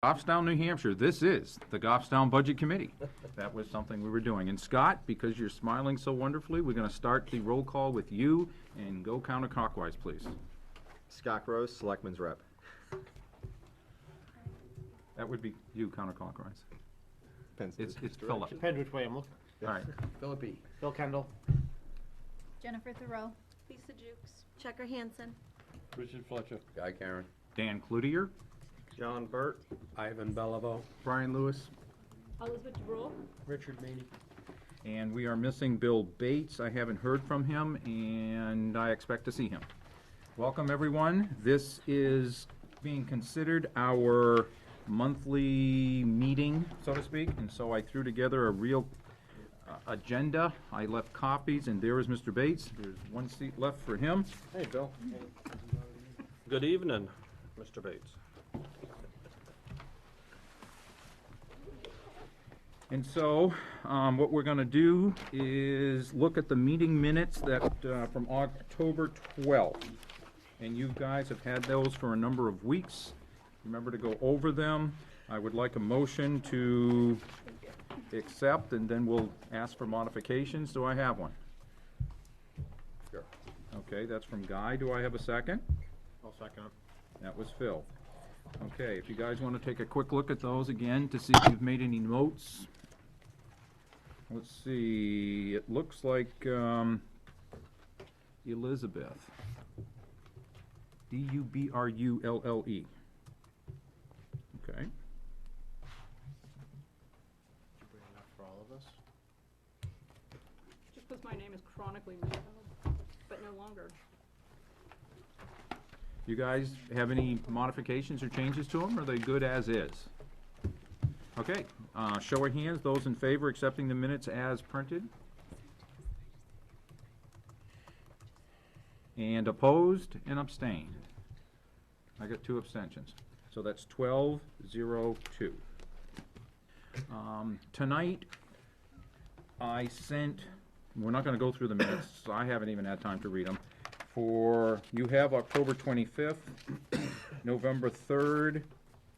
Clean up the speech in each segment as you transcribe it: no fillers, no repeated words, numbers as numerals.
Goffstown, New Hampshire, this is the Goffstown Budget Committee. That was something we were doing. And Scott, because you're smiling so wonderfully, we're gonna start the roll call with you, and go counterclockwise, please. Scott Rose, Selectman's Rep. That would be you counterclockwise. Depends It's which Philip. direction. Depends which way I'm looking. All right, Philippi. Bill Kendall. Jennifer Thoreau. Lisa Jukes. Checker Hansen. Richard Fletcher. Guy Karen. Dan Cloutier, John Burt. Ivan Bellavo. Brian Lewis, Elizabeth DeBrule. Richard Maney. and we are missing Bill Bates. I haven't heard from him, and I expect to see him. Welcome, everyone. This is being considered our monthly meeting, so to speak, and so I threw together a real agenda. I left copies, and there is Mr. Bates. There's one seat left for him. Hey, Bill. Good evening, Mr. Bates. And so, what we're gonna do is look at the meeting minutes that, from October 12th. And you guys have had those for a number of weeks. Remember to go over them. I would like a motion to accept, and then we'll ask for modifications. Do I have one? Sure. Okay, that's from Guy. Do I have a second? I'll second it. That was Phil. Okay, if you guys want to take a quick look at those again to see if you've made any notes. Let's see, it looks like Elizabeth. Dubrule. Okay, Bring enough for all of us. Just because my name is chronically misspelled, but no longer. you guys have any modifications or changes to them, or are they good as is? Okay, show of hands, those in favor accepting the minutes as printed? And opposed and abstained? I got 2 abstentions, so that's 12-0-2. Tonight, I sent, we're not gonna go through the minutes, so I haven't even had time to read them. You have October 25th, November 3rd,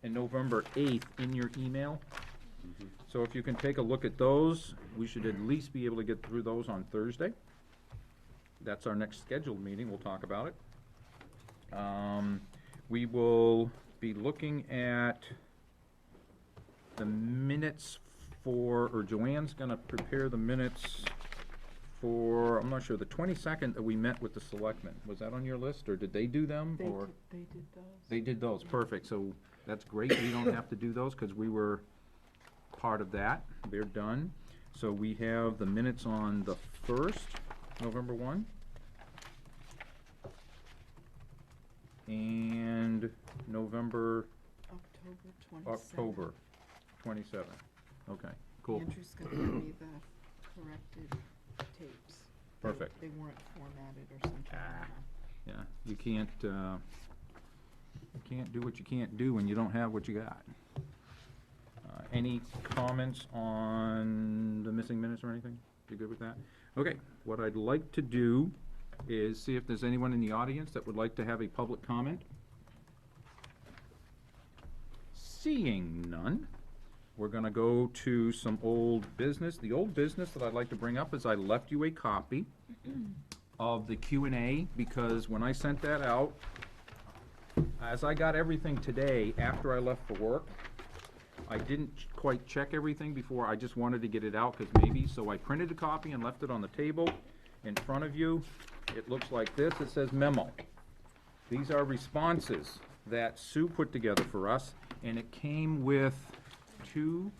and November 8th in your email. So if you can take a look at those, we should at least be able to get through those on Thursday. That's our next scheduled meeting, we'll talk about it. We will be looking at the minutes or Joanne's gonna prepare the minutes for, I'm not sure, the 22nd that we met with the selectmen. Was that on your list, or did they do them, or? They did those. They did those, perfect, so that's great, we don't have to do those, because we were part of that, they're done. So we have the minutes on the 1st, November 1. And November, October 27, okay, cool, Andrew's gonna give me the corrected tapes. perfect. They weren't formatted or something. I don't know. Yeah, you can't do what you can't do when you don't have what you got. Any comments on the missing minutes or anything? You good with that? Okay, what I'd like to do is see if there's anyone in the audience that would like to have a public comment. Seeing none, we're gonna go to some old business. The old business that I'd like to bring up is I left you a copy of the Q&A, because when I sent that out, as I got everything today after I left for work, I didn't quite check everything before, I just wanted to get it out, because maybe, so I printed a copy and left it on the table in front of you. It looks like this, it says memo. These are responses that Sue put together for us, and it came with two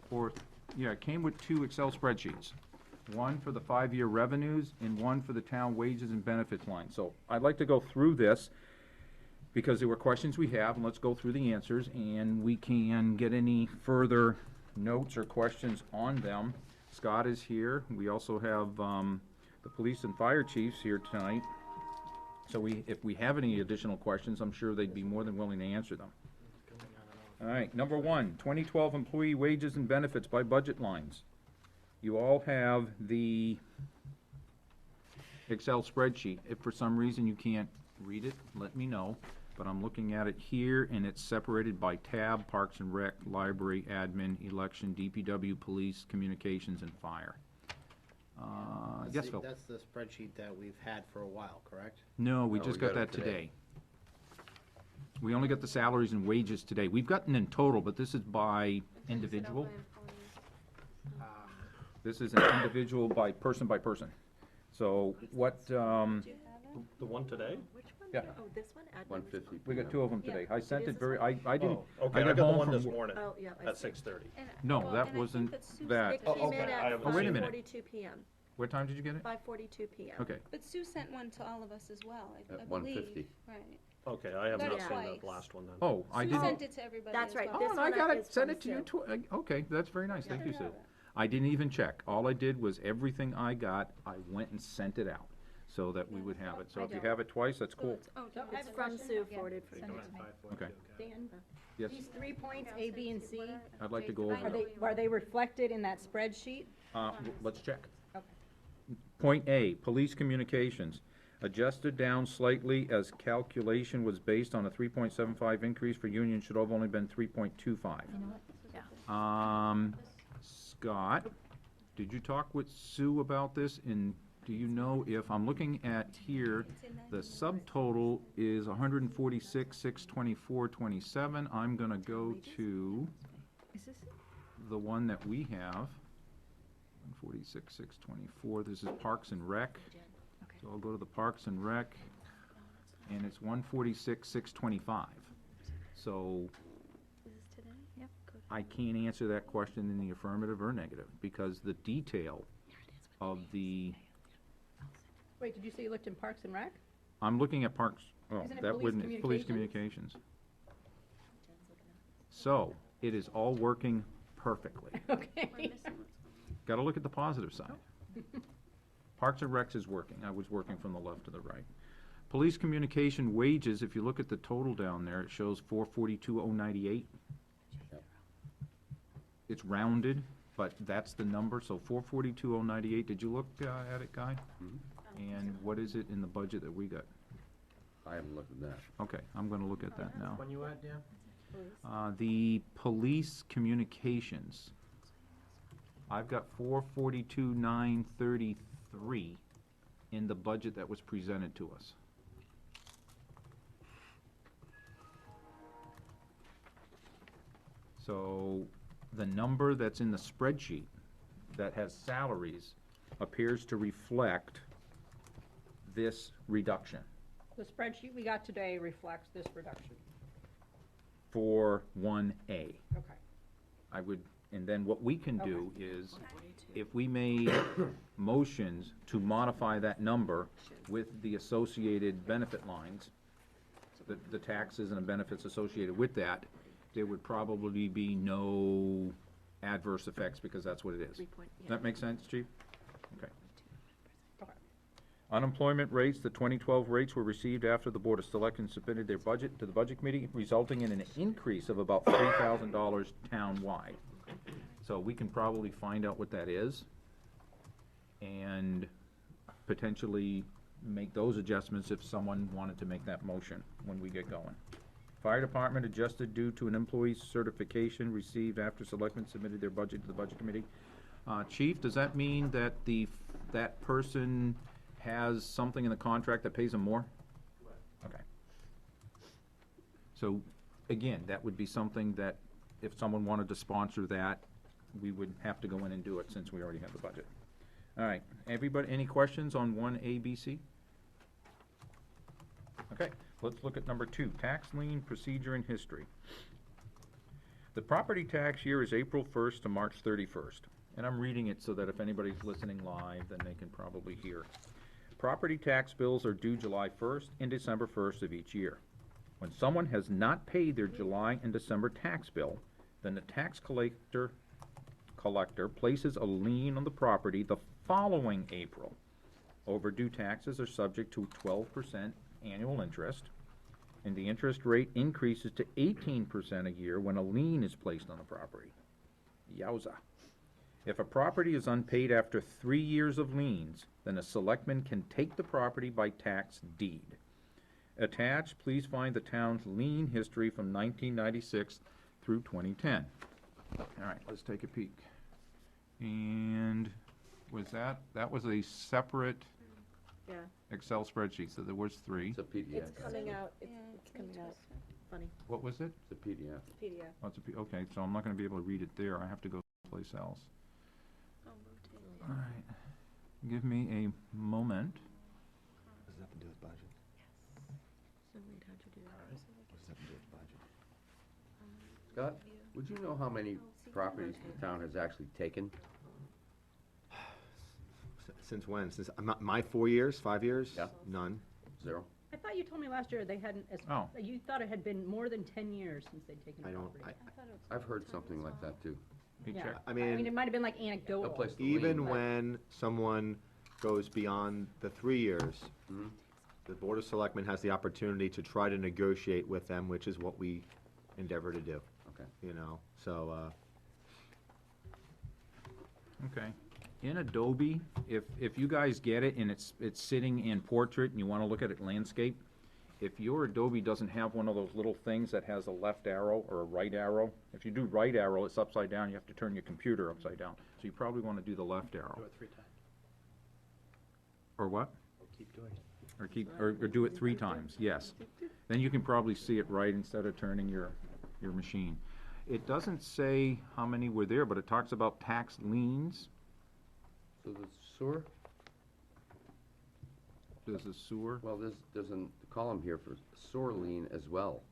Excel spreadsheets. One for the 5-year revenues and one for the town wages and benefits line. So I'd like to go through this, because there were questions we have, and let's go through the answers, and we can get any further notes or questions on them. Scott is here. We also have the police and fire chiefs here tonight. So if we have any additional questions, I'm sure they'd be more than willing to answer them. All right, number 1, 2012 employee wages and benefits by budget lines. You all have the Excel spreadsheet. If for some reason you can't read it, let me know. but I'm looking at it here, and it's separated by tab, Parks and Rec, Library, Admin, Election, DPW, Police, Communications, and Fire. Yes, Phil? That's the spreadsheet that we've had for a while, correct? No, we No, just we got got it that today. We only got the salaries and wages today. We've gotten in total, but this is by individual. This is an individual by person. So what, Do you have it? The one today? Which one? Yeah. Oh, this one? Admin 150. we got two of them today. Yeah. I sent It is it very, this I didn't, Oh, okay, I got got the home one from this wo- morning Oh, yeah, I at see. 6:30. no, Well, that and I think wasn't that Sue that. It Oh, came okay, in I at haven't Oh, wait a minute. 5:42 PM. What time did you get it? 5:42 PM. Okay, But Sue sent one to all of us as well, I At believe. 150. Right. Okay, I have Got not it seen twice. the last one then. oh, I Sue didn't. sent it to everybody That's as right. well. This Oh, and I one got is it, sent from it to you Sue. okay, that's very nice, thank you, Yeah. Sue. I didn't even check. All I did was everything I got, I went and sent it out, so that we would have it. So I if you don't. have it twice, that's cool. Oh, do you have It's a from question? Sue, Yeah, forwarded for send you. it to me. Okay, Dan, yes, these 3 points, A, B, and C, I'd like to go I over are them. know. they reflected in that spreadsheet? Let's check. Okay. Point A, police communications, adjusted down slightly as calculation was based on a 3.75 increase for union, should have only been 3.25. Scott, did you talk with Sue about this, and do you know if, I'm looking at here, the subtotal is 146,624.27, I'm gonna go to Is this it? the one that we have, 146,624, this is Parks and Rec. So I'll go to the Parks and Rec, and it's 146,625. So Is this today? Yep. Good. I can't answer that question in the affirmative or negative, because the detail of the, Wait, did you say you looked in Parks and Rec? I'm looking at Parks, oh, Isn't it that police wouldn't, it's police communications. So, it is all working perfectly. Okay. Gotta look at the positive side. Parks and Recs is working. I was working from the left to the right. Police communication wages, if you look at the total down there, it shows 442,098. It's rounded, but that's the number, so 442,098. Did you look at it, Guy? And what is it in the budget that we got? I haven't looked at that. Okay, I'm gonna look at that now. When you at, Dan? The police communications, I've got 442,933 in the budget that was presented to us. So, the number that's in the spreadsheet that has salaries appears to reflect this reduction The spreadsheet we got today reflects this reduction. for 1A. Okay. I would, and then what we can do is, if we made motions to modify that number with the associated benefit lines, the taxes and the benefits associated with that, there would probably be no adverse effects, because that's what it is. Does that make sense, Chief? Okay. Okay. Unemployment rates, the 2012 rates were received after the Board of Selectmen submitted their budget to the Budget Committee, resulting in an increase of about $3,000 townwide. So we can probably find out what that is, and potentially make those adjustments if someone wanted to make that motion when we get going. Fire Department adjusted due to an employee's certification received after Selectmen submitted their budget to the Budget Committee. Chief, does that mean that that person has something in the contract that pays them more? Okay. So, again, that would be something that, if someone wanted to sponsor that, we would have to go in and do it, since we already have the budget. All right, everybody, any questions on 1A, B, C? Okay, let's look at number 2, tax lien procedure and history. The property tax year is April 1st to March 31st, and I'm reading it so that if anybody's listening live, then they can probably hear. Property tax bills are due July 1st and December 1st of each year. When someone has not paid their July and December tax bill, then the tax collector places a lien on the property the following April. Overdue taxes are subject to 12% annual interest, and the interest rate increases to 18% a year when a lien is placed on the property. Yowza. If a property is unpaid after 3 years of liens, then a selectman can take the property by tax deed. Attached, please find the town's lien history from 1996 through 2010. All right, let's take a peek. And that was a separate Yeah, Excel spreadsheet, so there was 3. It's a PDF. it's coming out, Yeah, it's coming out funny, What was it? It's a PDF. PDF. Oh, okay, so I'm not gonna be able to read it there, I have to go someplace else. I'll rotate All right, give me a moment. What does that have to do with budget? So wait, how'd you do that? What does that have to do with budget? Scott, would you know how many properties the town has actually taken? Since when? Since, my 4 years, 5 years? Yeah. None. 0? I thought you told me last year they hadn't, Oh. you thought it had been more than 10 years since they'd taken I a don't, property. I've heard something like that too. Hey, Yeah. check. I I mean, mean, it might have been like No anecdotal. place to even lean. when someone goes beyond the 3 years, Mhm. the Board of Selectmen has the opportunity to try to negotiate with them, which is what we endeavor to do. Okay. You know, so, Okay. In Adobe, if you guys get it and it's sitting in portrait and you wanna look at it landscape, if your Adobe doesn't have one of those little things that has a left arrow or a right arrow, if you do right arrow, it's upside down, you have to turn your computer upside down. So you probably wanna do the left arrow. Do it 3 times, Or what? or keep doing it. Or do it 3 times, yes. Then you can probably see it right instead of turning your machine. It doesn't say how many were there, but it talks about tax liens. So the sewer, There's a sewer, well, there's a column here for sewer lien as well.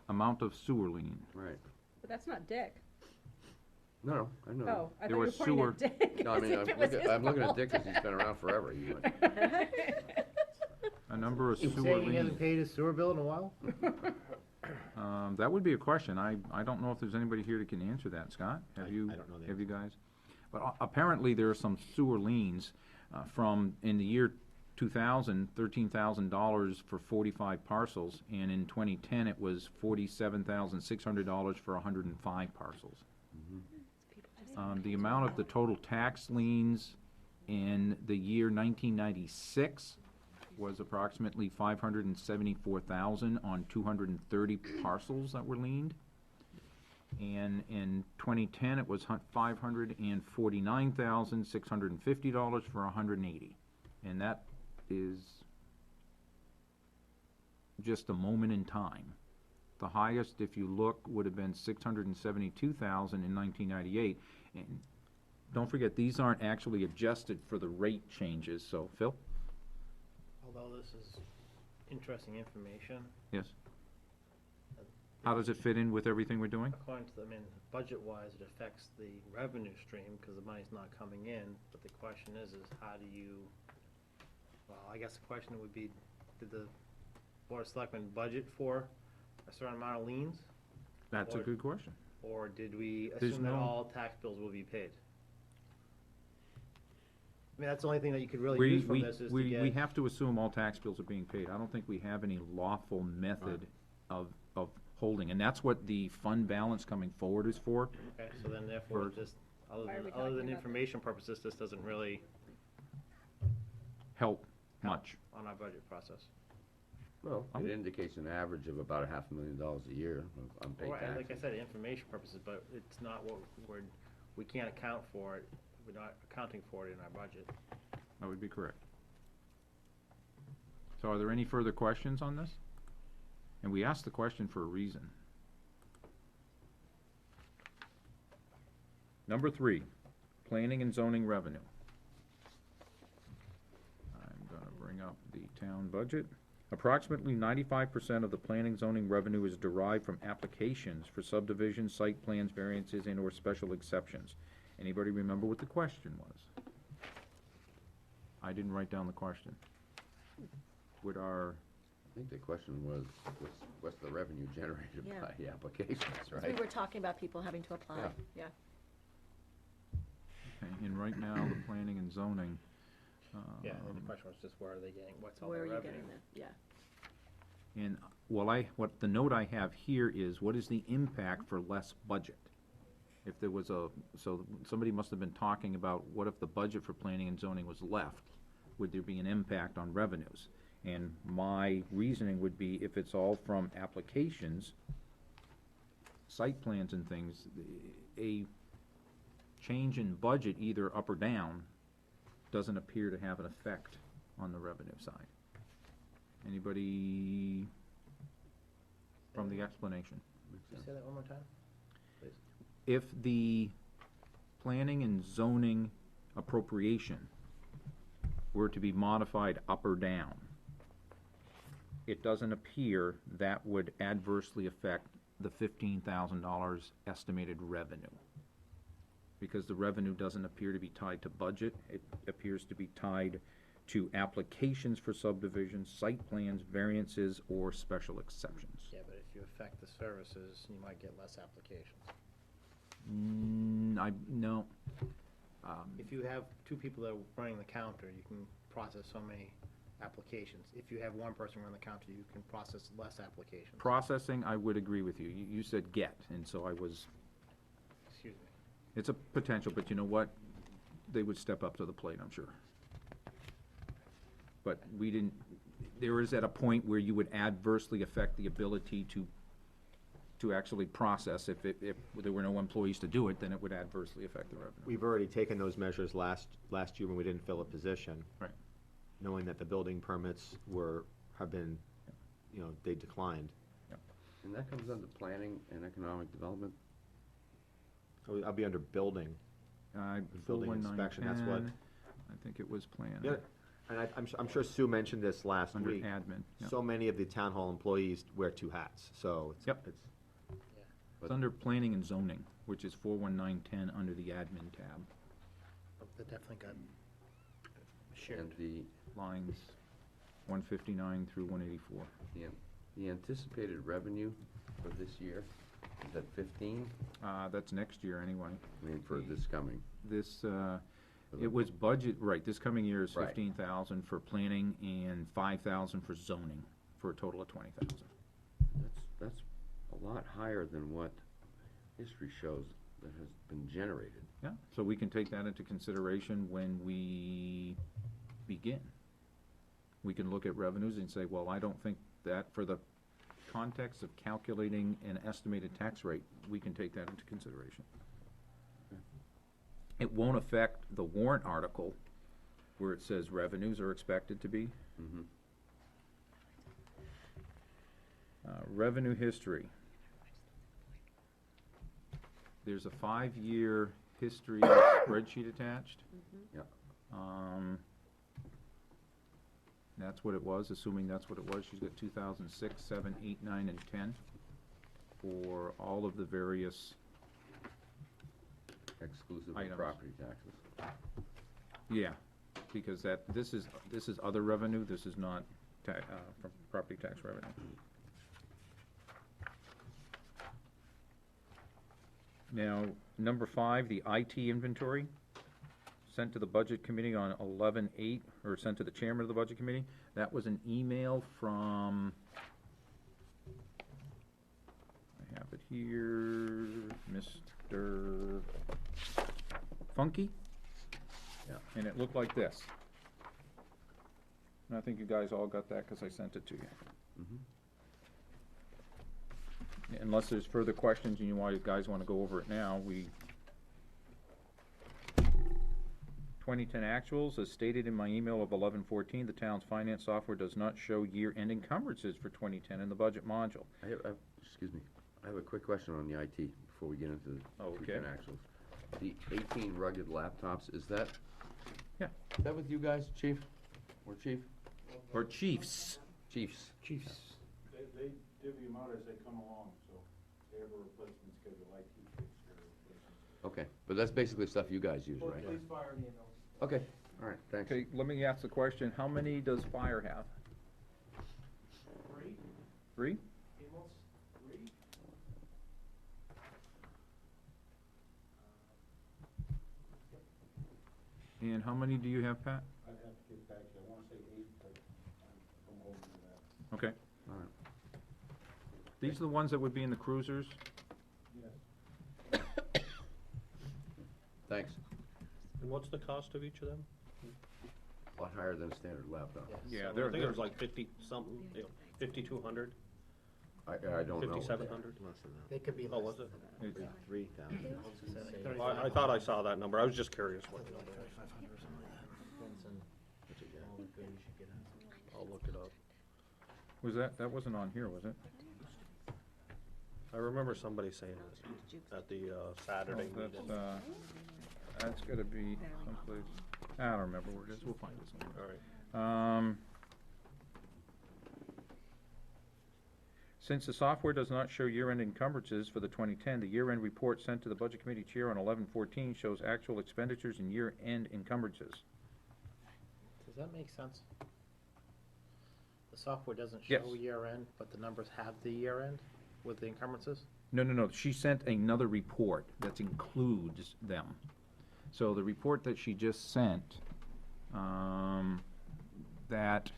amount of sewer lien. Right. But that's not Dick. No, I know. Oh, I There thought you were was pointing at Dick. No, I as mean, if it was his I'm looking at fault. Dick because he's been around forever. He went, A number of You sewer saying he liens. hasn't paid his sewer bill in a while? That would be a question. I don't know if there's anybody here that can answer that. Scott, have I you? don't know the Have you guys? But apparently there are some sewer liens from, in the year 2000, $13,000 for 45 parcels, and in 2010 it was $47,600 for 105 parcels. The amount of the total tax liens in the year 1996 was approximately 574,000 on 230 parcels that were liened. And in 2010, it was $549,650 for 180. And that is just a moment in time. The highest, if you look, would have been 672,000 in 1998. And don't forget, these aren't actually adjusted for the rate changes, so, Phil? Although this is interesting information, Yes? How does it fit in with everything we're doing? according to, budget-wise, it affects the revenue stream because the money's not coming in, but the question is how do you, well, I guess the question would be, did the Board of Selectmen budget for a certain amount of liens? That's a Or- good question. Or did we There's assume that no- all tax bills will be paid? That's the only thing that you could really We, use from we, this is to we get. have to assume all tax bills are being paid. I don't think we have any lawful method of holding, and that's what the fund balance coming forward is for. Okay, so then therefore, for- just, other Why are we than, other talking than about information purposes, this doesn't really Help much. on our budget process. well, it indicates an average of about $500,000 a year of unpaid Well, and like I taxes. said, information purposes, but it's not what we can't account for it, we're not accounting for it in our budget. That would be correct. So are there any further questions on this? And we asked the question for a reason. Number 3, planning and zoning revenue. I'm gonna bring up the town budget. Approximately 95% of the planning zoning revenue is derived from applications for subdivision, site plans, variances, and/or special exceptions. Anybody remember what the question was? I didn't write down the question. Would our, I think the question was, what's the revenue generated Yeah. by the applications, 'Cause we right? were talking about people having to apply, Yeah. yeah. okay, and right now, the planning and zoning, Yeah, and the question was just where are they getting, what's all Where their are you revenue? getting that? Yeah. and, what the note I have here is, what is the impact for less budget? If there was so somebody must have been talking about, what if the budget for planning and zoning was left? Would there be an impact on revenues? And my reasoning would be, if it's all from applications, site plans and things, a change in budget, either up or down, doesn't appear to have an effect on the revenue side. Anybody from the explanation? Can you say that one more time? Please. If the planning and zoning appropriation were to be modified up or down, it doesn't appear that would adversely affect the $15,000 estimated revenue. Because the revenue doesn't appear to be tied to budget, it appears to be tied to applications for subdivisions, site plans, variances, or special exceptions. Yeah, but if you affect the services, you might get less applications. No. If you have two people that are running the counter, you can process so many applications. If you have one person running the counter, you can process less applications. Processing, I would agree with you. You said get, and so I was, Excuse me. it's a potential, but you know what? They would step up to the plate, I'm sure. But we didn't, there is at a point where you would adversely affect the ability to actually process. If there were no employees to do it, then it would adversely affect the revenue. We've already taken those measures last year when we didn't fill a position. Right. Knowing that the building permits have been, they declined. And that comes under planning and economic development? So I'll be under building. Building inspection, that's what- 41910, I think it was planned. Yeah, and I'm sure Sue mentioned this last Under week. admin, yeah. So many of the town hall employees wear two hats, so it's. Yep. It's under planning and zoning, which is 41910 under the admin tab, That definitely got shared. And the lines 159 through 184. The anticipated revenue for this year, is that 15? That's next year anyway. I mean, for this coming. This, it was budget, right, this coming year is Right. 15,000 for planning and 5,000 for zoning, for a total of 20,000. That's a lot higher than what history shows that has been generated. Yeah, so we can take that into consideration when we begin. We can look at revenues and say, well, I don't think that, for the context of calculating an estimated tax rate, we can take that into consideration. It won't affect the warrant article where it says revenues are expected to be. Mhm. Revenue history. There's a 5-year history spreadsheet attached. Yep. That's what it was, assuming that's what it was. She's got 2006, 7, 8, 9, and 10 for all of the various, Exclusive of Items. property taxes. yeah, because this is other revenue, this is not from property tax revenue. Now, number 5, the IT inventory, sent to the Budget Committee on 11/8, or sent to the Chairman of the Budget Committee. That was an email from, I have it here, Mr. Funky? Yeah. And it looked like this. And I think you guys all got that because I sent it to you. Mhm. Unless there's further questions and you guys want to go over it now, 2010 actuals, as stated in my email of 11/14, the town's finance software does not show year-end encumbrances for 2010 in the budget module. Excuse me, I have a quick question on the IT before we get into the Okay. 2010 actuals. The 18 rugged laptops, is that? Yeah. Is that with you guys, chief? Or chief? Or chiefs. Chiefs. Chiefs. They divvy them out as they come along, so they have a replacement schedule, IT takes care of replacements. Okay, but that's basically stuff you guys use, right? Police, fire, and EMS. Okay, all right, thanks. Okay, let me ask the question, how many does fire have? 3, 3? EMS, 3. And how many do you have, Pat? I'd have to get back to you, I wanna say 8, but I'm holding to that. Okay. All right. These are the ones that would be in the cruisers? Yes. Thanks. And what's the cost of each of them? A lot higher than a standard laptop. Yeah, I they're, think it was like 50-something, 5,200, I don't know. 5,700. Less than that. They could be Oh, less was it? than it's- 3,000. I thought I saw that number. I was just curious what the number was. I'll look it up. was that wasn't on here, was it? I remember somebody saying it at the Saturday Oh, meeting. That's gotta be someplace, I don't remember where it is, we'll find it somewhere. All right. Since the software does not show year-end encumbrances for the 2010, the year-end report sent to the Budget Committee Chair on 11/14 shows actual expenditures and year-end encumbrances. Does that make sense? The software doesn't Yes. show year end, but the numbers have the year end with the encumbrances? No, she sent another report that includes them. So the report that she just sent, that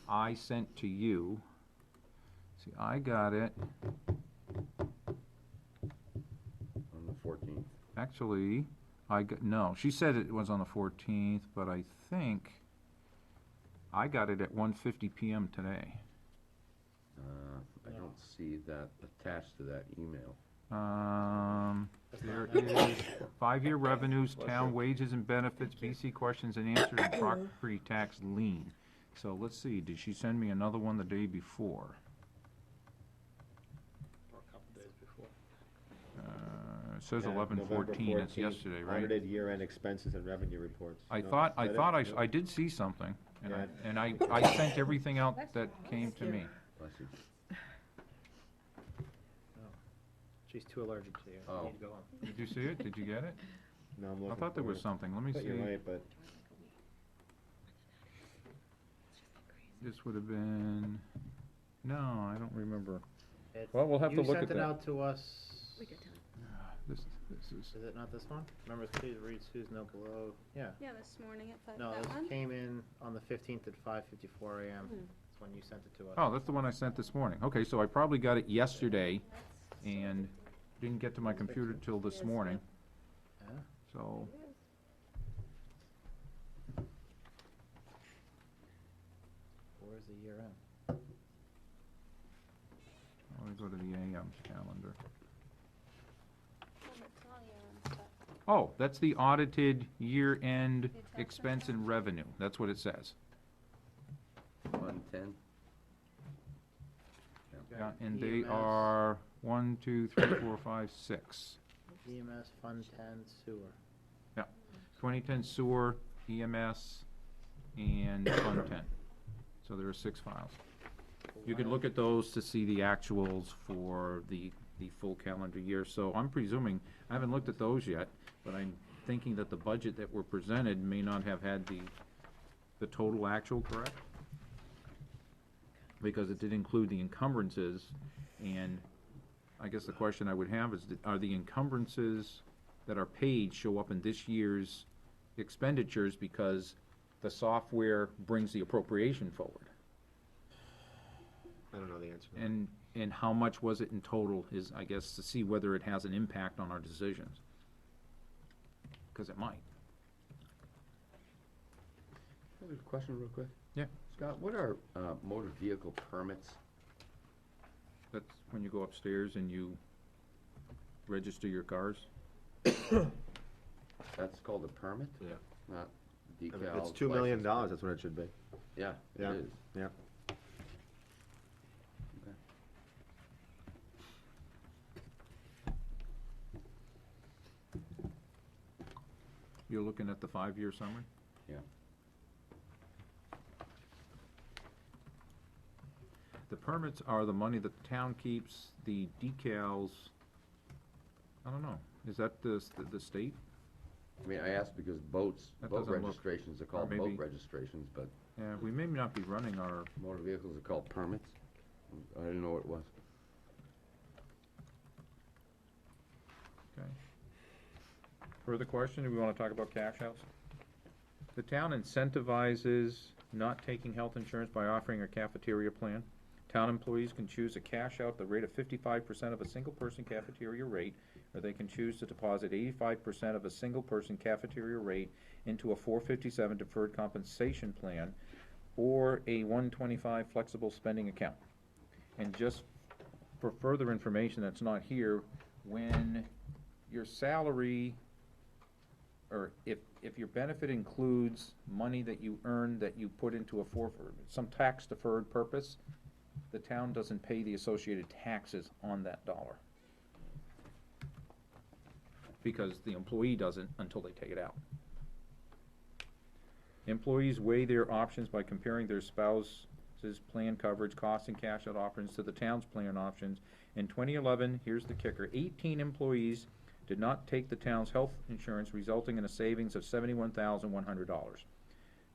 I sent to you, see, I got it, On the 14th. actually, no, she said it was on the 14th, but I think I got it at 1:50 PM today. I don't see that attached to that email. There is 5-year revenues, town wages and benefits, BC questions and answers, and property tax lien. So let's see, did she send me another one the day before? Or a couple days before? It says 11/14, it's yesterday, right? Audited year-end expenses and revenue reports. I No, thought, is that it? I did see something, Yeah. and I sent everything out that came to me. Bless you. She's too allergic to you. Oh. You need to go on. Did you see it? Did you get it? No, I'm looking I thought there for was it. something, let me But see. you're right, but This would have been, no, I don't remember. It's- Well, we'll have to look at You sent that. it out to us, We got time. This is, is it not this one? Remember, please read Sue's note below. Yeah. Yeah, this morning at five, No, that this one? came in on the 15th at 5:54 AM. That's when you sent it to us. oh, that's the one I sent this morning. Okay, so I probably got it yesterday and didn't get to my computer till this morning, Yeah. so. Where's the year end? Let me go to the AM's calendar. Oh, it's all year and stuff. Oh, that's the audited year-end expense and revenue. That's what it says. 110. Yeah, and they EMS. are 1, 2, 3, 4, 5, 6. EMS, Fund 10, Sewer. 2010 sewer, EMS, and Fund 10. So there are 6 files. You could look at those to see the actuals for the full calendar year. So I'm presuming, I haven't looked at those yet, but I'm thinking that the budget that were presented may not have had the total actual correct. Because it did include the encumbrances, and I guess the question I would have is, are the encumbrances that are paid show up in this year's expenditures because the software brings the appropriation forward? I don't know the answer to that. And how much was it in total is, I guess, to see whether it has an impact on our decisions. Because it might. I have a question real quick. Yeah. Scott, what are motor vehicle permits? That's when you go upstairs and you register your cars. That's called a permit? Yeah. Not I mean, decal. it's $2 million, license. that's what it should be. Yeah, it Yeah. is. Yeah. Okay. You're looking at the 5-year summary? Yeah. The permits are the money that the town keeps, the decals, I don't know, is that the state? I mean, I asked because boat That doesn't look- registrations are called maybe- boat registrations, but Yeah, we may not be running our, motor vehicles are called permits. I didn't know what it was. okay. Further question, do we wanna talk about cash outs? The town incentivizes not taking health insurance by offering a cafeteria plan. Town employees can choose a cash out at the rate of 55% of a single-person cafeteria rate, or they can choose to deposit 85% of a single-person cafeteria rate into a 457 deferred compensation plan or a 125 flexible spending account. And just for further information that's not here, when your salary, or if your benefit includes money that you earn that you put into some tax-deferred purpose, the town doesn't pay the associated taxes on that dollar. Because the employee doesn't until they take it out. Employees weigh their options by comparing their spouse's plan coverage, cost, and cash-out options to the town's plan options. In 2011, here's the kicker, 18 employees did not take the town's health insurance, resulting in a savings of $71,100.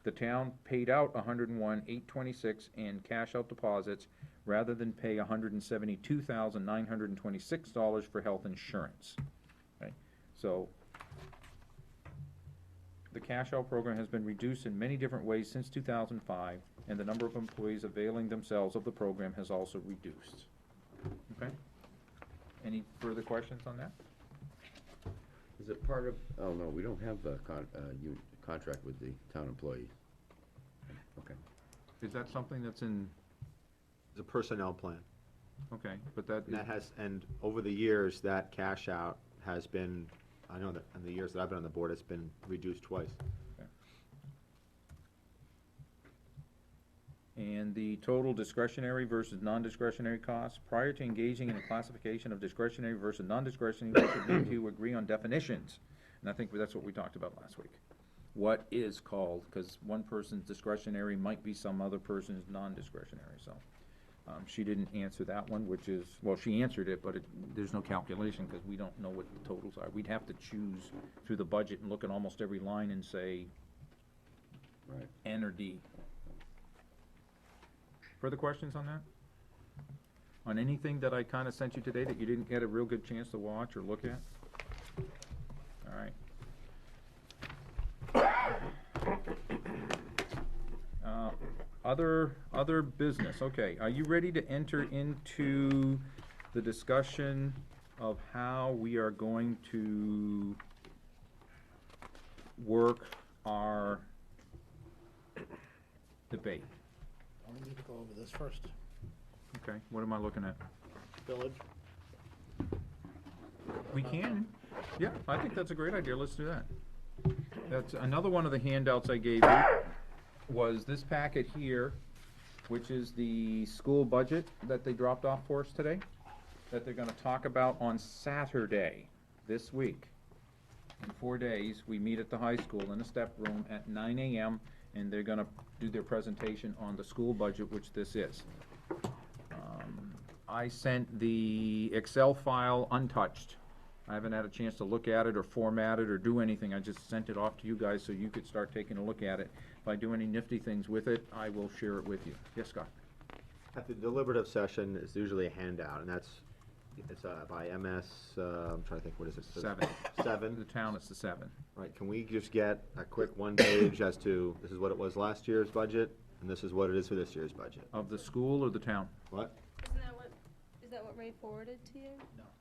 The town paid out $101,826 in cash-out deposits rather than pay $172,926 for health insurance. Okay? So the cash-out program has been reduced in many different ways since 2005, and the number of employees availing themselves of the program has also reduced. Okay? Any further questions on that? Is it part of, oh, no, we don't have a contract with the town employees. Okay. Is that something that's in, It's a personnel plan. okay, but that And that has, and over the years, that cash out has been, I know that in the years that I've been on the board, it's been reduced twice. and the total discretionary versus non-discretionary costs. Prior to engaging in a classification of discretionary versus non-discretionary, we should need to agree on definitions. And I think that's what we talked about last week. What is called, because one person's discretionary might be some other person's non-discretionary, so. She didn't answer that one, which is, well, she answered it, but there's no calculation, because we don't know what the totals are. We'd have to choose through the budget and look at almost every line and say Right. N or D. Further questions on that? On anything that I kinda sent you today that you didn't get a real good chance to watch or look at? All right. Other business, okay. Are you ready to enter into the discussion of how we are going to work our debate? We need to go over this first. Okay, what am I looking at? Village. We can, yeah, I think that's a great idea, let's do that. That's, another one of the handouts I gave you was this packet here, which is the school budget that they dropped off for us today, that they're gonna talk about on Saturday, this week. In 4 days, we meet at the high school in the step room at 9 AM, and they're gonna do their presentation on the school budget, which this is. I sent the Excel file untouched. I haven't had a chance to look at it or format it or do anything. I just sent it off to you guys so you could start taking a look at it. If I do any nifty things with it, I will share it with you. Yes, Scott? At the deliberative session, it's usually a handout, and it's by MS, I'm trying to think, what is it? 7. Seven? The town is the 7. Right, can we just get a quick one page as to, this is what it was last year's budget, and this is what it is for this year's budget? Of the school or the town? What? Is that what Ray forwarded to you?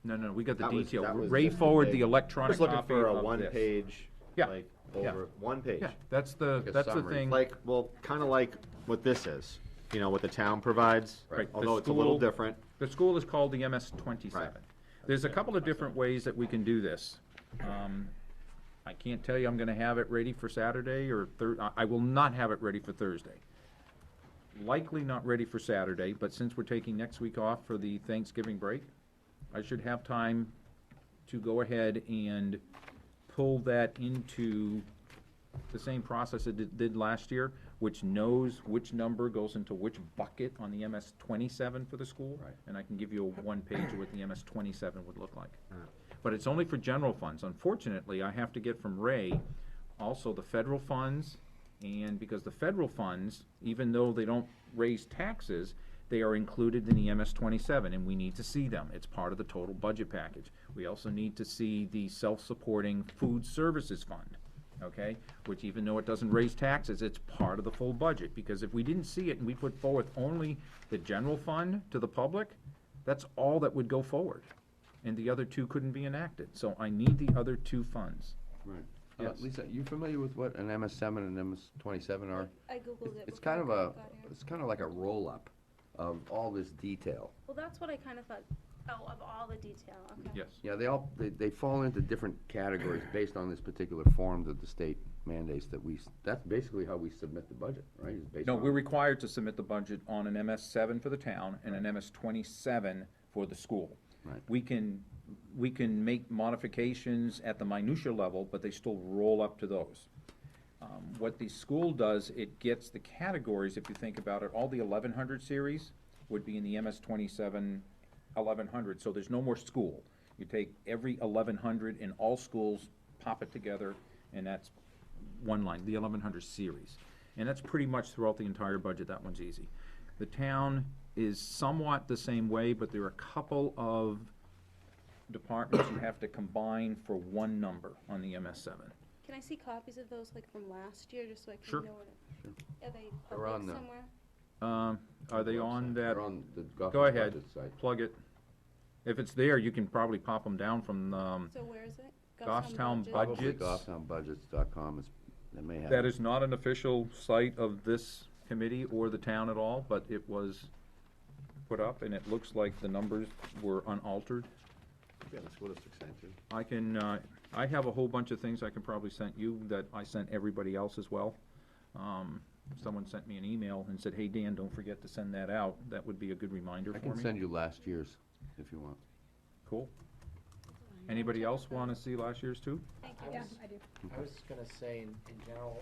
No, we got the That was- detail. that was Ray just the forwarded the big- electronic Just looking copy for a of this. one-page, Yeah, like, yeah. over, one page. Yeah, that's the, Like a that's the summary. thing. Like, well, kinda like what this is, you know, what the town provides, Right, the although it's a little school- different. The school is called the MS-27. Right. There's a couple of different ways that we can do this. I can't tell you I'm gonna have it ready for Saturday or I will not have it ready for Thursday. Likely not ready for Saturday, but since we're taking next week off for the Thanksgiving break, I should have time to go ahead and pull that into the same process it did last year, which knows which number goes into which bucket on the MS-27 for the school. Right. And I can give you a one page of what the MS-27 would look like. Alright. But it's only for general funds. Unfortunately, I have to get from Ray also the federal funds, and because the federal funds, even though they don't raise taxes, they are included in the MS-27, and we need to see them. It's part of the total budget package. We also need to see the self-supporting food services fund, okay? Which even though it doesn't raise taxes, it's part of the full budget, because if we didn't see it and we put forth only the general fund to the public, that's all that would go forward. and the other two couldn't be enacted. So I need the other two funds. Right. Yes. Lisa, you familiar with what an MS7 and MS27 are? I Googled it. It's before kind of I a, got here. it's kind of like a roll-up of all this detail. Well, that's what I kind of thought. Oh, of all the detail, okay. Yes. Yeah, they fall into different categories based on this particular form that the state mandates that that's basically how we submit the budget, right? Is based No, on- we're required to submit the budget on an MS7 for the town and an MS27 for the school. Right. We can make modifications at the minutia level, but they still roll up to those. What the school does, it gets the categories, if you think about it, all the 1100 series would be in the MS27 1100, so there's no more school. You take every 1100 in all schools, pop it together, and that's one line, the 1100 series. And that's pretty much throughout the entire budget, that one's easy. The town is somewhat the same way, but there are a couple of departments you have to combine for one number on the MS7. Can I see copies of those, like, from last year, just so I can Sure. know what are they They're on public the- somewhere? Are they on that? They're on the Go Goffstown ahead, budget site. plug it. If it's there, you can probably pop them down from, So where is it? Goffstown Budget? Probably Budgets. GoffstownBudgets.com they may have. that is not an official site of this committee or the town at all, but it was put up, and it looks like the numbers were unaltered. Yeah, the school district sent you. I can, I have a whole bunch of things I can probably send you that I sent everybody else as well. Someone sent me an email and said, hey, Dan, don't forget to send that out. That would be a good reminder I for can me. send you last year's if you want. Cool. Anybody else wanna see last year's too? Thank Yeah, you. I do. I was gonna say, in general,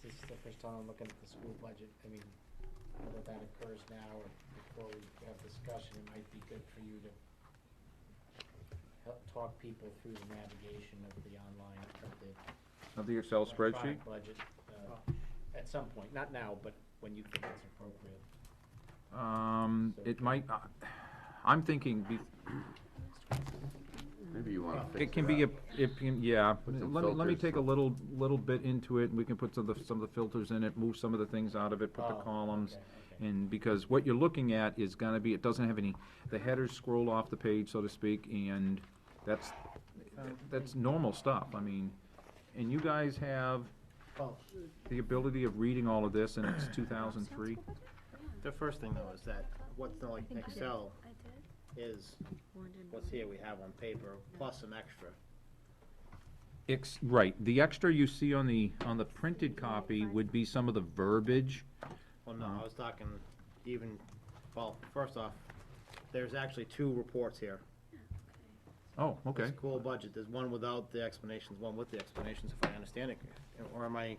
this is the first time I'm looking at the school budget. I mean, whether that occurs now or before we have discussion, it might be good for you to help talk people through the navigation of the online, Of the Excel spreadsheet? electronic budget, at some point, not now, but when you think it's appropriate. It might, I'm thinking, Maybe you wanna fix it can be, up. it can, yeah. Put some Let me filters. take a little bit into it, and we can put some of the filters in it, move some of the things out of it, put the Oh, columns. okay. And because what you're looking at is gonna be, it doesn't have any, the headers scroll off the page, so to speak, and that's normal stuff. I mean, and you guys have Well, the ability of reading all of this, and it's 2003. the first thing though is that what's not like I think you did. Excel I did. is what's here we have on paper, plus some extra. Right, the extra you see on the printed copy would be some of the verbiage. Well, no, I was talking even, well, first off, there's actually two reports here. Oh, okay. The school budget, there's one without the explanations, one with the explanations, if I understand it, or am I? I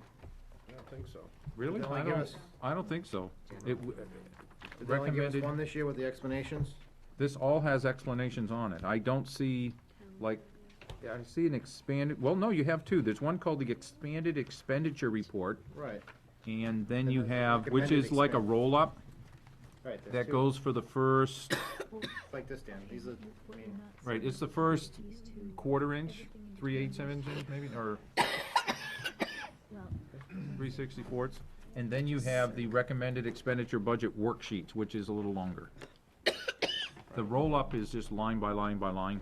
don't think so. Really? They only I give don't, us- I don't think so. Did they only give us Recommended, one this year with the explanations? this all has explanations on it. I don't see, like, yeah, I see an expanded, well, no, you have two. There's one called the Expanded Expenditure Report, Right, and then you And the have, which recommended is like a expend- roll-up right. there's that two. goes for the first, Like this, Dan, these are, I mean, right, it's the first quarter inch, 3/8 inch maybe, or 3/64. And then you have the recommended expenditure budget worksheets, which is a little longer. The roll-up is just line by line by line.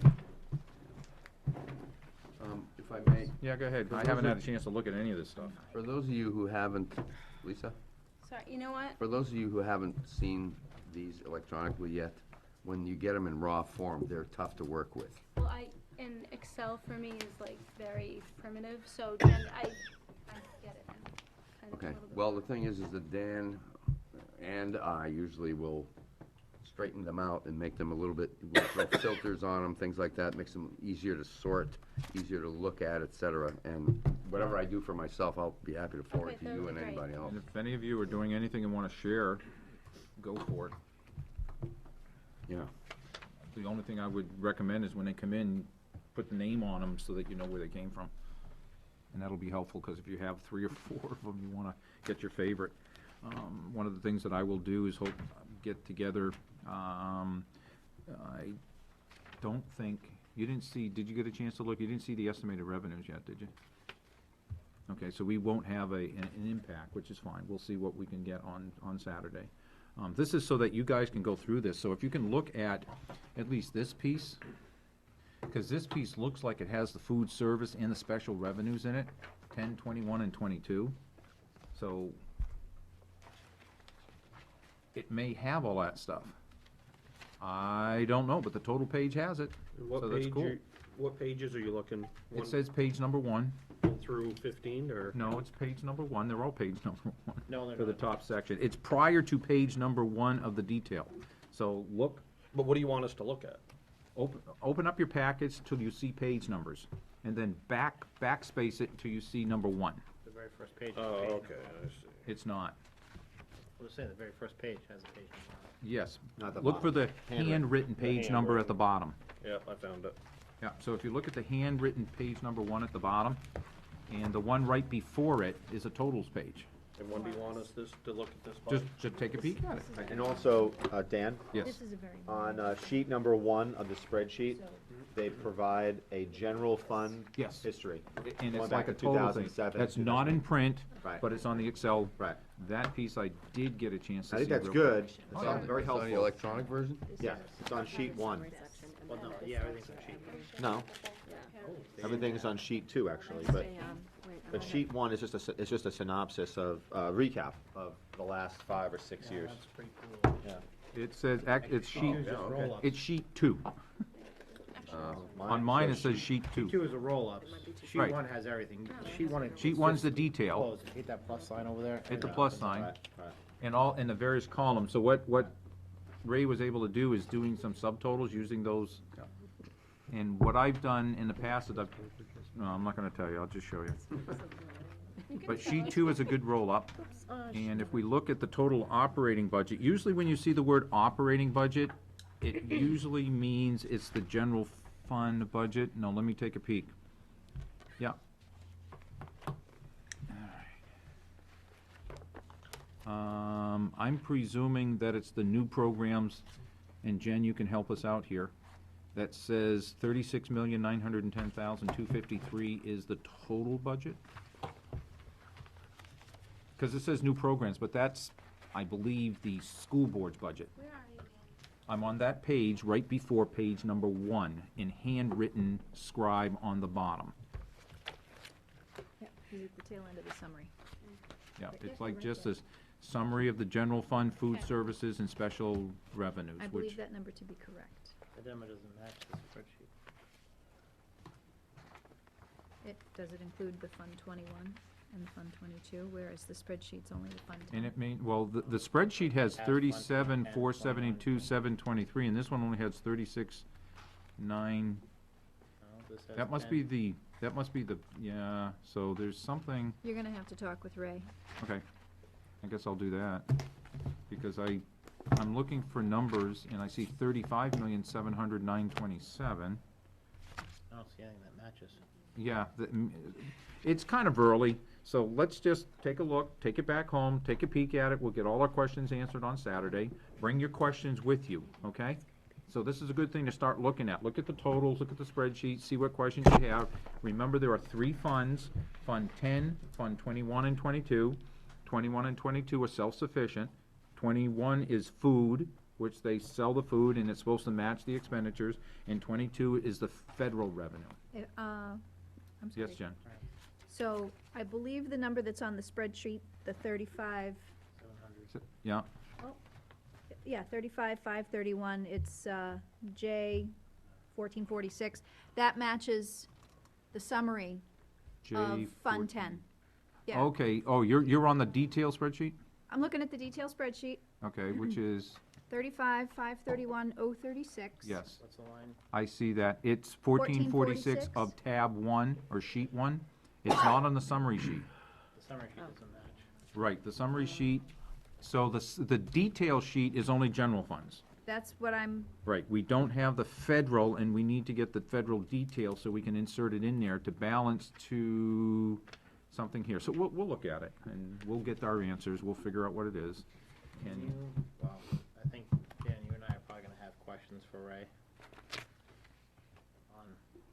If I may, Yeah, go ahead. I Those haven't are- had a chance to look at any of this stuff. for those of you who haven't, Lisa? Sorry, you know what? For those of you who haven't seen these electronically yet, when you get them in raw form, they're tough to work with. Well, and Excel for me is like very primitive, so then I get it now. Kind of a Okay, little bit well, more. the thing is that Dan and I usually will straighten them out and make them a little bit, we'll throw filters on them, things like that, makes them easier to sort, easier to look at, et cetera. And whatever I do for myself, I'll be happy to forward Okay, to that you would and be great. anybody else. And if any of you are doing anything and want to share, go for it. Yeah, The only thing I would recommend is when they come in, put the name on them so that you know where they came from. And that'll be helpful, because if you have 3 or 4 of them, you want to get your favorite. One of the things that I will do is get together, I don't think, you didn't see, did you get a chance to look? You didn't see the estimated revenues yet, did you? Okay, so we won't have an impact, which is fine. We'll see what we can get on Saturday. This is so that you guys can go through this. So if you can look at least this piece, because this piece looks like it has the food service and the special revenues in it, 10, 21, and 22. So it may have all that stuff. I don't know, but the total page has it, What so that's page cool. What pages are you looking? It says page number 1. 1 through 15, or? No, it's page number 1. They're all page number 1. No, they're For the not. top section. It's prior to page number 1 of the detail. So look, But what do you want us to look at? open up your package till you see page numbers, and then backspace it till you see number 1. The very first page. has a Oh, page okay, number. I see. It's not. I was saying, the very first page has a page number. Yes. Not the Look for the bottom. handwritten page number at the bottom. Yep, I found it. Yeah, so if you look at the handwritten page number 1 at the bottom, and the one right before it is a totals page. And when do you want us to look at this? Bob? Just take a peek at it. And also, Dan, Yes. This is a very. on sheet number 1 of the spreadsheet, they provide a general fund Yes. history. And Going it's back like a to total thing. 2007, That's not in print, Right. but it's on the Excel. Right. That piece I did get a chance to see. I think that's real good. quick. It's all very It's on the helpful. electronic version? Yeah, it's on sheet 1. Well, no, yeah, everything's on sheet. No, everything's on sheet 2, actually, but sheet 1 is it's just a synopsis of, recap of the last 5 or 6 years. That's pretty cool. It says, it's sheet, Two is just roll-ups. it's sheet 2. On mine, it says sheet 2. Two is a roll-ups. Sheet Right. one has everything. Sheet one. Sheet 1's the detail, Close. Hit that plus sign over there. hit the and, plus sign, Right, right. and all, in the various columns. So what Ray was able to do is doing some subtotals using those. And what I've done in the past is no, I'm not gonna tell you, I'll just show you. But sheet 2 is a good roll-up. And if we look at the total operating budget, usually when you see the word operating budget, it usually means it's the general fund budget. No, let me take a peek. Yeah. I'm presuming that it's the new programs, and Jen, you can help us out here. That says 36,910,253 is the total budget? Because it says new programs, but that's, I believe, the school board's budget. Where are you, Dan? I'm on that page right before page number 1 in handwritten scribe on the bottom. Yep, you need the tail end of the summary. Yeah, it's like just a summary of the general fund, food Okay. services, and special revenues, I which, believe that number to be correct. The demo doesn't match the spreadsheet. Does it include the Fund 21 and Fund 22, whereas the spreadsheet's only the Fund 10? and it mean, well, the spreadsheet has Has 37, 1, 472, 723, and this one only has 36, 9. No, this has That must 10. be the, yeah, so there's something, You're gonna have to talk with Ray. okay, I guess I'll do that, because I'm looking for numbers, and I see 35,700,927. I don't see anything that matches. Yeah, it's kind of early, so let's just take a look, take it back home, take a peek at it, we'll get all our questions answered on Saturday. Bring your questions with you, okay? So this is a good thing to start looking at. Look at the totals, look at the spreadsheet, see what questions you have. Remember, there are 3 funds, Fund 10, Fund 21 and 22. 21 and 22 are self-sufficient. 21 is food, which they sell the food and it's supposed to match the expenditures. And 22 is the federal revenue. I'm sorry. Yes, Jen? So I believe the number that's on the spreadsheet, the 35, 700. Yeah, yeah, 35,531, it's J 1446. That matches the summary of Fund 10. Yeah, Okay, oh, you're on the detail spreadsheet? I'm looking at the detail spreadsheet, Okay, which is, 35,531, 036. yes, What's the line? I see that. It's 1446 of tab 1, or sheet 1. It's not on the summary sheet. The summary sheet doesn't match. Right, the summary sheet, so the detail sheet is only general funds. That's what I'm, Right, we don't have the federal, and we need to get the federal detail so we can insert it in there to balance to something here. So we'll look at it, and we'll get our answers, we'll figure out what it is. Can And you, well, I think, Dan, you and I are probably gonna have questions for Ray. On,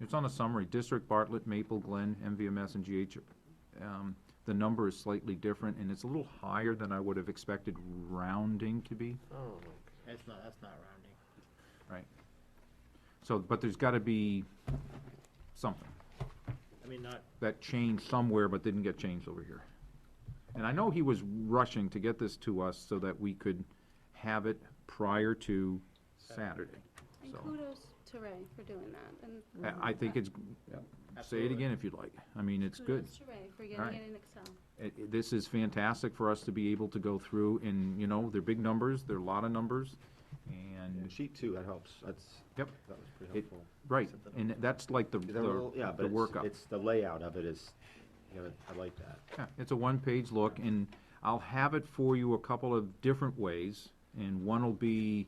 it's on a summary, District, Bartlett, Maple, Glen, MVMS, and GH. The number is slightly different, and it's a little higher than I would have expected rounding to be. Oh, that's not rounding. So, but there's gotta be something I mean, not, that changed somewhere but didn't get changed over here. And I know he was rushing to get this to us so that we could have it prior to Saturday. And So, kudos to Ray for doing that, and I think it's, say it again if you'd like. I mean, it's good. kudos to Ray for getting Alright. it in Excel. This is fantastic for us to be able to go through and, you know, they're big numbers, they're a lot of numbers, And and, sheet two, that helps, Yep. that was pretty It- helpful. right, and that's like the Yeah, but workup. it's, the layout of it is, you know, I like that. Yeah, it's a one-page look, and I'll have it for you a couple of different ways, and one will be,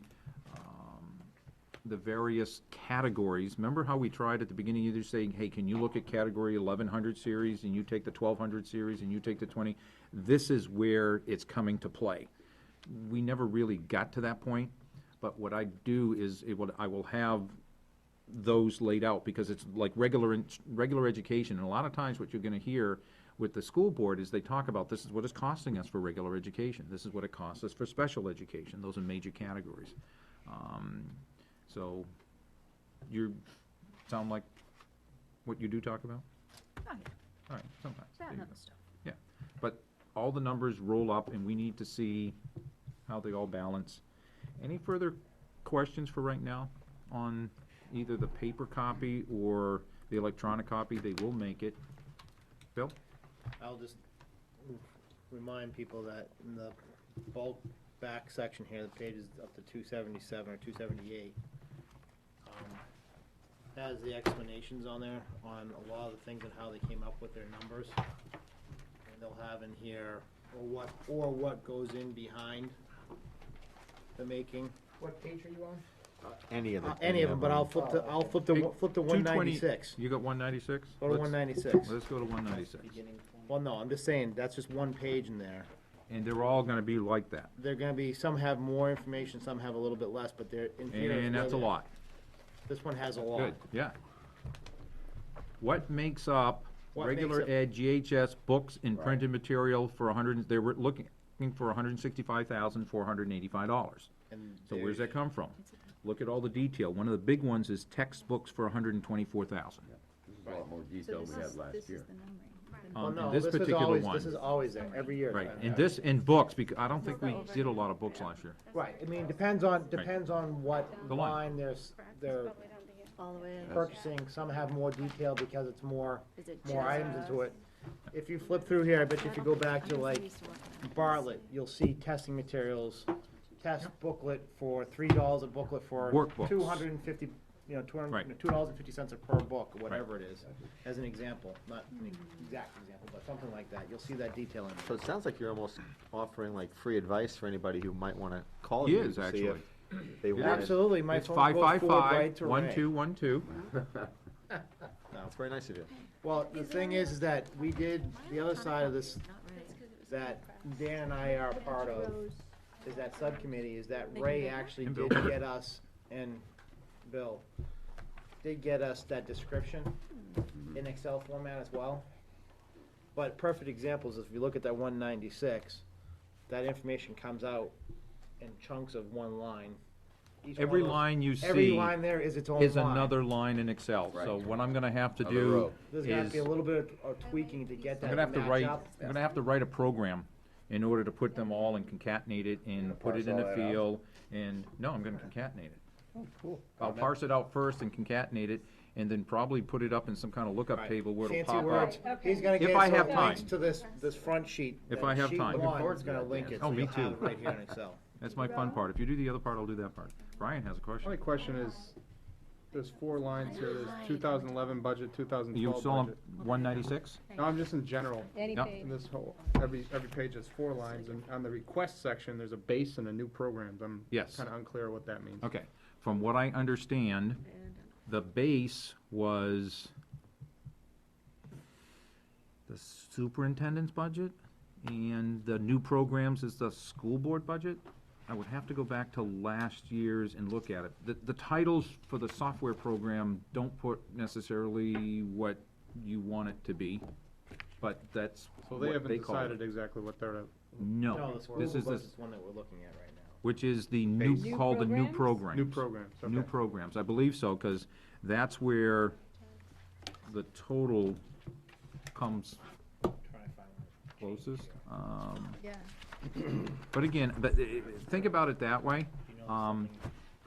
the various categories. Remember how we tried at the beginning, either saying, hey, can you look at category 1100 series, and you take the 1200 series, and you take the 20? This is where it's coming to play. We never really got to that point, but what I do is, I will have those laid out, because it's like regular education, and a lot of times what you're gonna hear with the school board is they talk about, this is what it's costing us for regular education, this is what it costs us for special education, those are major categories. So, sound like what you do talk about? Oh, yeah, All right, sometimes. that There and you other go. stuff. Yeah, but all the numbers roll up, and we need to see how they all balance. Any further questions for right now on either the paper copy or the electronic copy? They will make it. Bill? I'll just remind people that in the bulk back section here, the page is up to 277 or 278. Has the explanations on there on a lot of the things and how they came up with their numbers. And they'll have in here, or what goes in behind the making. What page are you on? Any of them. Any of them, but I'll flip to, Hey, flip to 220 196. You got 196? Go to 196. Let's go to 196. Well, no, I'm just saying, that's just one page in there. And they're all gonna be like that. They're gonna be, some have more information, some have a little bit less, but they're in here. is And where that's a they- lot. This one has a lot. Good, yeah. What makes up What regular makes up- ed, GHS, books and printed material for they were looking for $165,485. And So where's there's- that come from? Look at all the detail. One of the big ones is textbooks for $124,000. This is a lot more So detail this we had is, last this year. is the numbering. the Well, in no, this this is particular always, one. this is always there, every year. Right, it's and there. this, in books, because I don't think we did a lot of books last year. Right, I mean, depends on what The line. line they're Probably down to here. All the way. purchasing. Some have more detail because it's more Is it more just- items into it. If you flip through here, I bet you if you go back to like Bartlett, you'll see testing materials, test booklet for $3 a booklet for Workbooks. 250, Right. $2.50 per book, or whatever it is, as an example, not an exact example, but something like that. You'll see that detail in So there. it sounds like you're almost offering like free advice for anybody who might wanna call He you is, to see if actually. they Yeah. wanted. Absolutely, my It's phone goes forward right to Ray. 555-1212. That's very nice of you. Well, the thing is that we did, the other side of this, Not right. That's 'cause it was that contract. Dan and I are part of, is that subcommittee, is that Ray actually And did Bill. get us, and Bill, did get us that description in Excel format as well. But perfect examples is if you look at that 196, that information comes out in chunks of one line. Each one Every of those- line you Every see line there is its own is line. another line in Excel. So Right. what I'm gonna have to Another do row. There's gonna have to be a is, little bit of tweaking to get that I'm to gonna have to match write, up. I'm gonna have to write a program in order to put them all and concatenate it and put it in parse a all that out? field. And, no, I'm gonna concatenate it. Oh, cool. I'll parse it out first and concatenate it, and then probably put it up in some kind of lookup Right. table where it'll Fancy pop up. words. Okay. He's gonna If get I so have it time. links to this front sheet. If that I have sheet time. one Looking forward is to gonna that, link Dan. it, Oh, so me you'll have too. it right here in Excel. That's my fun part. If you do the other part, I'll do that part. Brian has a question. My question is, there's 4 lines here, there's 2011 budget, 2012 You still on budget. 196? No, I'm just in general. Any Yep. page. In this whole, every page has 4 lines, and on the request section, there's a base and a new programs. I'm Yes. kinda unclear what that means. Okay, from what I understand, the base was the superintendent's budget, and the new programs is the school board budget. I would have to go back to last year's and look at it. The titles for the software program don't put necessarily what you want it to be, but that's So they what haven't they call decided it. exactly what they're, No, the school this is budget's this, one that we're looking at right now. which is the new, Base. called the new programs. New programs, New okay. programs, I believe so, because that's where the total comes Trying to find one. closest. Yeah. But again, think about it that way.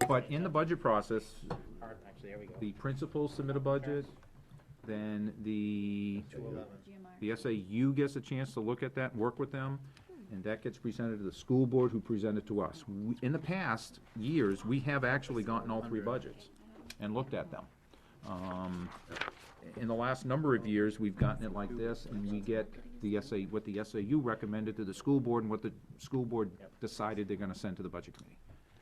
But in the budget process, Hard, actually, there we go. the principals submit a budget, then the 211. SAU gets a chance to look at that, and work with them, and that gets presented to the school board, who present it to us. In the past years, we have actually gotten all three budgets and looked at them. In the last number of years, we've gotten it like this, and we get what the SAU recommended to the school board, and what the school board decided they're gonna send to the budget committee.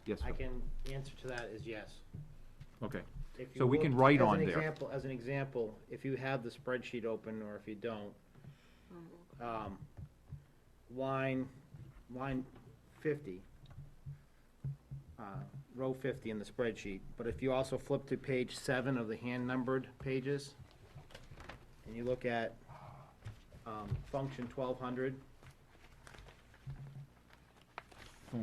Yes, I sir. can, the answer to that is yes. Okay. If you So we can look- write as on an there. As an example, if you have the spreadsheet open, or if you don't, line 50, row 50 in the spreadsheet, but if you also flip to page 7 of the hand-numbered pages, and you look at function 1200,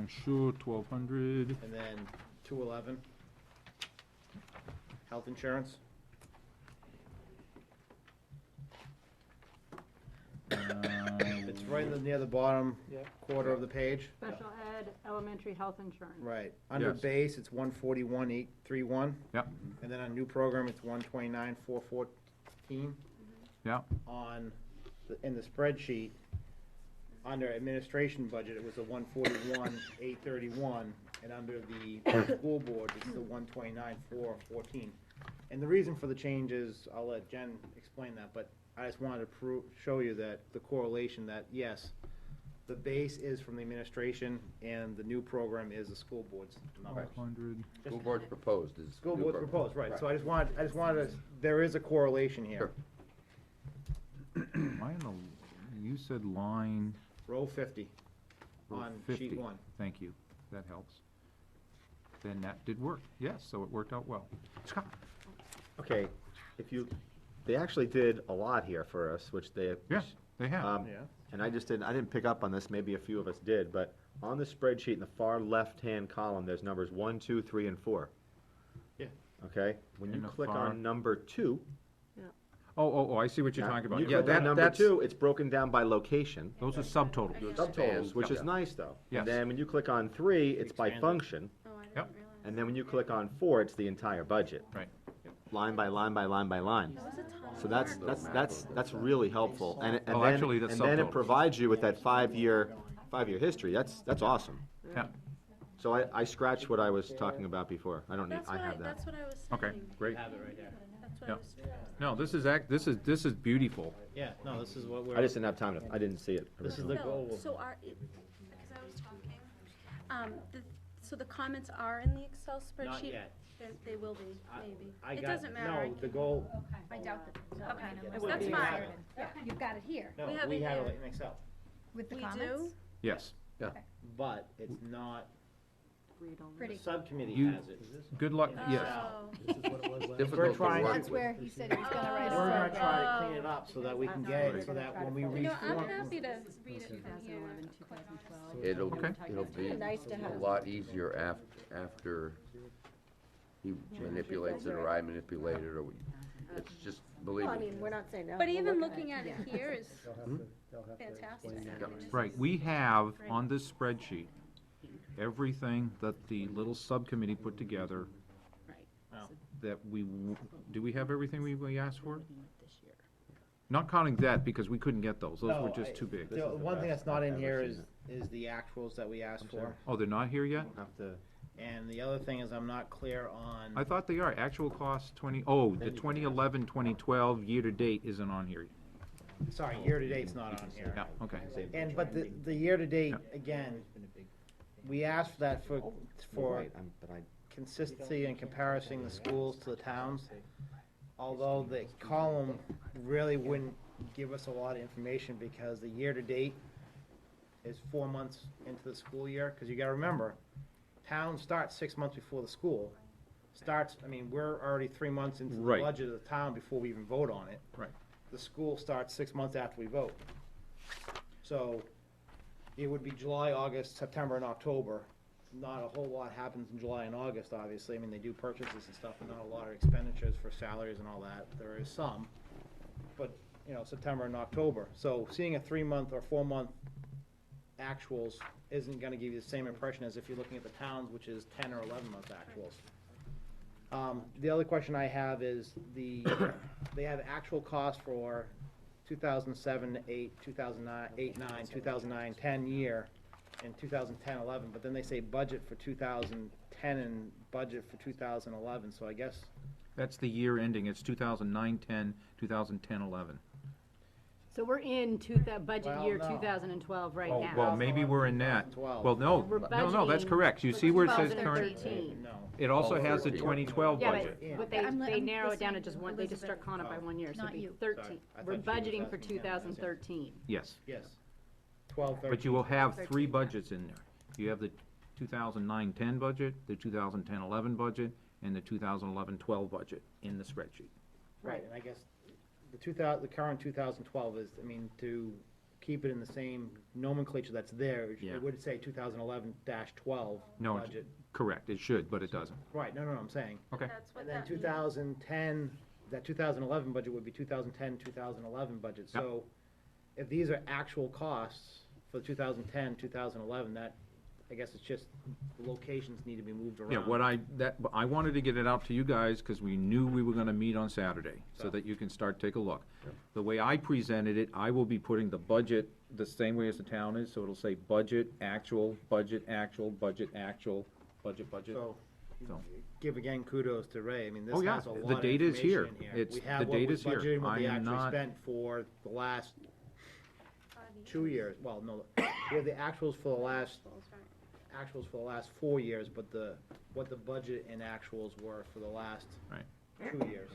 Sure, 1,200. and then 211, health insurance. It's right near the bottom quarter of the page. Special ed, elementary health insurance. Right. Under Yes. base, it's 141,831. Yep, And then on new program, it's 129,414. yep. On, in the spreadsheet, under administration budget, it was a 141,831. And under the school board, it's the 129,414. And the reason for the change is, I'll let Jen explain that, but I just wanted to show you that the correlation that, yes, the base is from the administration, and the new program is the school board's numbers. 1,200. School board's proposed is. School new board's program. proposed, right, so I just wanted, there is a correlation here. Am I in the, you said line Row 50 on 50. sheet 1. Thank you, that helps. Then that did work, yes, so it worked out well. Scott? Okay, they actually did a lot here for us, which they. Yeah, they have. Yeah. And I didn't pick up on this, maybe a few of us did, but on the spreadsheet in the far left-hand column, there's numbers 1, 2, 3, and 4. Yeah. Okay, when you In the click far- on number 2. Oh, I see what you're talking about. You Yeah, click on number that's, 2, it's broken down by location. those are subtotals. Subtotals, which is Yeah. nice though. Yes. And then when you click on 3, it's by Expanded. function, Oh, I Yep. didn't realize. and then when you click on 4, it's the entire budget. Right. Line by line by line by line. That was a ton. So that's really helpful, and Oh, then, actually, that's and then it subtotals. provides you with that 5-year history, that's awesome. Yeah, So I scratched what I was talking about before, I don't need, That's I what have that. that's what I was okay, saying. great. Have it right there. That's what I Yep. was. No, this is beautiful. Yeah, no, this is what we're. I just didn't have time I didn't see it. This is originally. the goal. So because I was talking, so the comments are in the Excel spreadsheet? Not yet. They will be, maybe. I It got- doesn't matter. No, the goal, I doubt that. Okay, It would that's be fine. happening. Yeah, you've got it here, no, We have we it have here. it in Excel, with the We comments. do? Yes, but it's not, the Pretty. subcommittee You- has it. good luck, yes. Oh. Difficult to trying work That's with. where he said he was gonna write a We're gonna program. try to clean it up so that we can get it, so that when we You know, I'm reform. happy to read it from here. It'll Okay. be Nice to a have. lot easier after he manipulates it or I manipulate it, or it's just, believe Well, I me. mean, we're not saying no. But we're even looking looking at it here is fantastic. Right, we have on this spreadsheet, everything that the little subcommittee put together. Oh. That do we have everything we asked for? Not counting that, because we couldn't get those were just too big. The one thing that's not in here is the actuals that we asked for. Oh, they're not here yet? Have to- And the other thing is I'm not clear on. I thought they are, actual cost the 2011, 2012 year-to-date isn't on here. Sorry, year-to-date's not on here. Yeah, okay. And, but the year-to-date, Yeah. again, we asked for that for Right, but I consistency and comparing the schools to the towns. Although the column really wouldn't give us a lot of information because the year-to-date is 4 months into the school year, because you gotta remember, town starts 6 months before the school. We're already 3 months into the Right. budget of the town before we even vote on it. Right. The school starts 6 months after we vote. So, it would be July, August, September, and October, not a whole lot happens in July and August, obviously. I mean, they do purchases and stuff, but not a lot of expenditures for salaries and all that. There is some, but, you know, September and October. So seeing a 3-month or 4-month actuals isn't gonna give you the same impression as if you're looking at the towns, which is 10 or 11-month actuals. The other question I have is they have actual cost for 2007, 8, 2009, 8, 9, 2009, 10 year, and 2010, 11, but then they say budget for 2010 and budget for 2011, so I guess, That's the year ending, it's 2009, 10, 2010, 11. So we're in budget Well, year no. 2012 right Oh, now. well, maybe we're in that. 2012. Well, no, We're no, that's budgeting correct. You for see where it says current? 2013. no. It also has the 13. 2012 Yeah, budget. but I'm they I'm narrow it down to listening just to one, they just start Elizabeth. calling it by one year, so Not it'd be you. 13. Sorry, I We're thought she was budgeting for asking me. 2013. Yes. Yes. 12, 13. But you will have 3 13, yeah. budgets in there. You have the 2009-10 budget, the 2010-11 budget, and the 2011-12 budget in the spreadsheet. Right, and I guess the current 2012 is, I mean, to keep it in the same nomenclature that's there, Yeah. it would say 2011-12 No, budget. correct, it should, but it doesn't. Right, no, I'm saying. Okay. That's what And then that means. 2010, that 2011 budget would be 2010, 2011 budget. So if these are actual costs for 2010, 2011, that, I guess it's just, the locations need to be moved around. Yeah, I wanted to get it out to you guys, because we knew we were gonna meet on Saturday, so So. that you can start, take a look. The way I presented it, I will be putting the budget the same way as the town is, so it'll say budget, actual, budget, actual, budget, actual, budget, budget. So, So. give again kudos to Ray. I mean, this Oh, yeah, has a lot the of data's here. information in here. It's- We have the what was data's here. budgeted and what I they am actually not- spent for the last 2 years. Well, no, we have the actuals for the last, actuals for the last 4 years, but what the budget and actuals were for the last Right. 2 years.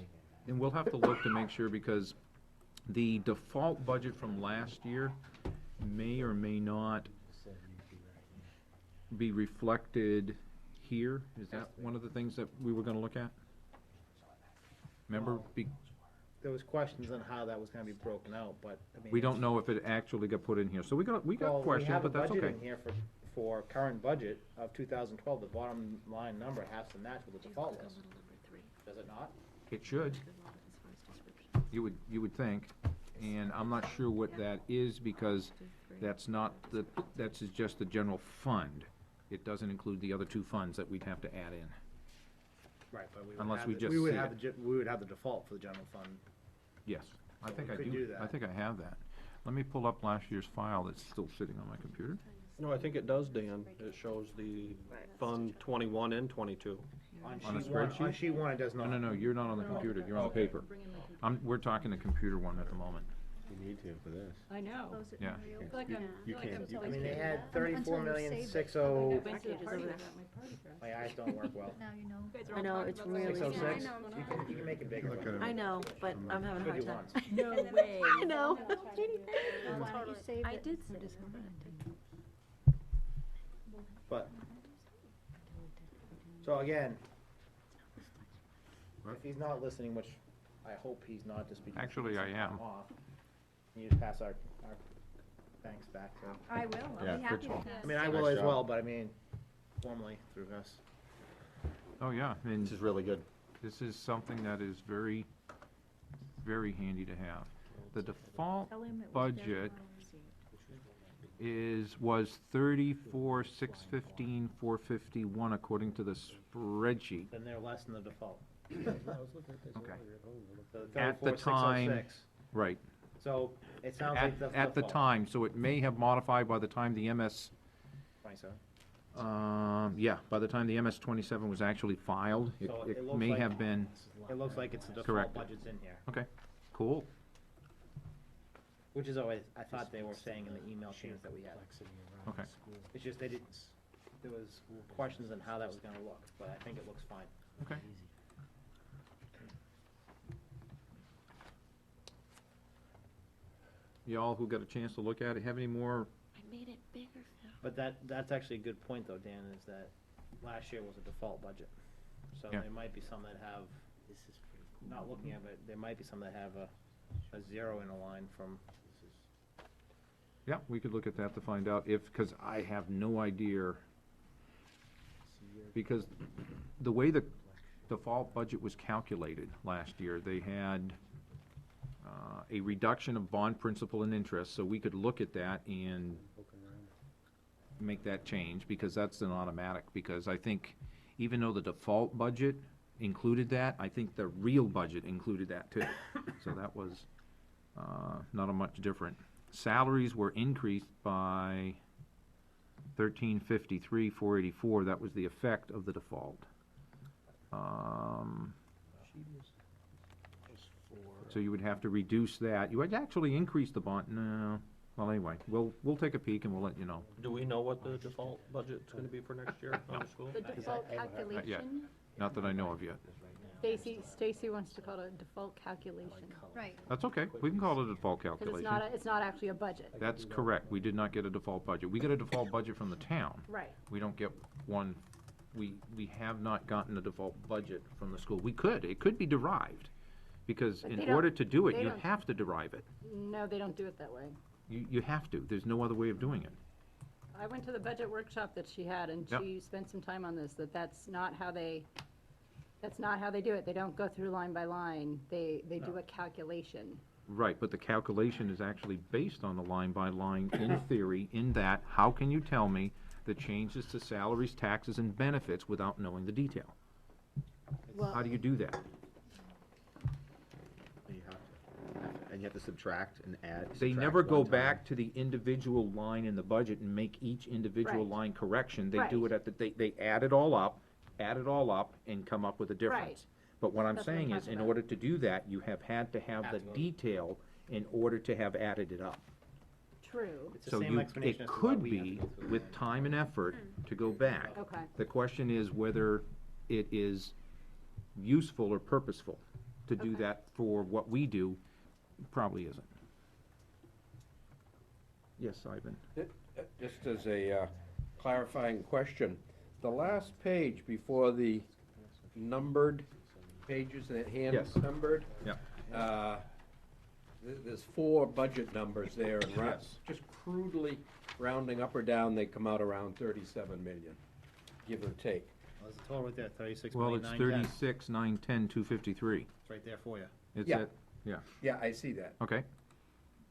And we'll have to look to make sure, because the default budget from last year may or may not be reflected here. Is that one of the things that we were gonna look at? Remember, There was questions on how that was gonna be broken out, but, I mean. we don't know if it actually got put in here, so we got questions, but that's We have a budget okay. in here for current budget of 2012. The bottom line number has to match what the default was. Does it not? It should. You would think, and I'm not sure what that is, because that's not that's just the general fund. It doesn't include the other 2 funds that we'd have to add in. Right, but we would Unless have we the- just we would see have it. we would have the default for the general fund. Yes, I So think we I could do, do I that. think I have that. Let me pull up last year's file that's still sitting on my computer. No, I think it does, Dan. It shows the Fund 21 and 22. On a sheet one- On spreadsheet? sheet one, it does not. No, you're not on the computer, you're on the paper. We're talking the computer one at the moment. You need to for this. I know. Close it Yeah. and reopen. Like I'm- You like can't- I'm you I telling mean, they you. had Until 34 you million, save it. 60, I've been to the party for us. my eyes don't work well. Now you know. You guys are I all know, talking it's about the really- same 606, thing. you can make it bigger. Look at it. I know, but I'm having a Could hard do time. once. No way. I know. Why don't you save I it? did for save it. December? So again, if he's not listening, which I hope he's not, just because. Actually, I am. Off, can you just pass our thanks back to him? I will, Yeah, I'll be happy good to job. pass. I mean, I Nice will as job. well, but I mean, formally through us. Oh, yeah, and This is really good. this is something that is very, very handy to have. The default Tell him it was very budget well received. was 34,615,451 according to the spreadsheet. Then they're less than the default. Okay. So At the 34,606. Right. So it sounds like the At the default. time, so it may have modified by the time the MS, 27. by the time the MS-27 was actually filed, So it it looks may like- have been, It looks like it's the default Correct. budget's in here, okay, cool. which is always, I thought they were saying in the email chains that we had. Okay. It's just they didn't, there was questions on how that was gonna look, but I think it looks fine. Okay. Y'all who got a chance to look at it, have any more? I made it bigger, Phil. But that's actually a good point though, Dan, is that last year was a default budget. So Yeah. there might be some that have, not looking at it, there might be some that have a 0 in a line from, Yeah, we could look at that to find out if, because I have no idea because the way the default budget was calculated last year, they had a reduction of bond principal and interest, so we could look at that and make that change, because that's an automatic, because I think even though the default budget included that, I think the real budget included that too. So that was not a much different. Salaries were increased by 1353, 484, that was the effect of the default. So you would have to reduce that. You would actually increase the bond, no, well, anyway, we'll take a peek and we'll let you know. Do we know what the default budget's gonna be for next year on the school? The default calculation, Not that I know of yet. Stacy wants to call it a default calculation. Right, That's okay, we can call it a default Because calculation. it's not actually a budget. That's correct, we did not get a default budget. We get a default budget from the town. Right. We don't get one, we have not gotten a default budget from the school. We could, it could be derived, because But in they don't- order to do it, they you don't- have to derive it. No, they don't do it that way. You have to, there's no other way of doing it. I went to the budget workshop that she had, and Yep. she spent some time on this, that's not how they do it. They don't go through line by line. They do a calculation. Right, but the calculation is actually based on the line by line in theory, in that, how can you tell me the changes to salaries, taxes, and benefits without knowing the detail? Well, How do you do that? You have to, and you have to subtract and add. They subtract never go one time. back to the individual line in the budget and make each individual Right. line correction. They do Right. it at they add it all up, and come up with a difference. Right. But what I'm That's what I'm saying is, talking in about. order to do that, you have had to have the detail in order to have added it up. true. It's the So same you, explanation it as to why could we have to be go through with that. time and effort to go back. Okay. The question is whether it is useful or purposeful to do Okay. that for what we do. Probably isn't. Yes, Ivan? Just as a clarifying question, the last page before the numbered pages, that hand Yes. numbered? Yeah. There's 4 budget numbers there, and Yes. just crudely rounding up or down, they come out around 37 million, give or take. Well, there's a total right there, 36 Well, million, it's 910. 36, 910, 253. It's right there for you. It's Yeah. at, yeah, Yeah, I see that. okay.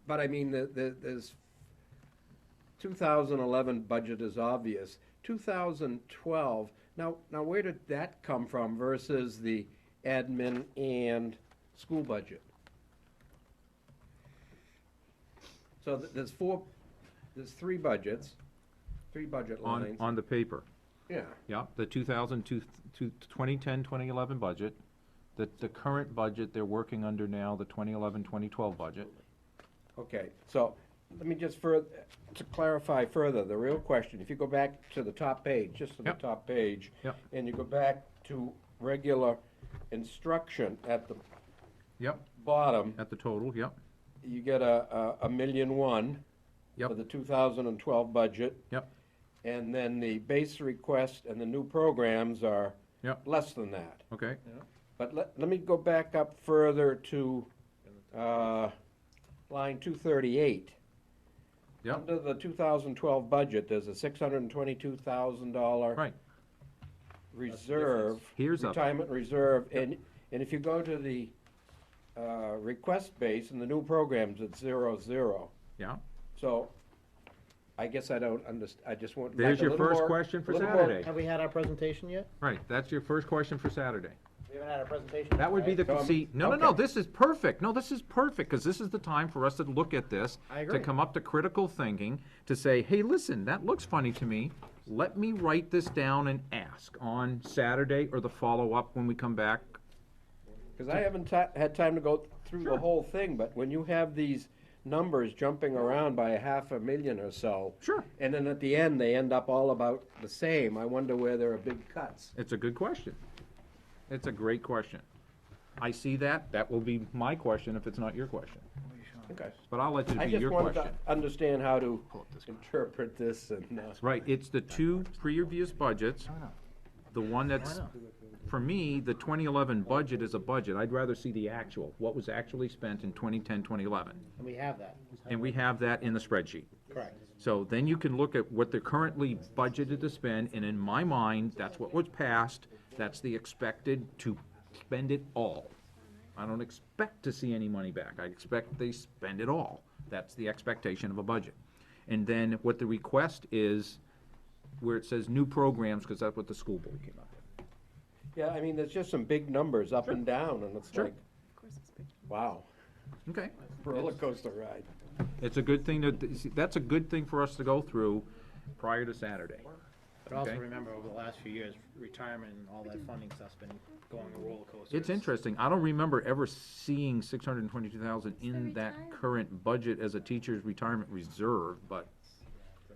But I mean, there's 2011 budget is obvious. 2012, now where did that come from versus the admin and school budget? So there's 3 budgets, 3 budget lines. On the paper. Yeah, Yeah, the 2010, 2011 budget, the current budget they're working under now, the 2011, 2012 budget. okay, so let me just to clarify further, the real question, if you go back to the top page, just to the Yep. top page. Yep. And you go back to regular instruction at the Yep, bottom, at the total, yep, you get a 1,000,001 Yep. for the 2012 budget. Yep. And then the base request and the new programs are Yep. less than that. okay, But let me go back up further to line 238. yep, Under the 2012 budget, there's a $622,000 right. reserve, Here's a, retirement reserve, and if you go to the request base in the new programs, it's 0. yeah, So, I guess I don't I just want. There's like a your little first more- question for a little more- Saturday. Have we had our presentation yet? Right, that's your first question for Saturday. We haven't had our presentation. That would be the, So, see, no, okay. this is perfect, no, this is perfect, because this is the time for us to look at this. I To agree. come up to critical thinking, to say, hey, listen, that looks funny to me, let me write this down and ask on Saturday or the follow-up when we come back. Because I haven't had time to go through the whole thing, but when you have these numbers jumping around by 500,000 or so. Sure. And then at the end, they end up all about the same, I wonder where there are big cuts. It's a good question. It's a great question. I see that, that will be my question if it's not your question, Okay. but I'll let it I be just your wanted question. to understand how to interpret this and, Right, it's the 2 previous budgets, the one that's for me, the 2011 budget is a budget. I'd rather see the actual, what was actually spent in 2010, 2011. And we have that. And we have that in the spreadsheet. Correct. So then you can look at what they're currently budgeted to spend, and in my mind, that's what was passed, that's the expected to spend it all. I don't expect to see any money back, I expect they spend it all. That's the expectation of a budget. And then what the request is, where it says new programs, because that's what the school board came up with. Yeah, I mean, there's just some big numbers up and down, and it's Sure. like, wow, Okay. roller coaster ride. It's a good thing to, see, that's a good thing for us to go through prior to Saturday. But also Okay. remember, over the last few years, retirement and all that funding stuff's been going a roller coaster. It's interesting, I don't remember ever seeing 622,000 in that current budget as a teacher's retirement reserve, but,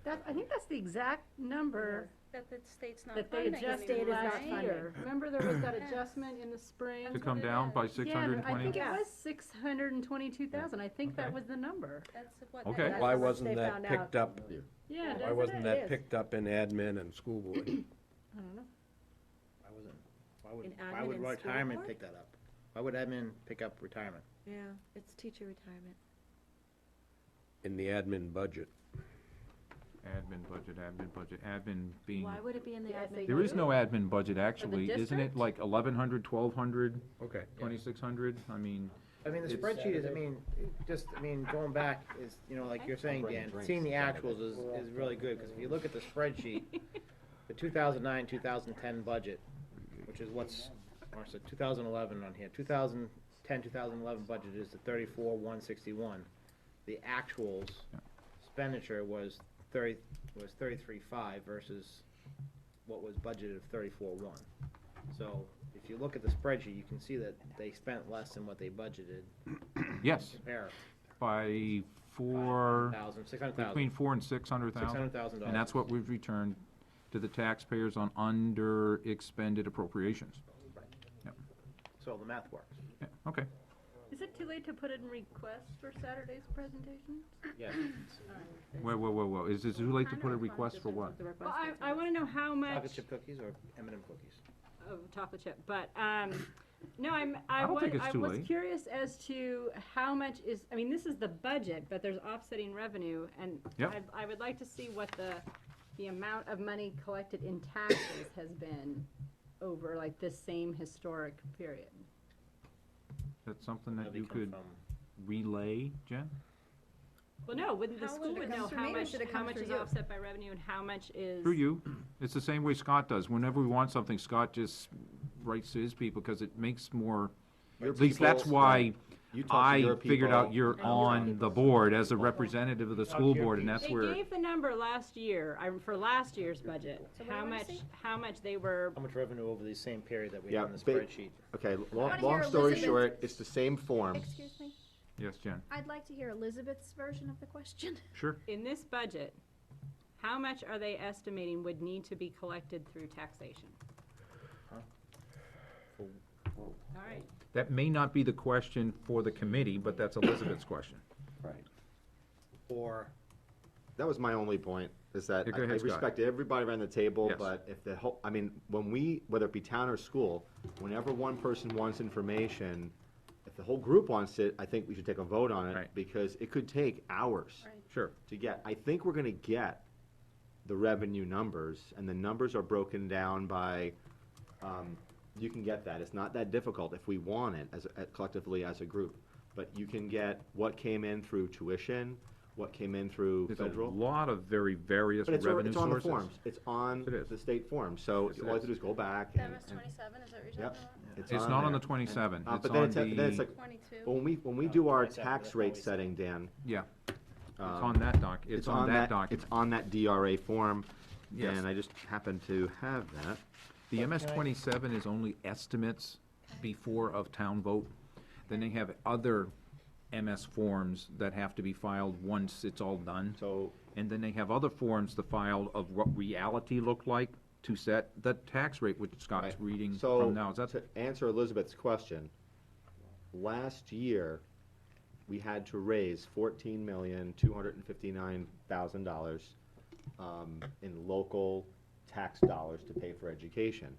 I think that's the exact number That the state's not that they funding adjusted anymore, last right? year. Remember there was that adjustment in the spring? to come down by Yeah, I 620? think it was 622,000, I think that Okay. was the number. That's what. Okay. that's Why what wasn't they that found picked out. up, Yeah, why doesn't wasn't it? that It is. picked up in admin and school board? I don't know. Why would, In why admin would and school retirement board? pick that up? Why would admin pick up retirement? Yeah, it's teacher retirement. In the admin budget. Admin being, Why would it be in the Yeah, admin? there is no admin budget actually, isn't it district? like 1,100, 1,200, Okay. 2,600? I mean, I mean, the It's- spreadsheet is, going back is, like you're saying, Dan, seeing the actuals is really good, because if you look at the spreadsheet, the 2009, 2010 budget, which is what's, Marcia, 2011 on here, 2010, 2011 budget is the 34,161. The actuals expenditure was 33.5 versus what was budgeted of 34.1. So if you look at the spreadsheet, you can see that they spent less than what they budgeted. yes, Compare by between 4 and 600,000. $600,000. And that's what we've returned to the taxpayers on under expended appropriations. So the math works. Yeah, okay. Is it too late to put in requests for Saturday's presentations? Yes. Whoa, is it too late to put a request for what? Well, I wanna know how much. Chocolate chip cookies or M&M cookies? Oh, chocolate chip, but, no, I don't think it's too I was late. curious as to how much is, I mean, this is the budget, but there's offsetting revenue, and Yep. I would like to see what the amount of money collected in taxes has been over like this same historic period. That's something that That'd you come could from- relay, Jen? Well, no, wouldn't the How school would it would come know through how me, or much, should it how come much through is you? offset by revenue and how much is. Through you. It's the same way Scott does. Whenever we want something, Scott just writes to his people, because it makes more, Your at least that's people, why You talk to I your figured people. out you're on the board as a representative of the school board, and that's They where, gave the number last year, for last year's budget, So what do how you wanna much, see? how much they were, How much revenue over the same period that we Yeah, have in the ba- spreadsheet? Okay, wanna long hear story Elizabeth. short, it's the same form. Excuse me, yes, Jen, I'd like to hear Elizabeth's version of the question. sure. in this budget, how much are they estimating would need to be collected through taxation? All right, That may not be the question for the committee, but that's Elizabeth's question. Right. Or, That was my only point, is that Yeah, go I ahead, Scott. respect everybody around the table, Yes. but if the whole, I mean, when we, whether it be town or school, whenever one person wants information, if the whole group wants it, I think we should take a vote on it, Right. because it could take hours Sure. to get. I think we're gonna get the revenue numbers, and the numbers are broken down by, you can get that. It's not that difficult if we want it collectively as a group. But you can get what came in through tuition, what came in through There's a federal. lot of very various But revenue it's on the sources. forms. It's on It is. the state forms, so Yes, it all you have is. to do is go back That and. was 27, is that what you're Yep. talking about? It's not on the there. 27, But it's then on it's, then it's the, like, 22. when we do our 27, tax that's rate always- setting, Dan. yeah, it's um, on that it's on that It's document. on that DRA form, Yes. and I just happen to have that. The MS 27 is only estimates before of town vote. Then they have other MS forms that have to be filed once it's all done. So, And then they have other forms to file of what reality looked like to set the tax rate, which Scott's Right. reading So, from now. Is that, to answer Elizabeth's question, last year, we had to raise $14,259,000 , in local tax dollars to pay for education.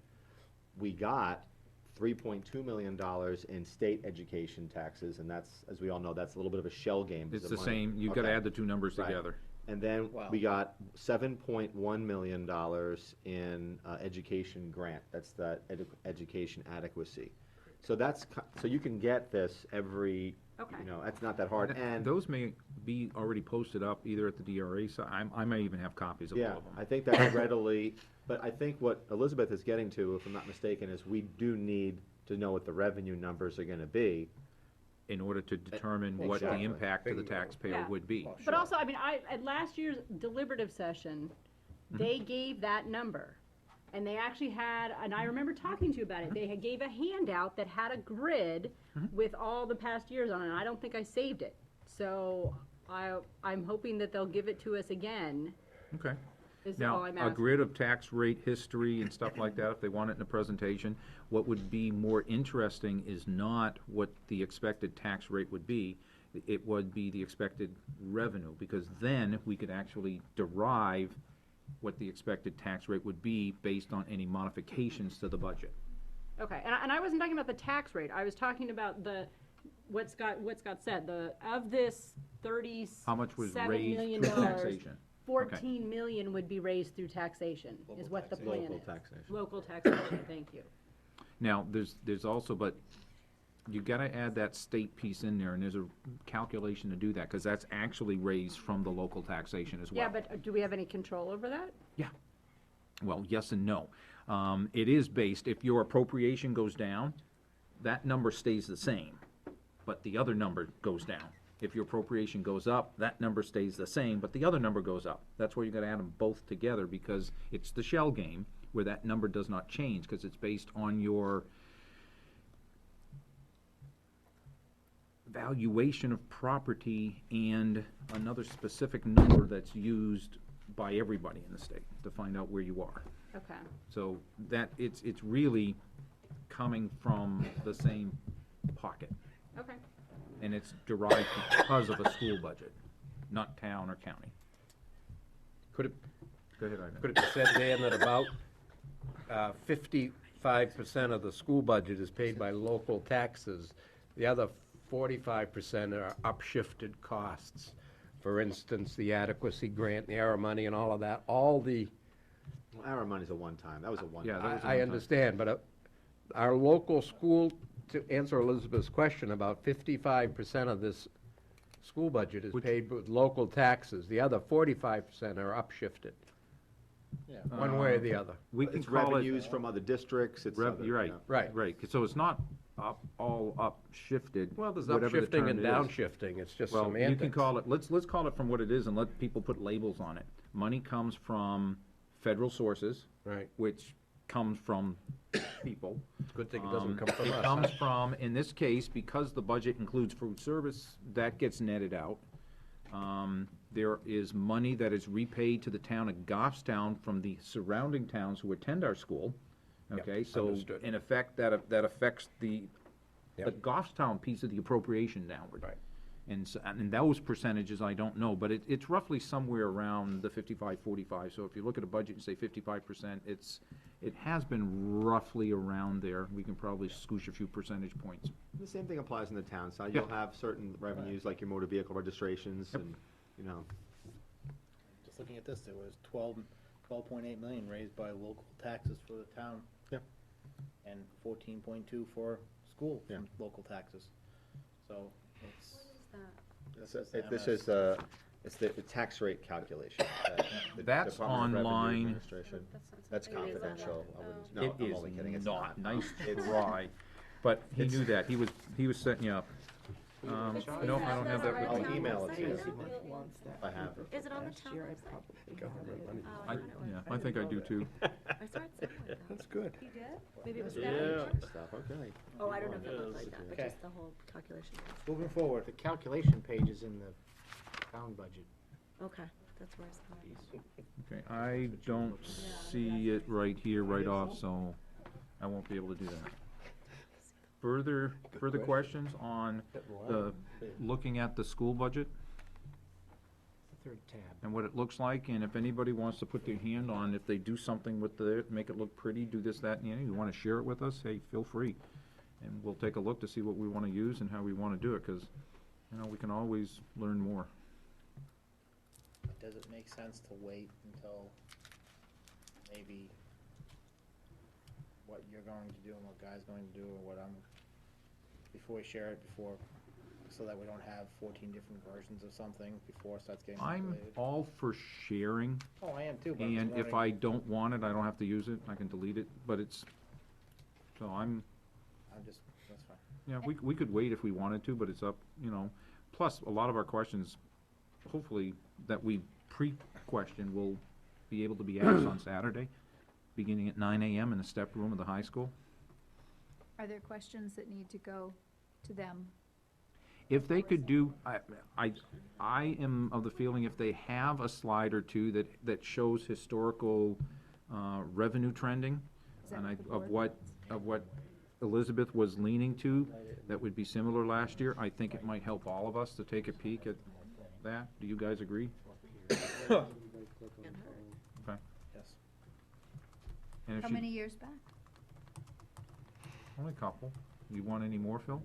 we got $3.2 million in state education taxes, and that's, as we all know, that's a little bit of a shell game. It's because the money- same, you've gotta Okay. add the two numbers Right. together. And then Wow. we got $7.1 million in education grant. That's the education adequacy. So so you can get this every, Okay. that's not that hard. And Those may be already posted up either at the DRA side, I may even have copies of all yeah, of them. I think that's readily, but I think what Elizabeth is getting to, if I'm not mistaken, is we do need to know what the revenue numbers are gonna be. In order to determine what the Exactly. impact to the Bingo. taxpayer Yeah. would be. But also, I mean, at last year's deliberative session, they gave that number. And they actually had, and I remember talking to you about it, they had gave a handout that had a grid with all the past years on it, and I don't think I saved it. So I'm hoping that they'll give it to us again, Okay. is Now, all I'm a asking. grid of tax rate history and stuff like that, if they want it in a presentation, what would be more interesting is not what the expected tax rate would be, it would be the expected revenue, because then we could actually derive what the expected tax rate would be based on any modifications to the budget. Okay, and I wasn't talking about the tax rate, I was talking about what Scott said, of this How much was $37 raised million, through taxation? 14 million would be raised through taxation, is what the plan is. Local taxation. Local taxation, thank you. Now, there's also, but you gotta add that state piece in there, and there's a calculation to do that, cause that's actually raised from the local taxation as well. Yeah, but do we have any control over that? Well, yes and no. It is based, if your appropriation goes down, that number stays the same, but the other number goes down. If your appropriation goes up, that number stays the same, but the other number goes up. That's why you gotta add them both together, because it's the shell game where that number does not change, cause it's based on your valuation of property and another specific number that's used by everybody in the state to find out where you are. Okay, So that, it's really coming from the same pocket, okay. and it's derived because of a school budget, not town or county. Could it, Go ahead, Ivan. could it be said, Dan, that about 55% of the school budget is paid by local taxes? The other 45% are upshifted costs. For instance, the adequacy grant, the ARA money and all of that, all the, Our money's a one-time, that was a one-time. Yeah, that was a I one-time. understand, but our local school, to answer Elizabeth's question, about 55% of this school budget is paid with local taxes. The other 45% are upshifted, one way or the other. We can It's call it, revenues from other districts, it's other, you're right, Right. right, so it's not all upshifted, Well, there's whatever the upshifting term and is. downshifting, it's just Well, semantics. you can call it, let's call it from what it is and let people put labels on it. Money comes from federal sources, Right, which comes from people. good thing it doesn't come from It us. comes from, in this case, because the budget includes food service, that gets netted out. There is money that is repaid to the town of Goffstown from the surrounding towns who attend our school. Okay, so understood. in effect, that affects the Yep. Goffstown piece of the appropriation downward. Right. And so, and those percentages, I don't know, but it's roughly somewhere around the 55-45. So if you look at a budget and say 55%, it has been roughly around there. We can probably scoosh a few percentage points. The same thing applies in the town side, Yeah. you'll have certain revenues, like your motor vehicle registrations, Yep. and, Just looking at this, there was 12.8 million raised by local taxes for the town. Yeah. And 14.2 for school Yeah. from local taxes. So it's. This is, it's the tax rate calculation. the That's Department of Revenue online. Administration. That's confidential, I wouldn't, no, It I'm is only kidding, it's not, not. nice It's- try, but he knew that, he was setting you up. No, I don't have that with I'll me. email it to you, Wants that. if I have it. Is it on the Last town year I website? probably Government had money. it. Oh, I, yeah, I think I do too. I saw it somewhere though. That's good. You did? Maybe it was Yeah. that. Stuff, okay. Oh, I don't know if it looked like that, but Okay. just the whole calculation. Moving forward, the calculation page is in the town budget. Okay, that's where I saw it. Okay, I don't see it right here, right off, so I won't be able to do that. Further questions on the, looking at the school budget? third tab. and what it looks like, and if anybody wants to put their hand on, if they do something with make it look pretty, do this, that, and the other, you wanna share it with us, hey, feel free. And we'll take a look to see what we wanna use and how we wanna do it, cause, you know, we can always learn more. Does it make sense to wait until maybe what you're going to do and what Guy's going to do, or what before we share it, so that we don't have 14 different versions of something before it starts getting I'm manipulated? all for sharing, Oh, I am too, but I'm just and if wondering- I don't want it, I don't have to use it, I can delete it, but it's, so I'm just, that's fine. yeah, we could wait if we wanted to, but it's up, you know. Plus, a lot of our questions, hopefully, that we pre-question will be able to be asked on Saturday, beginning at 9 AM in the step room of the high school. Are there questions that need to go to them? If they could do, I am of the feeling if they have a slide or two that shows historical revenue trending, Is that and what the of what Elizabeth was leaning to, that would be similar last year, I think it might help all of us to take a peek at that. Do you guys agree? Okay. Yes. And if How she- many years back? Only a couple. You want any more, Phil?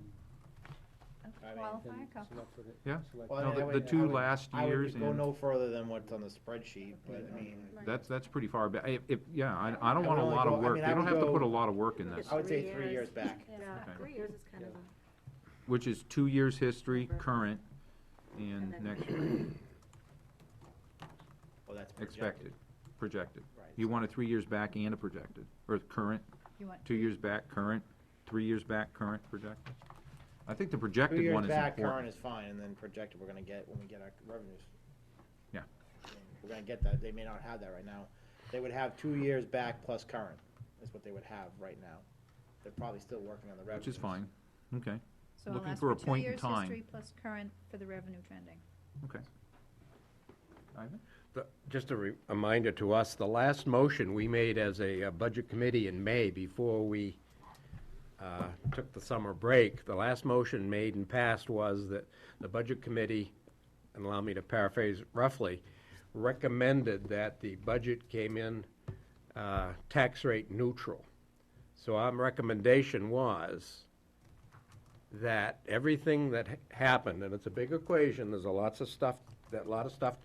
I mean, Qualify a couple. Yeah? Well, No, I mean, the two last I years would go and- no further than what's on the spreadsheet, but I mean, That's pretty far back. Yeah, I don't I want a would only lot of go- I work. mean, They I don't would have to go- put a lot of work in this, I would say 3 years back. Yeah, Okay. 3 years is kind of a. which is 2 years history, current, and next year, Well, that's expected, projected. Right. You want a 3 years back and a projected, or current, You want 2 years back, current, 3 years back, current, projected. I think the 2 projected years one is back, current important. is fine, and then projected we're gonna get when we get our revenues. Yeah. I mean, we're gonna get that, they may not have that right now. They would have 2 years back plus current, is what they would have right now. They're probably still working on the revenues. Which is fine, okay, So I'll looking ask for a 2 point in years time. history plus current for the revenue trending. okay. Ivan? Just a reminder to us, the last motion we made as a budget committee in May before we took the summer break, the last motion made and passed was that the budget committee, and allow me to paraphrase roughly, recommended that the budget came in tax rate neutral. So our recommendation was that everything that happened, and it's a big equation, there's a lot of stuff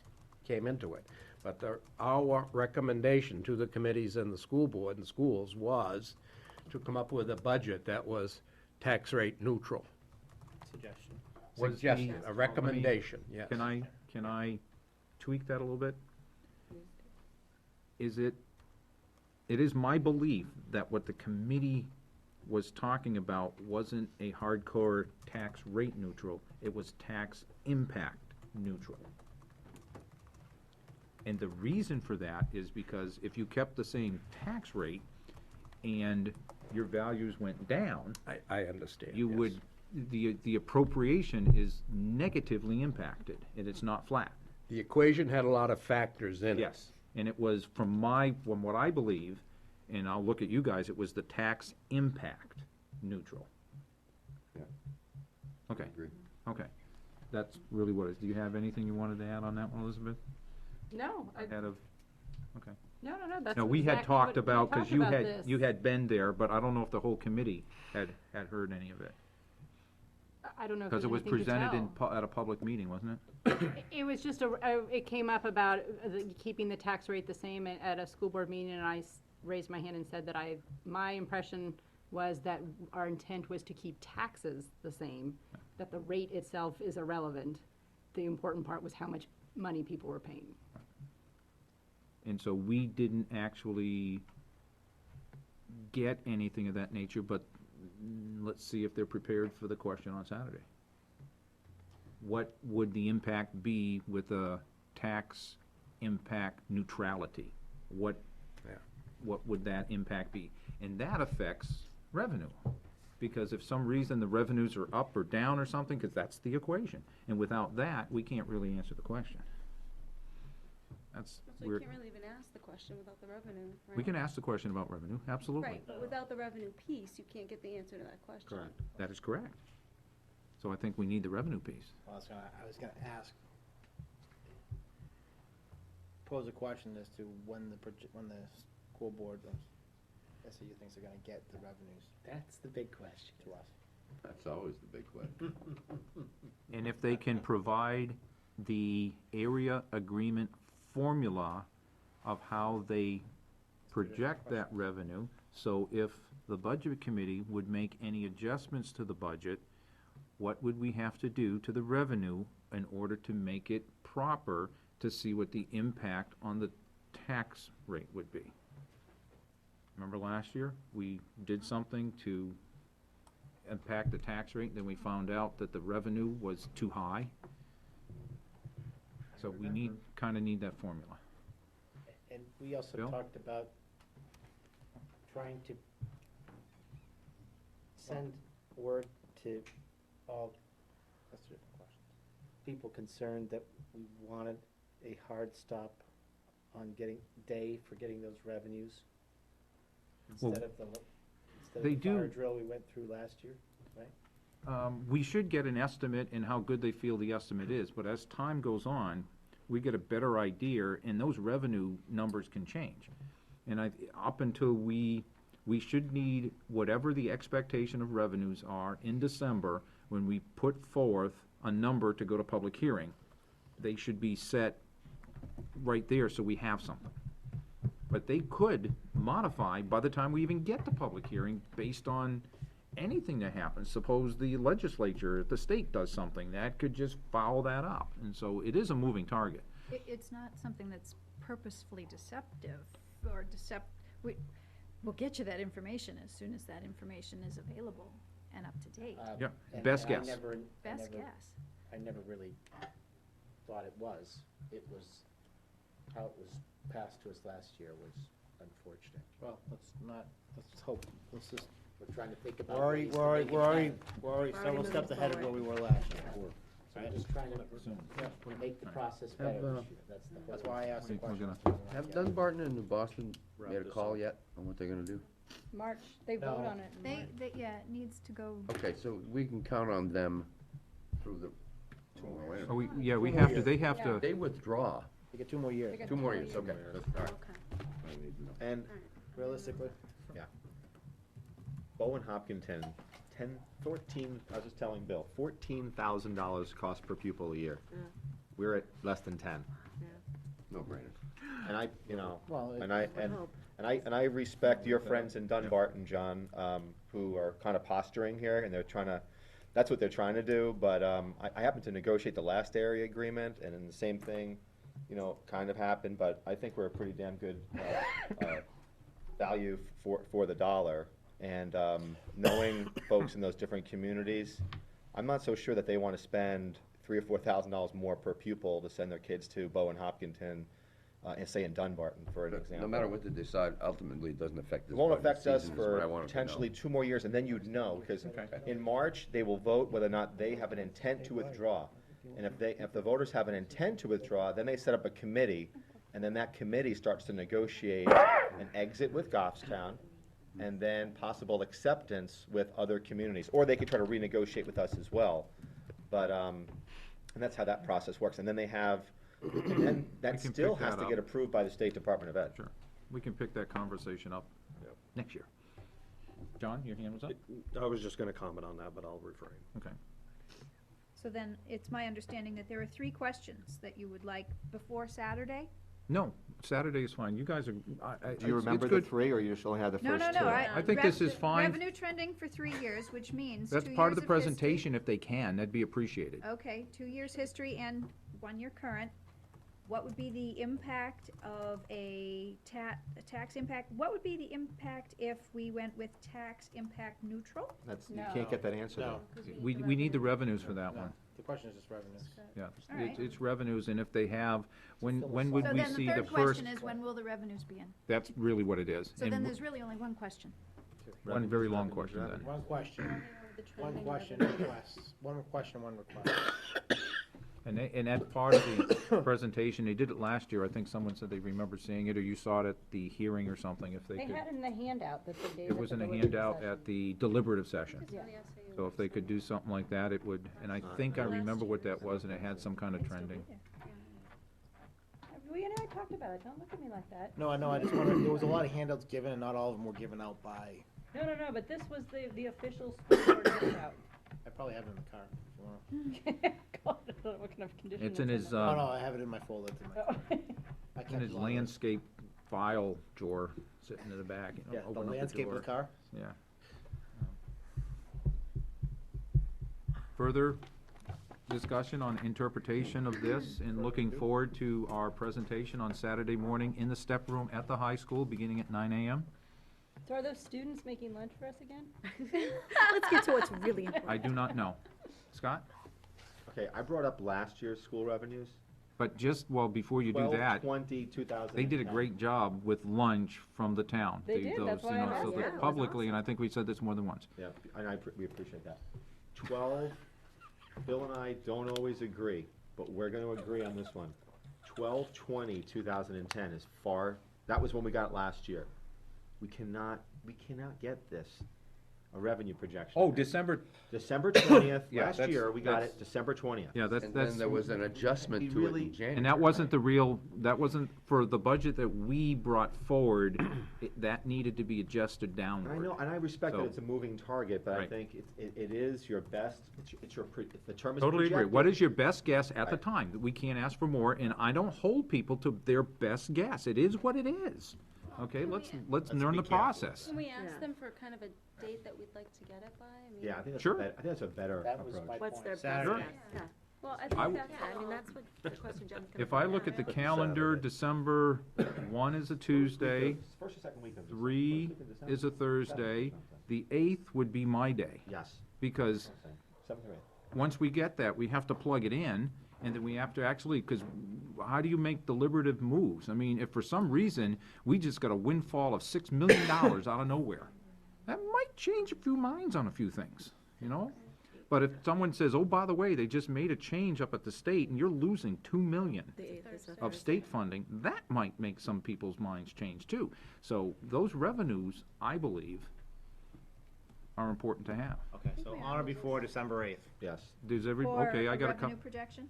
came into it. But our recommendation to the committees and the school board and schools was to come up with a budget that was tax rate neutral. Suggestion. Was Suggestion, the- a recommendation, yes. Can I tweak that a little bit? It is my belief that what the committee was talking about wasn't a hardcore tax rate neutral, it was tax impact neutral. And the reason for that is because if you kept the same tax rate and your values went down, I understand, you yes. would, the appropriation is negatively impacted, and it's not flat. The equation had a lot of factors in it. Yes, and it was from what I believe, and I'll look at you guys, it was the tax impact neutral. Yeah. Okay, Agree. okay. That's really what it is. Do you have anything you wanted to add on that one, Elizabeth? No, Ahead of, okay. no, that's No, we had exactly talked what- we about, because talked about you this. had been there, but I don't know if the whole committee had heard any of it. I don't know if Because there's it was anything to presented tell. at a public meeting, wasn't it? It was just it came up about keeping the tax rate the same at a school board meeting, and I raised my hand and said that my impression was that our intent was to keep taxes the same, that the rate itself is irrelevant. The important part was how much money people were paying. And so we didn't actually get anything of that nature, but let's see if they're prepared for the question on Saturday. What would the impact be with a tax impact neutrality? What would that impact be? And that affects revenue. Because if some reason the revenues are up or down or something, because that's the equation. And without that, we can't really answer the question. That's, So you can't really even ask the question without the revenue, right? we can ask the question about revenue, absolutely. Right, but without the revenue piece, you can't get the answer to that question. Correct. That is correct. So I think we need the revenue piece. Well, I was gonna ask, pose a question as to when when the school board, SAU thinks they're gonna get the revenues That's the big question. to us. That's always the big question. And if they can provide the area agreement formula of how they project that revenue, so if the budget committee would make any adjustments to the budget, what would we have to do to the revenue in order to make it proper to see what the impact on the tax rate would be? Remember last year, we did something to impact the tax rate, then we found out that the revenue was too high. So we kinda need that formula. And we also Bill? talked about trying to send word to all That's a different question. people concerned that we wanted a hard stop on getting those revenues. Well, Instead of the they fire do- drill we went through last year, right? We should get an estimate and how good they feel the estimate is, but as time goes on, we get a better idea, and those revenue numbers can change. And up until we should need whatever the expectation of revenues are in December, when we put forth a number to go to public hearing. They should be set right there, so we have something. But they could modify by the time we even get to public hearing, based on anything that happens. Suppose the legislature at the state does something, that could just foul that up. And so it is a moving target. It's not something that's purposefully deceptive or we'll get you that information as soon as that information is available and up to date. Yeah, And- best and I guess. Best guess. I never really thought it was. It was, how it was passed to us last year was unfortunate. Well, let's hope, We're trying to think we're about already, ways to we're already, make it we're already, better. we're already Already several moving steps ahead of where forward. we were last year. So we're just trying to make the process better this year. That's the whole. That's why I asked the We're question. gonna- Have Dunbarton and Boston Wrap made a this call up. yet on what they're gonna do? March, they vote No. on it in March. Yeah, it needs to go. Okay, so we can count on them through the, Oh, we have to, they have to, they withdraw. You get 2 more years. They got 2 more 2 years, more okay. That's all right. Okay. I need to know. And Realistically, Bowen Hopkinton, I was just telling Bill, $14,000 cost per pupil a year. We're at less than 10. No brainer. And I, you know, well, and I respect your friends in Dunbarton, John, who are kind of posturing here, and they're trying to, that's what they're trying to do, but, I happened to negotiate the last area agreement, and then the same thing, you know, kind of happened, but I think we're a pretty damn good, value for the dollar. And, knowing folks in those different communities, I'm not so sure that they want to spend $3,000 or $4,000 more per pupil to send their kids to Bowen Hopkinton, and say in Dunbarton, for an example. No matter what they decide, ultimately, it doesn't affect It this won't budget affect us season, is what I for wanted to potentially know. 2 more years, and then you'd know, because in March, they will vote whether or not they have an intent to withdraw. And if the voters have an intent to withdraw, then they set up a committee, and then that committee starts to negotiate an exit with Goffstown, and then possible acceptance with other communities, or they could try to renegotiate with us as well. But, and that's how that process works, and then they have, and then that can still pick has that to up. get approved by the State Department of Ed. Sure. We can pick that conversation up next year. John, your hand was up? I was just gonna comment on that, but I'll refrain. Okay. So then, it's my understanding that there are 3 questions that you would like before Saturday? No, Saturday is fine. You guys are, Do you remember the 3, or you just only had the No, first no, 2? no. I think this is fine. Revenue trending for 3 years, which means 2 That's years part of the history. presentation, if they can, that'd be appreciated. Okay, 2 years history and 1 year current. What would be the impact of a tax impact? What would be the impact if we went with tax impact neutral? That's, you No. can't get that answer No. though. We need the revenues for that No, one, the question is just revenues. yeah. All right. It's revenues, and if they have, when would So we then the see the third first? question is, when will the revenues be in? That's really what it is. So And then there's really only one question. one very long question then. One question, The one trending question, revenue. requests, one question, one request. And that part of the presentation, they did it last year, I think someone said they remember seeing it, or you saw it at the hearing or something, if they They could. had it in the handout that they gave. It was in a handout at the deliberative session. Yeah. So if they could do something like that, it would, and I think I remember what that was, and it had some kind of trending. We and I talked about it, don't look at me like that. No, I know, I just wondered, there was a lot of handouts given and not all of them were given out by, No, but this was the official school board handout. I probably have it in the car. If you want. God, I don't know what kind of condition It's in his, Oh, no, I have it in my folder. It's in my, I in kept his a lot of it. landscape file drawer, sitting in the back, you know, Yeah, the open up landscape of the drawer. car? Yeah. Further discussion on interpretation of this and looking forward to our presentation on Saturday morning in the step room at the high school, beginning at 9 a.m. So are those students making lunch for us again? Let's get to what's really important. I do not know. Scott? Okay, I brought up last year's school revenues. But just, well, before you do that, 2010. they did a great job with lunch from the town. They did, that's those, why you I know, asked. so Yeah, that it was publicly, and I think we said this more than once. Yeah, and we appreciate that. 12, Bill and I don't always agree, but we're gonna agree on this one. 12/20/2010 is far, that was when we got it last year. We cannot get this, a revenue projection. Oh, December, December 20th, Yeah, last that's- year, we got that's- it, December 20th. yeah, that's, And then that's, there was an adjustment We to it really- in January. and that wasn't the real, that wasn't, for the budget that we brought forward, that needed to be adjusted And downward. I know, and I respect that So- it's a moving target, but I Right. think it is your best, it's your, the term is Totally agree. projected. What is your best guess at the Right. time? That we can't ask for more, and I don't hold people to their best guess. It is what it is. Okay, let's Let's learn be the careful. process. Can we ask Yeah. them for kind of a date that we'd like to get it by? I mean, Yeah, I think that's Sure. I think that's a better That was approach. my What's point. their best Saturday. guess? Yeah. Well, I I think w- that's. Yeah, I mean, that's what the question John's gonna If I look at the calendar, December 1 is a Tuesday, First or second week of December. 3 First week of December. is a Thursday, the 8th would be my day, Yes. because Seventh or eighth. once we get that, we have to plug it in, and then we have to actually, because how do you make deliberative moves? I mean, if for some reason, we just got a windfall of $6 million out of nowhere, that might change a few minds on a few things, you know? But if someone says, oh, by the way, they just made a change up at the state, and you're losing $2 million of state funding, that might make some people's minds change too. So those revenues, I believe, are important to have. Okay, so on or before December 8th Yes. Does every, For okay, I got a revenue couple, projection?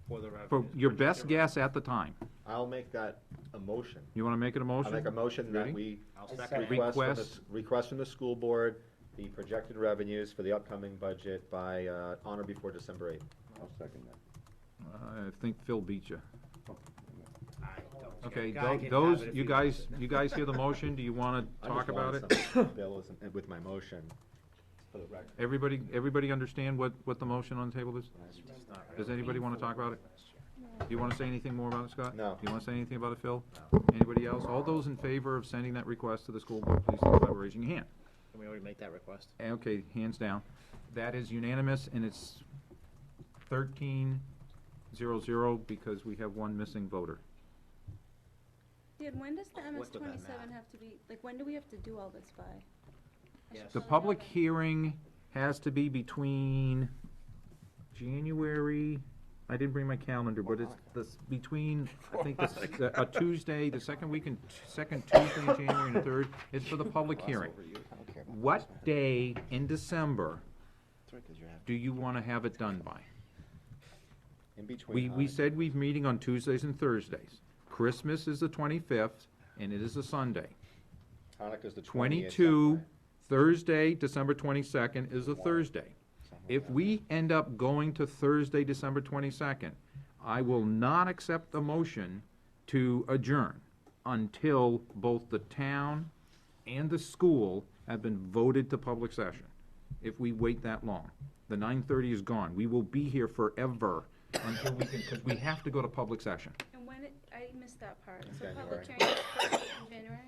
for the revenue. for your best guess at the time. I'll make that a motion. You wanna make it a I'll motion? make a motion Ready? that we I'll second second it. request from the school board the projected revenues for the upcoming budget by, on or before December 8th. I'll second that. I think Phil beat you. I don't care. Okay, Guy can have those, it if you he guys, wants you guys hear the motion? Do you wanna I talk just about wanted it? some Bill is with my motion, for the record. Everybody understand what the motion on the table is? Does anybody wanna talk about it? Do you wanna say anything more about it, Scott? No. Do you wanna say anything about it, Phil? Anybody else? All those in favor of sending that request to the school board, please signify by raising your hand. Can we already make that request? Okay, hands down. That is unanimous, and it's 13-0-0 because we have one missing voter. Dan, when does the MS What did that 27 matter? have to be, like, when do we have to do all this by? Yes. The public hearing has to be between January, I didn't bring my calendar, but it's between, I think, a Tuesday, the second Tuesday in January and the third, it's for the public hearing. What day in December do you wanna have it done by? In between. We said we've meeting on Tuesdays and Thursdays. Christmas is the 25th, and it is a Sunday. Hanukkah's the 20th. 22, Thursday, December 22nd is a Thursday. If we end up going to Thursday, December 22nd, I will not accept the motion to adjourn until both the town and the school have been voted to public session. If we wait that long, the 9:30 is gone. We will be here forever until we can, because we have to go to public session. And when I missed that part, so January. public hearing is first week in January?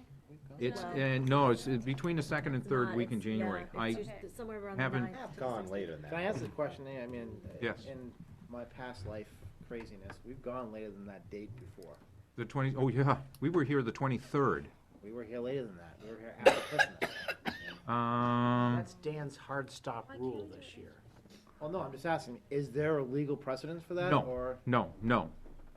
It's, No. no, it's between the second and third week in January. I somewhere around haven't, I've gone later than that. Can I ask this question? I mean, Yes. in my past life craziness, we've gone later than that date before. the 20, oh yeah, we were here the 23rd. We were here later than that. We were here after Christmas. That's Dan's hard stop rule this year. Well, no, I'm just asking, is there a legal precedence for that, No. or? No.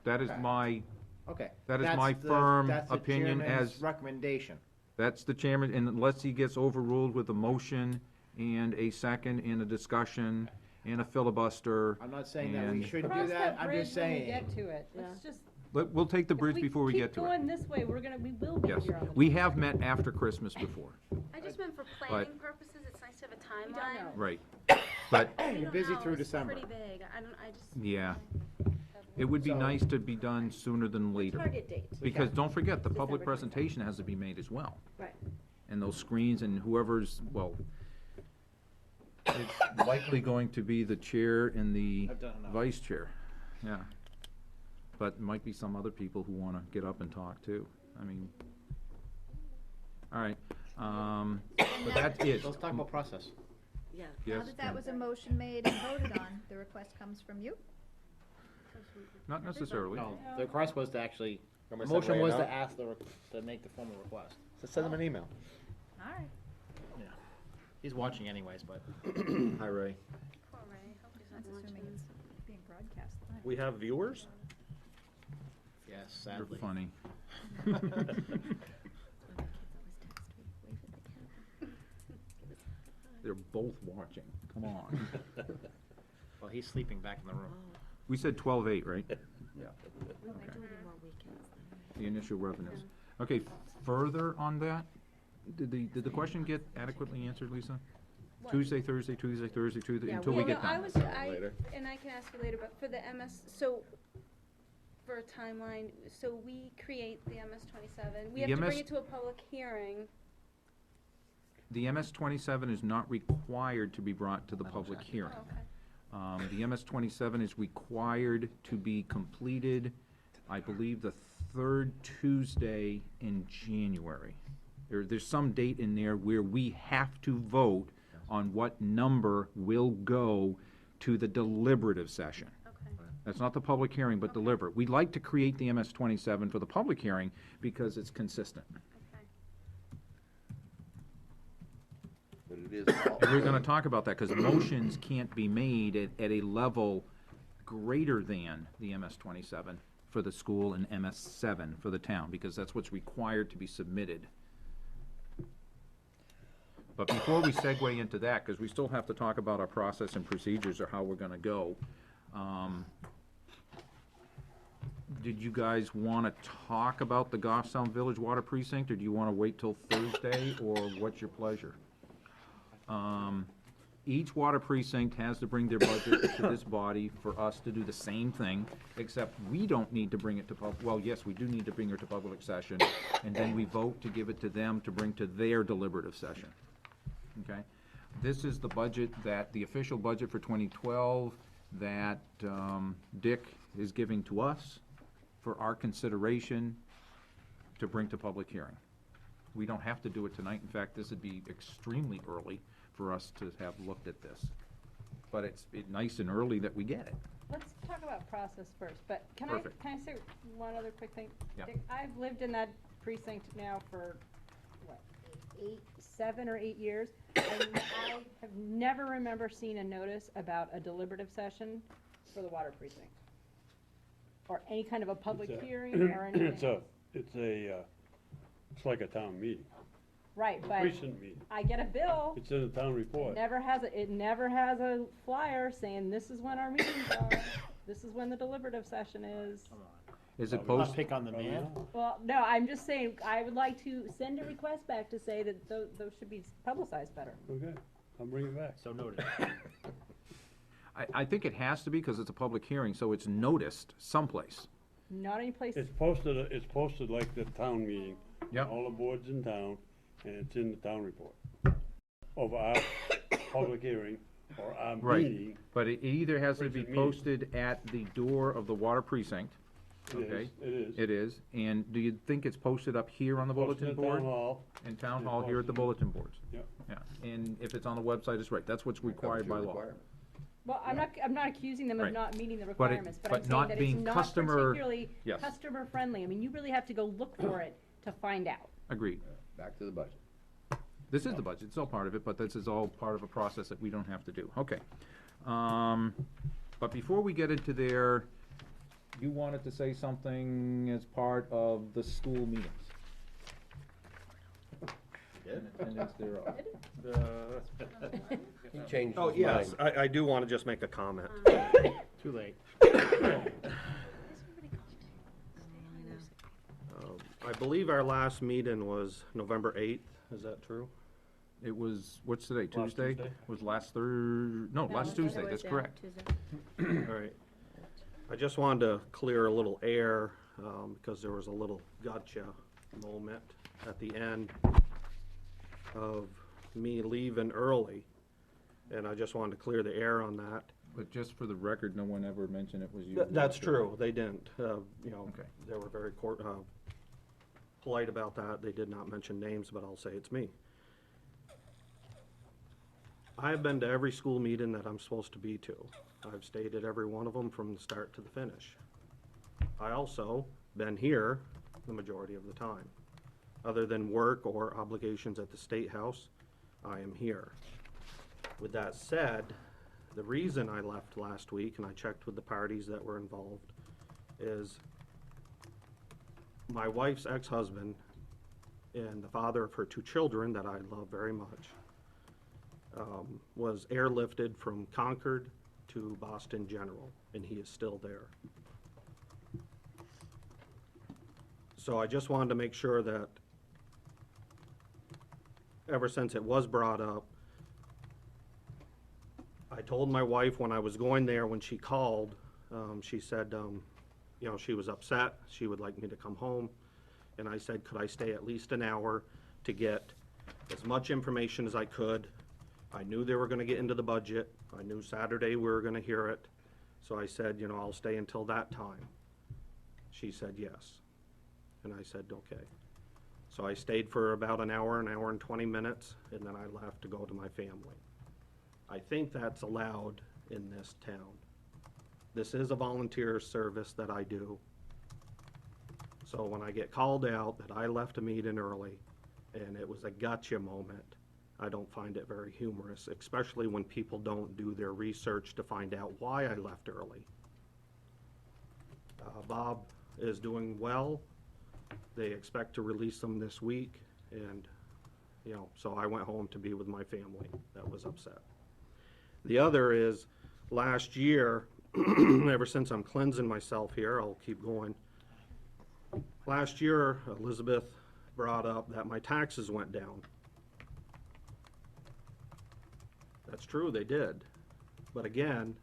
That is Okay. my, Okay. That is That's my the- firm that's the opinion chairman's as- recommendation. that's the chairman, and unless he gets overruled with a motion and a second and a discussion and a filibuster. I'm not saying that we And- shouldn't do Cross that, I'm bridge just when we saying. get to it. Let's just We'll take the bridge If before we get to Keep it. going this way, we will be Yes, here on the. we have met after Christmas before, I just meant for planning purposes, it's nice to have a We don't timeline. know. right. But, You're busy through December. Pretty big, I just. yeah, it would be So- nice to be done sooner than later. Target dates. Because don't forget, the public December 27th. presentation has to be made as well. Right. And those screens and whoever's, well, it's likely going to be the chair and the I've done enough. vice chair, yeah. But might be some other people who wanna get up and talk too, I mean. All right, but that's it. Let's talk about process. Now Yes, that that was a motion made and voted on, the request comes from you? not necessarily. No, the request was to actually, the Want me to send motion Ray a was to note? ask to make the formal request. Just send them an email. All right. Yeah. He's watching anyways, but. Hi, Ray. Poor Ray, hope he's not That's assuming watching. it's being broadcast live. We have viewers? Yes, You're sadly. funny. They're both watching, come on. Well, he's sleeping back in the room. We said 12.8, right? Yeah. The initial revenues. Okay, further on that, did the question get adequately answered, Lisa? What? Tuesday, Thursday, Yeah, until we Well, get no, done. and I can ask you later, but for the MS, so, for a timeline, so we create the MS-27, we The have to MS bring it to a public hearing. The MS-27 is not required to be brought to the public hearing. Oh, okay. The MS-27 is required to be completed, I believe, the third Tuesday in January. There's some date in there where we have to vote on what number will go to the deliberative session. Okay. That's not the public hearing, but deliberate. We'd like to create the MS-27 for the public hearing because it's consistent. Okay. But it is. And we're gonna talk about that, because motions can't be made at a level greater than the MS-27 for the school and MS-7 for the town, because that's what's required to be submitted. But before we segue into that, because we still have to talk about our process and procedures or how we're gonna go, did you guys wanna talk about the Goffstown Village Water Precinct, or do you wanna wait till Thursday, or what's your pleasure? Each water precinct has to bring their budget to this body for us to do the same thing, except we don't need to bring it to well, yes, we do need to bring it to public session, and then we vote to give it to them to bring to their deliberative session. Okay? This is the budget the official budget for 2012 that, Dick is giving to us for our consideration to bring to public hearing. We don't have to do it tonight. In fact, this would be extremely early for us to have looked at this. But it's nice and early that we get it. Let's talk about process first, but Perfect. can I say one other quick thing? Yeah. Dick, I've lived in that precinct now for, what, 7 or 8 years. And I have never remember seen a notice about a deliberative session for the water precinct. Or any kind of a public hearing or anything. It's like a town meeting, Right, but precinct meeting. I get a bill. It's in the town report. It never has a flyer saying this is when our meetings are, this is when the deliberative session is. Come on. Is it Not post? pick on the Probably man. not. Well, no, I'm just saying, I would like to send a request back to say that those should be publicized better. Okay, I'll bring it back. So noted. I think it has to be, because it's a public hearing, so it's noticed someplace. Not any place, It's posted like the town meeting. Yep. All the boards in town, and it's in the town report. Of our public hearing, or our Right. meeting. But it either has to be Precinct meeting. posted at the door of the water precinct. It Okay. is, it is. It is. And do you think it's posted up here on the Posted bulletin at board? Town hall. In town It's hall here at the posted. bulletin boards? Yep. Yeah, and if it's on the website, it's right, that's what's required by law. well, I'm not accusing them of Right. not meeting the But it- requirements, but but I'm saying not that it's being not customer- particularly Yes. customer friendly. I mean, you really have to go look for it to find out. Agreed. Back to the budget. This is the budget, it's all part of it, but this is all part of a process that we don't have to do. Okay. But before we get into there, you wanted to say something as part of the school meetings. And attendance thereof. He changed his mind. Yes, I do wanna just make a comment. Too late. I believe our last meeting was November 8th, is that true? It was, what's today, Last Tuesday? Tuesday? Was last last Tuesday, that's correct. All right. I just wanted to clear a little air, because there was a little gotcha moment at the end of me leaving early. And I just wanted to clear the air on that. But just for the record, no one ever mentioned it was you. That's true, they didn't, Okay. they were very polite about that, they did not mention names, but I'll say it's me. I've been to every school meeting that I'm supposed to be to. I've stayed at every one of them from the start to the finish. I also been here the majority of the time. Other than work or obligations at the State House, I am here. With that said, the reason I left last week, and I checked with the parties that were involved, is my wife's ex-husband and the father of her 2 children that I love very much, was airlifted from Concord to Boston General, and he is still there. So I just wanted to make sure that ever since it was brought up, I told my wife when I was going there, when she called, she said, she was upset, she would like me to come home. And I said, could I stay at least an hour to get as much information as I could? I knew they were gonna get into the budget. I knew Saturday we were gonna hear it. So I said, I'll stay until that time. She said yes. And I said, okay. So I stayed for about an hour and 20 minutes, and then I left to go to my family. I think that's allowed in this town. This is a volunteer service that I do. So when I get called out that I left a meeting early and it was a gotcha moment, I don't find it very humorous, especially when people don't do their research to find out why I left early. Bob is doing well. They expect to release them this week, and, so I went home to be with my family that was upset. The other is, last year, ever since I'm cleansing myself here, I'll keep going. Last year, Elizabeth brought up that my taxes went down. That's true, they did. But again,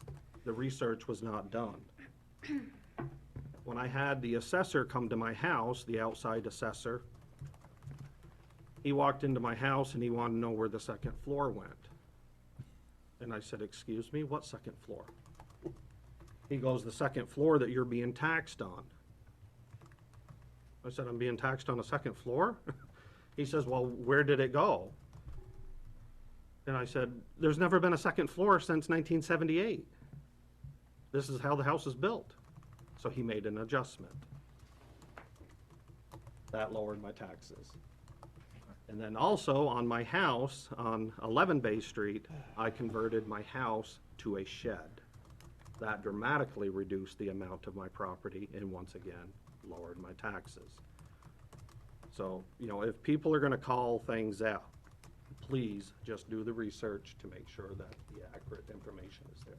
the research was not done. When I had the assessor come to my house, the outside assessor, he walked into my house and he wanted to know where the second floor went. And I said, excuse me, what second floor? He goes, the second floor that you're being taxed on. I said, I'm being taxed on a second floor? He says, well, where did it go? And I said, there's never been a second floor since 1978. This is how the house is built. So he made an adjustment. That lowered my taxes. And then also on my house on 11 Bay Street, I converted my house to a shed. That dramatically reduced the amount of my property and once again lowered my taxes. So, if people are gonna call things out, please just do the research to make sure that the accurate information is there.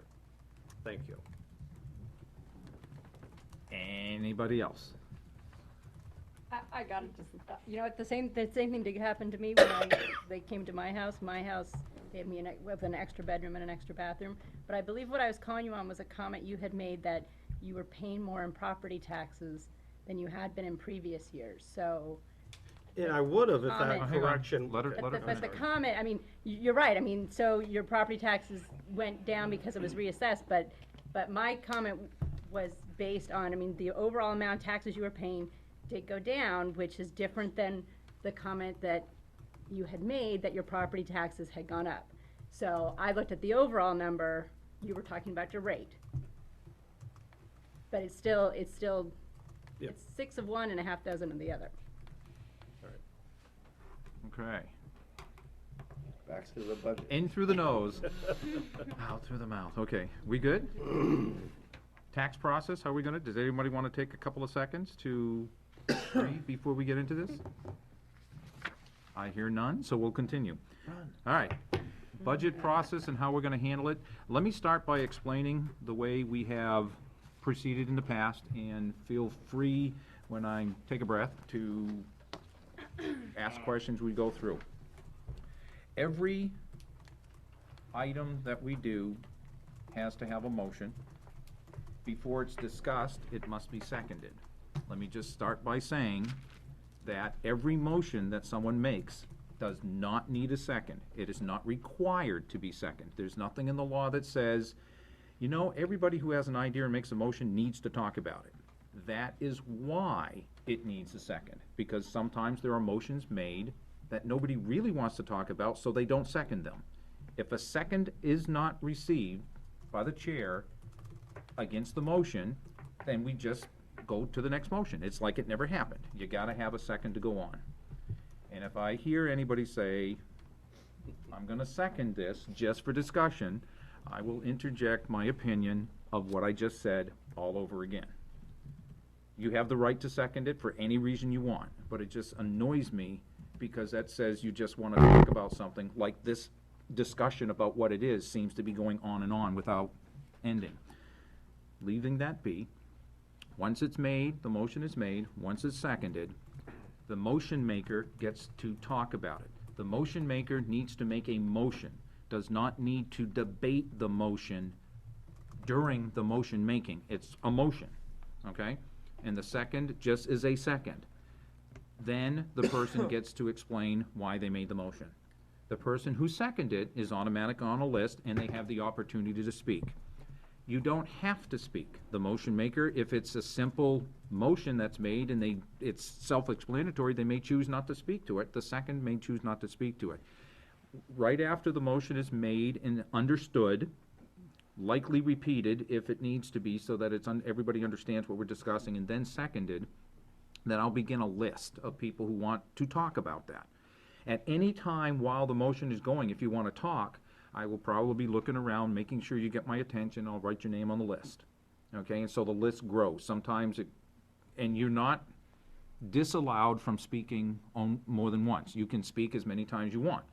Thank you. Anybody else? I got it, the same thing did happen to me when they came to my house. My house, they had me with an extra bedroom and an extra bathroom. But I believe what I was calling you on was a comment you had made that you were paying more in property taxes than you had been in previous years, so. And I would have if that Comment. correction. Let her But the comment, you're right, so your property taxes went down because it was reassessed, but my comment was based on, the overall amount of taxes you were paying did go down, which is different than the comment that you had made that your property taxes had gone up. So I looked at the overall number, you were talking about your rate. But it's still, Yep. it's 6 of one and a half dozen of the other. Okay. Back to the budget. In through the nose, out through the mouth. Okay, we good? Tax process, how are we gonna, does anybody wanna take a couple of seconds to read before we get into this? I hear none, so we'll continue. All right, budget process and how we're gonna handle it. Let me start by explaining the way we have proceeded in the past, and feel free when I take a breath to ask questions we go through. Every item that we do has to have a motion. Before it's discussed, it must be seconded. Let me just start by saying that every motion that someone makes does not need a second. It is not required to be second. There's nothing in the law that says, you know, everybody who has an idea and makes a motion needs to talk about it. That is why it needs a second, because sometimes there are motions made that nobody really wants to talk about, so they don't second them. If a second is not received by the chair against the motion, then we just go to the next motion. It's like it never happened. You gotta have a second to go on. And if I hear anybody say, I'm gonna second this just for discussion, I will interject my opinion of what I just said all over again. You have the right to second it for any reason you want, but it just annoys me because that says you just wanna talk about something like this discussion about what it is seems to be going on and on without ending. Leaving that be, once it's made, the motion is made, once it's seconded, the motion maker gets to talk about it. The motion maker needs to make a motion, does not need to debate the motion during the motion making. It's a motion, okay? And the second just is a second. Then the person gets to explain why they made the motion. The person who seconded is automatic on a list, and they have the opportunity to speak. You don't have to speak. The motion maker, if it's a simple motion that's made and it's self-explanatory, they may choose not to speak to it. The second may choose not to speak to it. Right after the motion is made and understood, likely repeated if it needs to be so that everybody understands what we're discussing, and then seconded, then I'll begin a list of people who want to talk about that. At any time while the motion is going, if you want to talk, I will probably be looking around, making sure you get my attention. I'll write your name on the list. Okay, and so the list grows. Sometimes and you're not disallowed from speaking on more than once. You can speak as many times you want.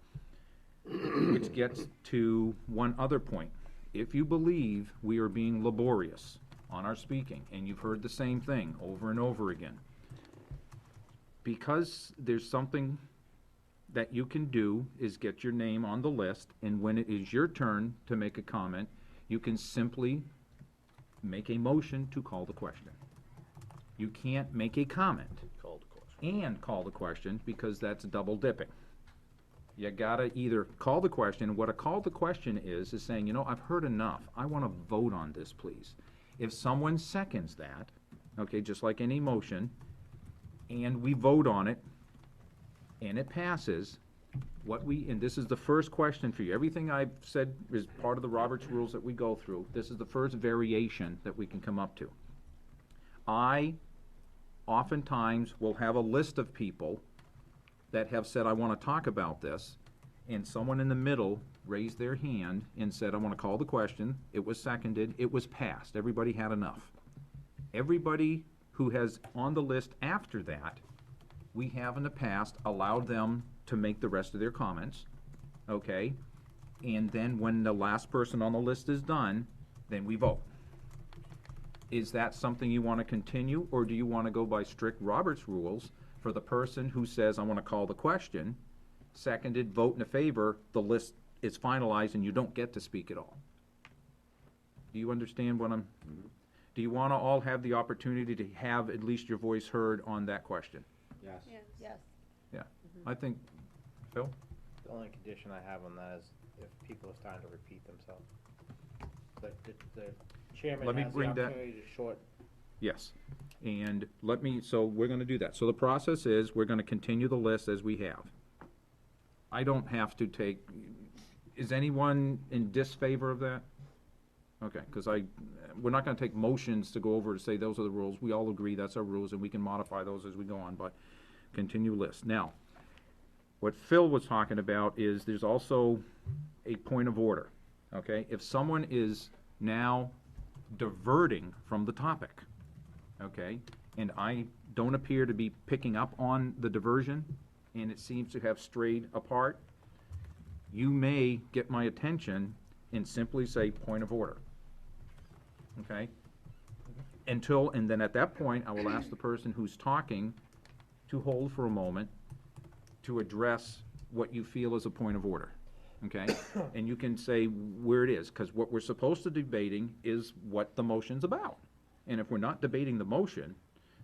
Which gets to one other point. If you believe we are being laborious on our speaking, and you've heard the same thing over and over again, because there's something that you can do is get your name on the list, and when it is your turn to make a comment, you can simply make a motion to call the question. You can't make a comment and call the question, because that's double dipping. You gotta either call the question. What a call the question is saying, you know, I've heard enough. I wanna vote on this, please. If someone seconds that, okay, just like any motion, and we vote on it, and it passes, and this is the first question for you. Everything I've said is part of the Roberts rules that we go through. This is the first variation that we can come up to. I oftentimes will have a list of people that have said, I want to talk about this, and someone in the middle raised their hand and said, I want to call the question. It was seconded. It was passed. Everybody had enough. Everybody who has on the list after that, we have in the past allowed them to make the rest of their comments, okay? And then when the last person on the list is done, then we vote. Is that something you want to continue, or do you want to go by strict Roberts rules for the person who says, I want to call the question, seconded, vote in favor, the list is finalized and you don't get to speak at all? Do you understand what do you want to all have the opportunity to have at least your voice heard on that question? Yes. Yes. Yeah, I think, Phil? The only condition I have on that is if people are starting to repeat themselves. But the chairman Let me has the bring that- opportunity to short. Yes, and so we're gonna do that. So the process is, we're gonna continue the list as we have. I don't have to is anyone in disfavor of that? Okay, because we're not gonna take motions to go over to say those are the rules. We all agree that's our rules, and we can modify those as we go on, but continue list. Now, what Phil was talking about is there's also a point of order, okay? If someone is now diverting from the topic, okay, and I don't appear to be picking up on the diversion, and it seems to have strayed apart, you may get my attention and simply say, point of order, okay? and then at that point, I will ask the person who's talking to hold for a moment to address what you feel is a point of order, okay? And you can say where it is, because what we're supposed to debating is what the motion's about. And if we're not debating the motion,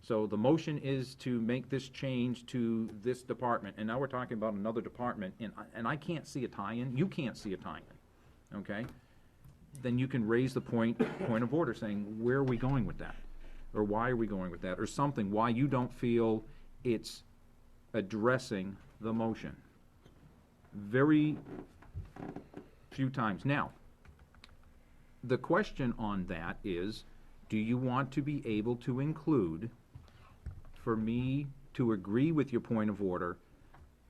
so the motion is to make this change to this department, and now we're talking about another department, and I can't see a tie-in, you can't see a tie-in, okay? Then you can raise the point of order, saying, where are we going with that? Or why are we going with that? Or something, why you don't feel it's addressing the motion. Very few times. Now, the question on that is, do you want to be able to include, for me to agree with your point of order,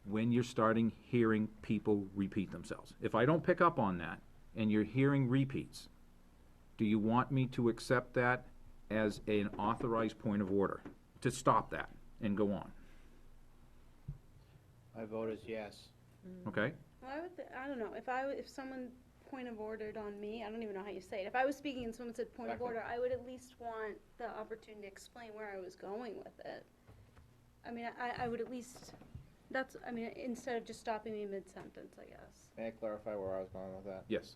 when you're starting hearing people repeat themselves? If I don't pick up on that, and you're hearing repeats, do you want me to accept that as an authorized point of order, to stop that and go on? My vote is yes. Okay? Well, I don't know, if someone point of ordered on me, I don't even know how you say it. If I was speaking and someone said point of order, I would at least want the opportunity to explain where I was going with it. I mean, I would at least, instead of just stopping me mid-sentence, I guess. May I clarify where I was going with that? Yes.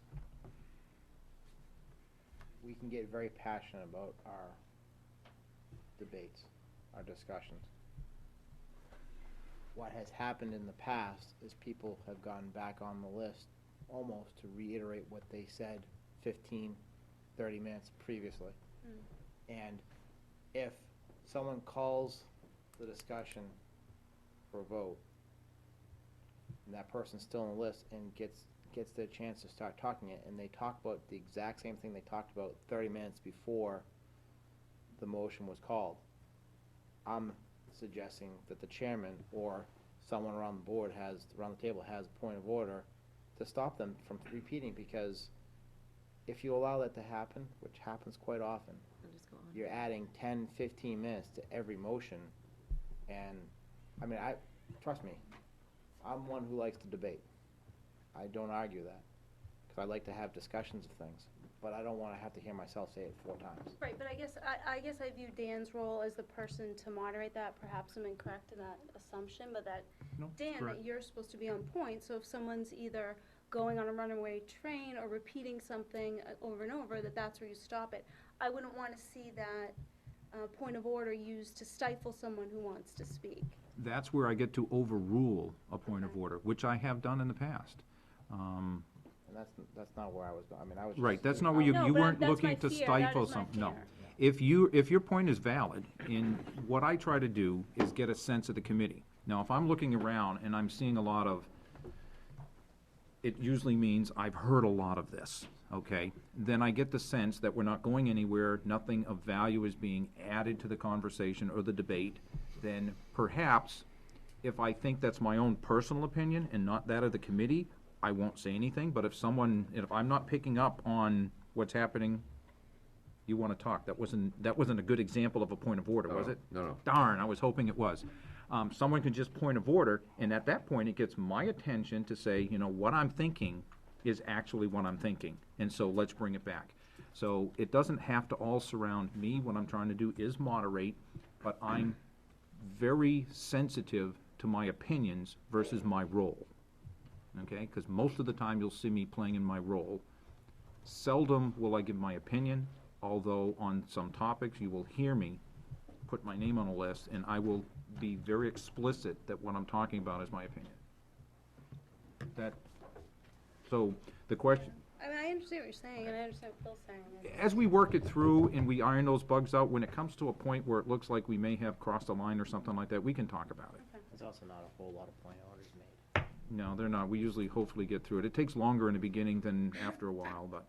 We can get very passionate about our debates, our discussions. What has happened in the past is people have gone back on the list almost to reiterate what they said 15, 30 minutes previously. And if someone calls the discussion for a vote, and that person's still on the list and gets their chance to start talking it, and they talk about the exact same thing they talked about 30 minutes before the motion was called, I'm suggesting that the chairman or someone around the table has a point of order to stop them from repeating, because if you allow that to happen, which happens quite often, you're adding 10, 15 minutes to every motion, and, trust me, I'm one who likes to debate. I don't argue that, because I like to have discussions of things, but I don't want to have to hear myself say it 4 times. Right, but I guess I view Dan's role as the person to moderate that. Perhaps I'm incorrect in that assumption, but No, Dan, correct. that you're supposed to be on point, so if someone's either going on a runaway train or repeating something over and over, that's where you stop it. I wouldn't want to see that point of order used to stifle someone who wants to speak. That's where I get to overrule a point of order, which I have done in the past. And that's not where I was going. I was Right, just- that's not where you No, but weren't that's looking my to fear. stifle That is my something, no. fear. If your point is valid, and what I try to do is get a sense of the committee. Now, if I'm looking around and I'm seeing a lot of, it usually means I've heard a lot of this, okay? Then I get the sense that we're not going anywhere, nothing of value is being added to the conversation or the debate, then perhaps, if I think that's my own personal opinion and not that of the committee, I won't say anything, but if I'm not picking up on what's happening, you want to talk. That wasn't a good example of a point of order, was it? No. Darn, I was hoping it was. Someone can just point of order, and at that point, it gets my attention to say, what I'm thinking is actually what I'm thinking, and so let's bring it back. So it doesn't have to all surround me. What I'm trying to do is moderate, but I'm very sensitive to my opinions versus my role. Okay, because most of the time you'll see me playing in my role. Seldom will I give my opinion, although on some topics you will hear me put my name on a list, and I will be very explicit that what I'm talking about is my opinion. So the question, I understand what you're saying, and I understand what Phil's saying. as we work it through and we iron those bugs out, when it comes to a point where it looks like we may have crossed a line or something like that, we can talk about it. There's also not a whole lot of point orders made. No, they're not. We usually hopefully get through it. It takes longer in the beginning than after a while, but.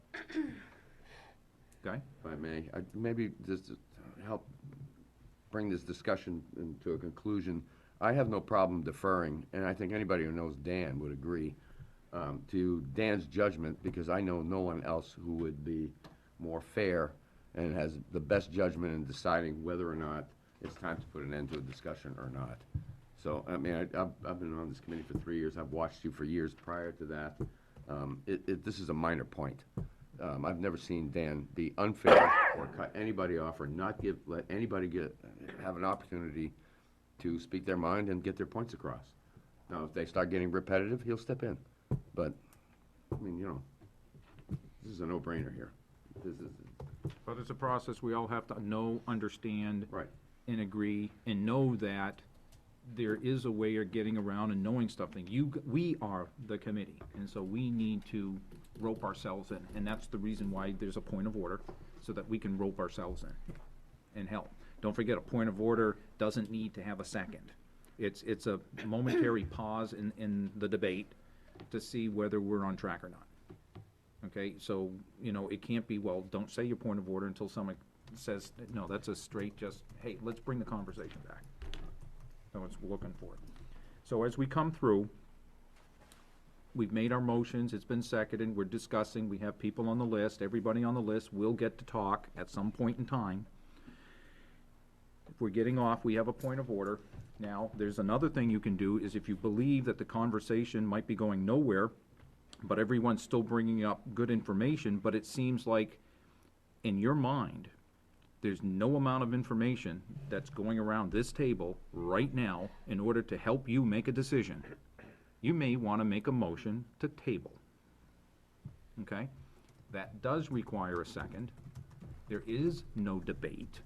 Okay? If I may, maybe just to help bring this discussion into a conclusion, I have no problem deferring, and I think anybody who knows Dan would agree, to Dan's judgment, because I know no one else who would be more fair and has the best judgment in deciding whether or not it's time to put an end to a discussion or not. So, I've been on this committee for 3 years. I've watched you for years prior to that. This is a minor point. I've never seen Dan be unfair or cut anybody off or not let anybody have an opportunity to speak their mind and get their points across. Now, if they start getting repetitive, he'll step in. But, I mean, this is a no-brainer here. This is, But it's a process we all have to know, understand. Right. And agree, and know that there is a way of getting around and knowing something. We are the committee, and so we need to rope ourselves in, and that's the reason why there's a point of order, so that we can rope ourselves in and help. Don't forget, a point of order doesn't need to have a second. It's a momentary pause in the debate to see whether we're on track or not. Okay, so, it can't be, well, don't say your point of order until someone says, no, that's a straight just, hey, let's bring the conversation back. That's what we're looking for. So as we come through, we've made our motions, it's been seconded, we're discussing, we have people on the list, everybody on the list will get to talk at some point in time. If we're getting off, we have a point of order. Now, there's another thing you can do, is if you believe that the conversation might be going nowhere, but everyone's still bringing up good information, but it seems like, in your mind, there's no amount of information that's going around this table right now in order to help you make a decision. You may want to make a motion to table. Okay? That does require a second. There is no debate,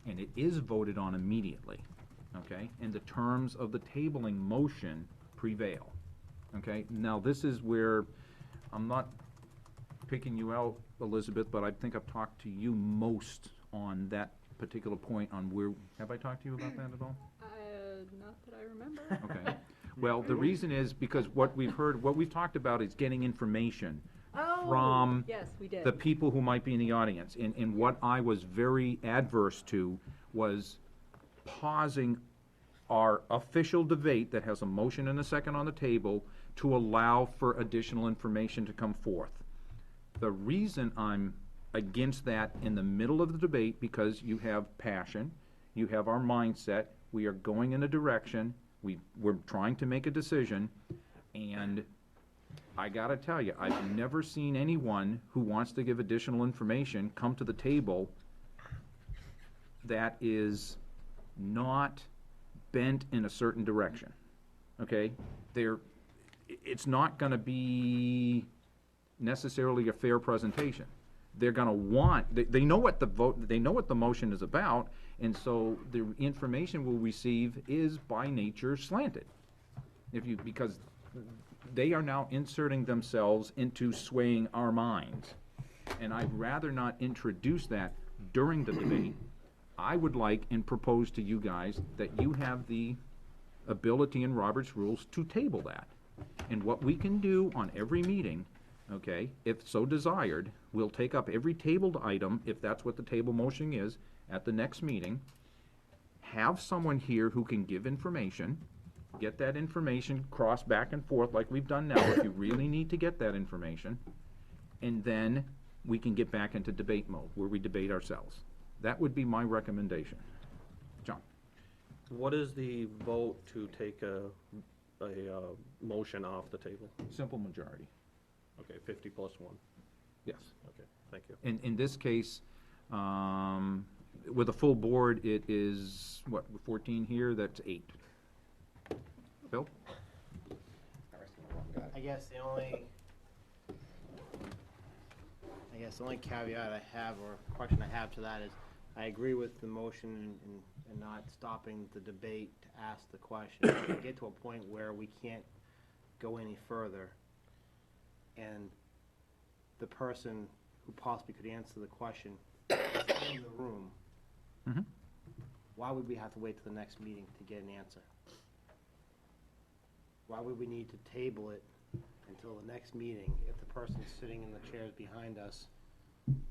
and it is voted on immediately. Okay? And the terms of the tabling motion prevail. Okay? Now, this is where I'm not picking you out, Elizabeth, but I think I've talked to you most on that particular point on where, have I talked to you about that at all? Not that I remember. Okay. Well, the reason is because what we've talked about is getting information from Yes, we did. the people who might be in the audience. And what I was very adverse to was pausing our official debate that has a motion and a second on the table to allow for additional information to come forth. The reason I'm against that in the middle of the debate, because you have passion, you have our mindset, we are going in a direction, we're trying to make a decision, and I gotta tell you, I've never seen anyone who wants to give additional information come to the table that is not bent in a certain direction, okay? It's not gonna be necessarily a fair presentation. They're gonna want, they know what the motion is about, and so the information we'll receive is by nature slanted. Because they are now inserting themselves into swaying our minds. And I'd rather not introduce that during the debate. I would like and propose to you guys that you have the ability in Robert's rules to table that. And what we can do on every meeting, okay, if so desired, we'll take up every tabled item, if that's what the table motion is, at the next meeting, have someone here who can give information, get that information crossed back and forth like we've done now, if you really need to get that information, and then we can get back into debate mode, where we debate ourselves. That would be my recommendation. John? What is the vote to take a motion off the table? Simple majority. Okay, 50 plus 1. Yes. Okay, thank you. In this case, with a full board, it is, what, 14 here, that's 8. Bill? I guess the only caveat I have, or question I have to that is, I agree with the motion and not stopping the debate to ask the question. If we get to a point where we can't go any further, and the person who possibly could answer the question is in the room, Mhm. why would we have to wait till the next meeting to get an answer? Why would we need to table it until the next meeting if the person's sitting in the chairs behind us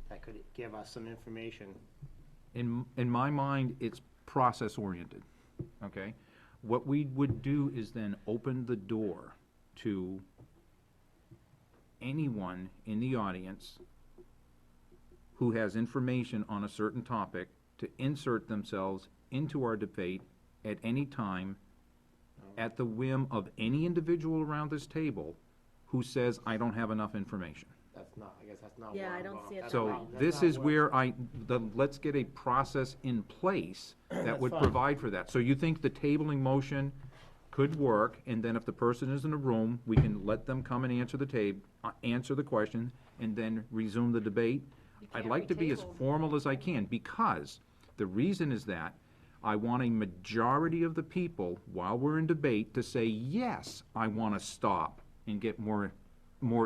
that could give us some information? In my mind, it's process-oriented, okay? What we would do is then open the door to anyone in the audience who has information on a certain topic to insert themselves into our debate at any time at the whim of any individual around this table who says, I don't have enough information. That's that's not, I guess that's not Yeah, where I I'm don't going. see it That's that So way. not- that's this not is where- where let's get a process in place that That's would fine. provide for that. So you think the tabling motion could work, and then if the person is in the room, we can let them come and answer answer the question, and then resume the debate? I'd can't like to be as retable. formal as I can, because the reason is that I want a majority of the people, while we're in debate, to say, yes, I wanna stop and get more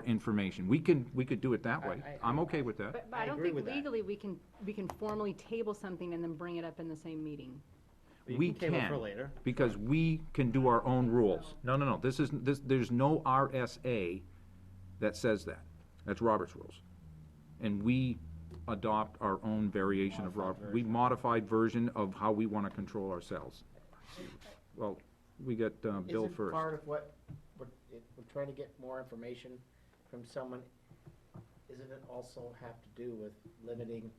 information. We could do it that way. I'm okay with that. But I I don't agree think with that. legally we can formally table something and then bring it up in the same meeting. You We can table for can, later. because we can do our own rules. No, there's no RSA that says that. That's Robert's rules. And we adopt our own variation of modified version of how we wanna control ourselves. Well, we got, Bill Isn't first. part of what, we're trying to get more information from someone, isn't it also have to do with limiting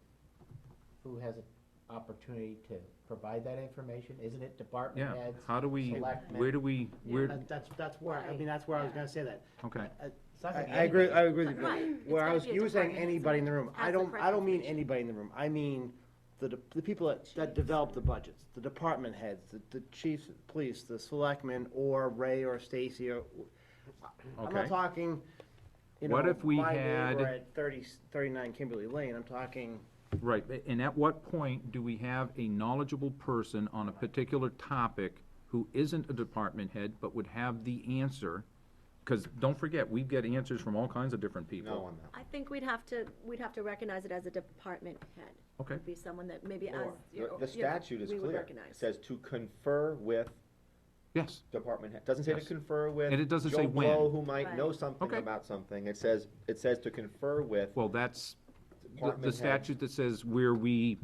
who has an opportunity to provide that information? Isn't it department Yeah, heads? how do we, selectmen? where do we, where, That's where, I mean, that's where I was gonna say that. okay. It's not gonna be I agree anybody. with you, Bill. Right. It's Where I gotta was, be a you were saying department anybody in the room, has the correct I don't mean information. anybody in the room, I mean the people that develop the budgets, the department heads, the chiefs, of police, the selectmen, or Ray or Stacy, or, I'm Okay. not talking, you know, What if we my had- neighbor at 39 Kimberly Lane, I'm talking, Right, and at what point do we have a knowledgeable person on a particular topic who isn't a department head, but would have the answer? Because don't forget, we get answers from all kinds of different people. No on that. I think we'd have to recognize it as a department head. Okay. Would be someone that maybe as, The you know, statute is we would clear. It recognize. says to confer with Yes, department head. Doesn't say to Yes. confer with And it doesn't say Joe when. Blow who might know Right. something Okay. about something. It says to confer with well, that's the department heads. statute that says where we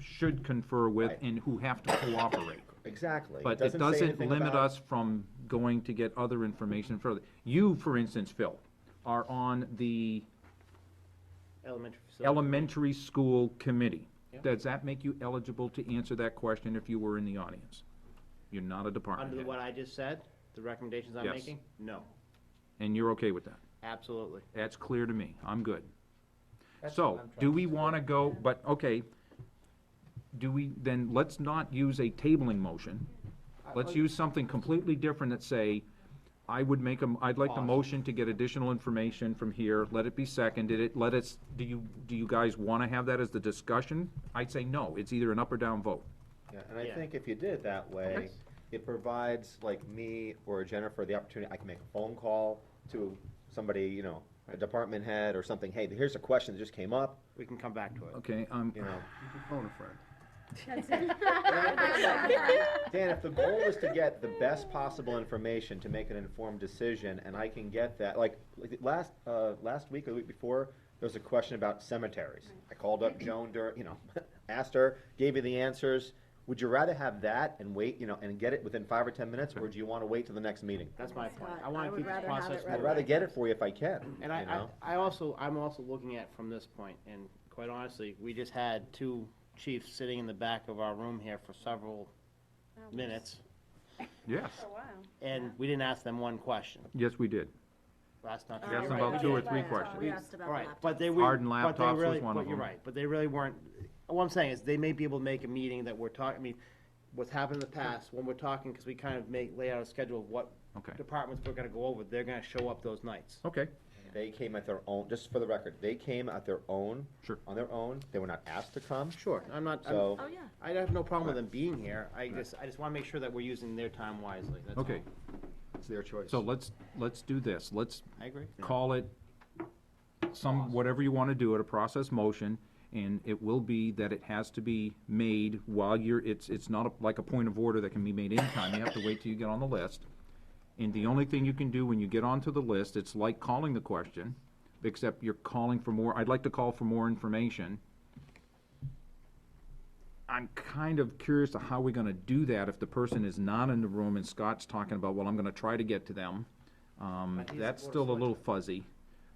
should confer with Right. and who have to cooperate. Exactly. But it say doesn't anything limit about- us from going to get other information further. You, for instance, Phil, are on the elementary facility. elementary school committee. Yep. Does that make you eligible to answer that question if you were in the audience? You're not a department Under head, what I just said, the recommendations I'm Yes. making, no, and you're okay with that? absolutely. That's clear to me, I'm good. That's So, what I'm do trying we to say. wanna go, but, okay, let's not use a tabling motion. Let's use something completely different that say, I'd like the motion to get additional information from here, let it be seconded, do you guys wanna have that as the discussion? I'd say no, it's either an up or down vote. Yeah, and I Yeah. think if you did it that way, it provides like me or Jennifer the opportunity, I can make a phone call to somebody, you know, a department head or something, hey, here's a question that just came up, We can come back to it. Okay, you know. Phone a friend. Dan, if the goal is to get the best possible information to make an informed decision, and I can get that, like last week or the week before, there was a question about cemeteries. I called up Joan asked her, gave you the answers. Would you rather have that and wait, and get it within 5 or 10 minutes, or do you want to wait till the next meeting? That's my point. I I wanna would keep the rather have process it moving. I'd rather get it for you if I can, And you know? I'm also looking at from this point, and quite honestly, we just had two chiefs sitting in the back of our room here for several minutes, Yes, For a while. and we didn't ask them one question. yes, we did. That's not Oh, true. Asked right, about we 2 or did 3 last- questions. We asked about All right, laptops. but they were. Hardened but they laptops was really- one but of You're them. right, but they really weren't, what I'm saying is, they may be able to make a meeting that we're talking, I mean, what's happened in the past, when we're talking, because we kind of lay out a schedule of what Okay, departments we're gonna go over, they're gonna show up those nights. okay, They came at their own, just for the record, they came at their own. Sure. On their own, they were not asked to come, Sure, so. Oh, yeah. I have no problem with them being here, I just wanna make sure that we're using their time wisely, that's all. okay. It's their choice. So let's do this. Let's I agree. call it whatever you want to do at a process motion, and it will be that it has to be made while it's not like a point of order that can be made anytime. You have to wait till you get on the list. And the only thing you can do when you get onto the list, it's like calling the question, except you're calling for more, I'd like to call for more information. I'm kind of curious to how we're gonna do that if the person is not in the room and Scott's talking about, well, I'm gonna try to get to them. But he's That's the still a board of little fuzzy,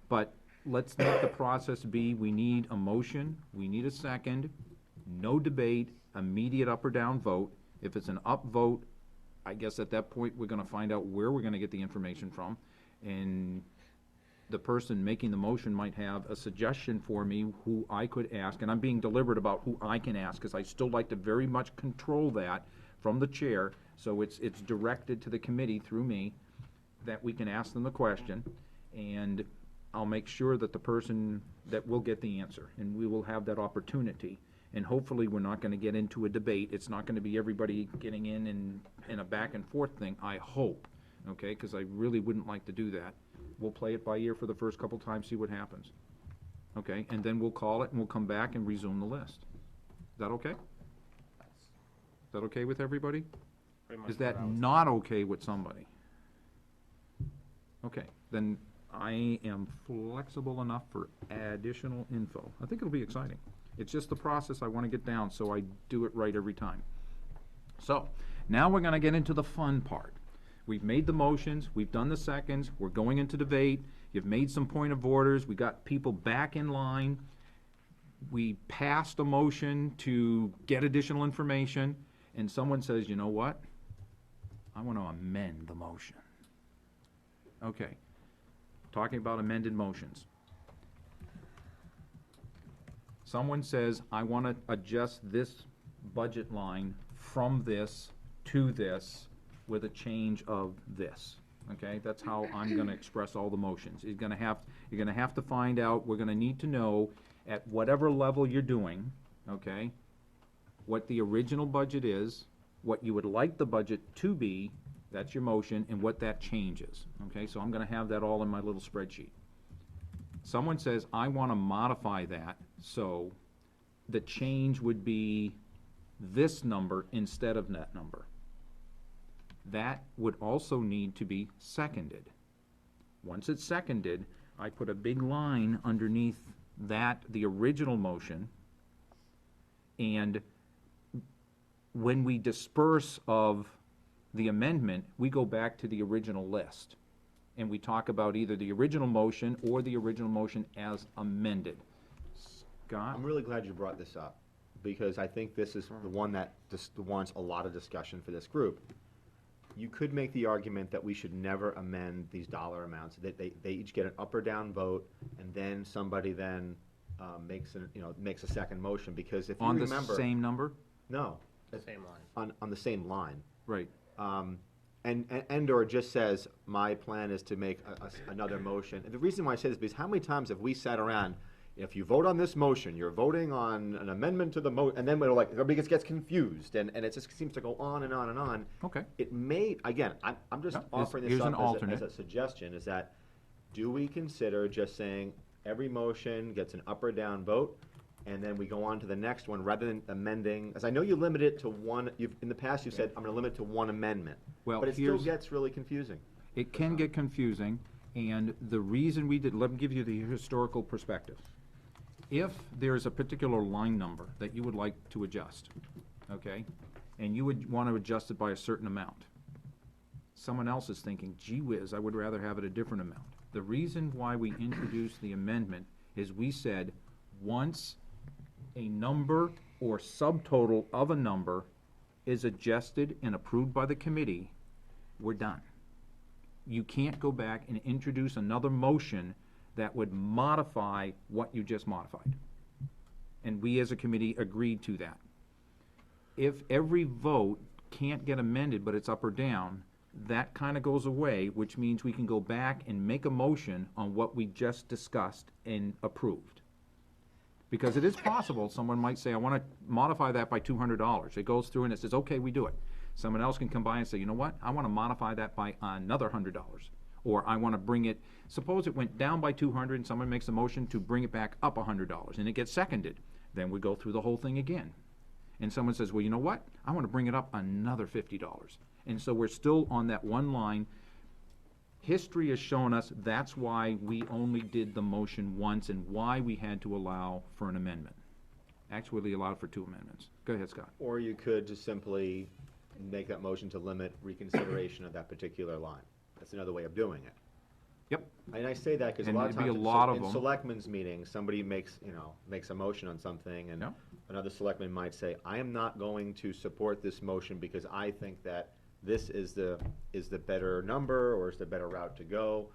but let's make the process be, we need a motion, we need a second, no debate, immediate up or down vote. If it's an up vote, I guess at that point, we're gonna find out where we're gonna get the information from, and the person making the motion might have a suggestion for me who I could ask, and I'm being deliberate about who I can ask, because I still like to very much control that from the chair, so it's directed to the committee through me, that we can ask them the question, and I'll make sure that the person, that will get the answer, and we will have that opportunity. And hopefully, we're not gonna get into a debate, it's not gonna be everybody getting in a back and forth thing, I hope, okay, because I really wouldn't like to do that. We'll play it by ear for the first couple times, see what happens. Okay, and then we'll call it, and we'll come back and resume the list. Is that okay? Is that okay with everybody? Pretty much Is that what I was- not okay with somebody? Okay, then I am flexible enough for additional info. I think it'll be exciting. It's just the process I want to get down, so I do it right every time. So, now we're gonna get into the fun part. We've made the motions, we've done the seconds, we're going into debate, you've made some point of orders, we got people back in line. We passed a motion to get additional information, and someone says, you know what? I want to amend the motion. Okay, talking about amended motions. Someone says, I want to adjust this budget line from this to this with a change of this, okay? That's how I'm gonna express all the motions. You're gonna have to find out, we're gonna need to know at whatever level you're doing, okay, what the original budget is, what you would like the budget to be, that's your motion, and what that changes, okay? So I'm gonna have that all in my little spreadsheet. Someone says, I wanna modify that, so the change would be this number instead of that number. That would also need to be seconded. Once it's seconded, I put a big line underneath that, the original motion, and when we disperse of the amendment, we go back to the original list, and we talk about either the original motion or the original motion as amended. Scott? I'm really glad you brought this up, because I think this is the one that just wants a lot of discussion for this group. You could make the argument that we should never amend these dollar amounts, that they each get an up or down vote, and then somebody then makes a second motion, because if you remember. On the same number? No. Same line. On the same line. Right. Or just says, my plan is to make another motion. And the reason why I say this is because how many times have we sat around, if you vote on this motion, you're voting on an amendment to the and then we're like, everybody gets confused, and it just seems to go on and on and on. Okay. It may, again, I'm just offering this here's an up alternate. as a suggestion, is that, do we consider just saying every motion gets an up or down vote, and then we go on to the next one, rather than amending, as I know you limit it to one, in the past you've said, I'm gonna limit it to one amendment. Well, But it still gets really confusing. It can get confusing, and the reason we did, let me give you the historical perspective. If there is a particular line number that you would like to adjust, okay, and you would want to adjust it by a certain amount, someone else is thinking, gee whiz, I would rather have it a different amount. The reason why we introduced the amendment is we said, once a number or subtotal of a number is adjusted and approved by the committee, we're done. You can't go back and introduce another motion that would modify what you just modified. And we as a committee agreed to that. If every vote can't get amended, but it's up or down, that kind of goes away, which means we can go back and make a motion on what we just discussed and approved. Because it is possible, someone might say, I want to modify that by $200. It goes through and it says, okay, we do it. Someone else can come by and say, you know what, I want to modify that by another $100. Or I want to bring it, suppose it went down by 200 and someone makes a motion to bring it back up $100 and it gets seconded. Then we go through the whole thing again. And someone says, well, you know what, I want to bring it up another $50. And so we're still on that one line. History has shown us that's why we only did the motion once and why we had to allow for an amendment. Actually, we allowed for 2 amendments. Go ahead, Scott. Or you could just simply make that motion to limit reconsideration of that particular line. That's another way of doing it. Yep. And I say that because a And lot of it'd be times a lot of in them. selectmen's meetings, somebody makes a motion on something, and Yep. another selectman might say, I am not going to support this motion because I think that this is the better number or is the better route to go.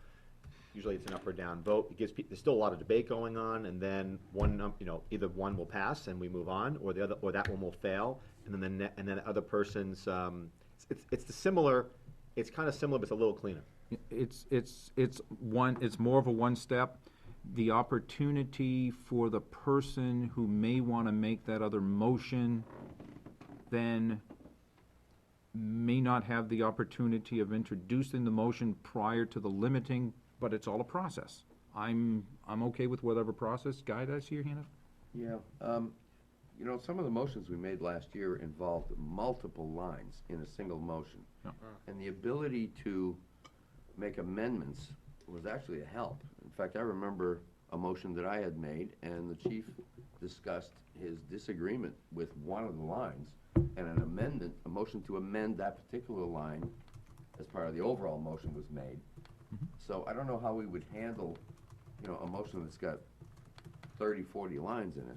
usually it's an up or down vote. It gives, there's still a lot of debate going on, and then either one will pass and we move on, or the other, or that one will fail, and then the other person's, it's kind of similar, but it's a little cleaner. It's more of a one-step. The opportunity for the person who may want to make that other motion then may not have the opportunity of introducing the motion prior to the limiting, but it's all a process. I'm okay with whatever process. Guy, did I see your hand up? Yeah, you know, some of the motions we made last year involved multiple lines in a single motion. Yeah. And the ability to make amendments was actually a help. In fact, I remember a motion that I had made, and the chief discussed his disagreement with one of the lines, and an amendment, a motion to amend that particular line as part of the overall motion was made. So I don't know how we would handle, you know, a motion that's got 30, 40 lines in it,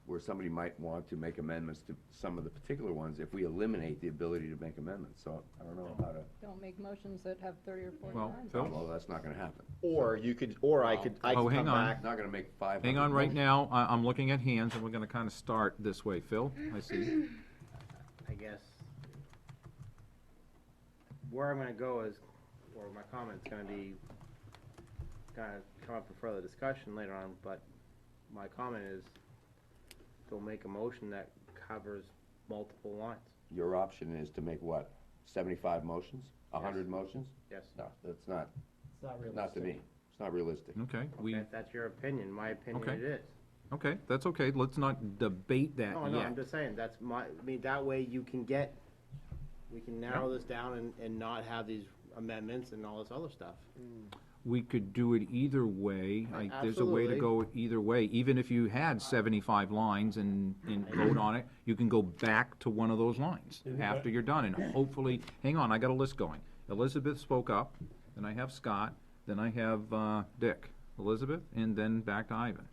where somebody might want to make amendments to some of the particular ones if we eliminate the ability to make amendments. So I don't know how to. Don't make motions that have 30 or 40 Well, lines. Phil? Well, that's not gonna happen. Or you could, or I could Oh, come hang on. back. Not gonna make 500. Hang on right motions. now. I'm looking at hands, and we're going to kind of start this way. Phil, I see. I guess where I'm gonna go is, or my comment's gonna be, gonna come up for further discussion later on, but my comment is, to make a motion that covers multiple lines. Your option is to make what, 75 motions, 100 motions? Yes. No, that's not, It's not realistic. not to me. It's not realistic. Okay, Okay, if that's your opinion, my opinion Okay. it is. okay, that's okay. Let's not debate that No, no, I'm yet. just saying, that's my, I mean, that way you can get, we can narrow this down and not have these amendments and all this other stuff. We could do it either way. There's a way to Absolutely. go either way. Even if you had 75 lines and vote on it, you can go back to one of those lines after you're done. And hopefully, hang on, I got a list going. Elizabeth spoke up, then I have Scott, then I have Dick. Elizabeth, and then back to Ivan.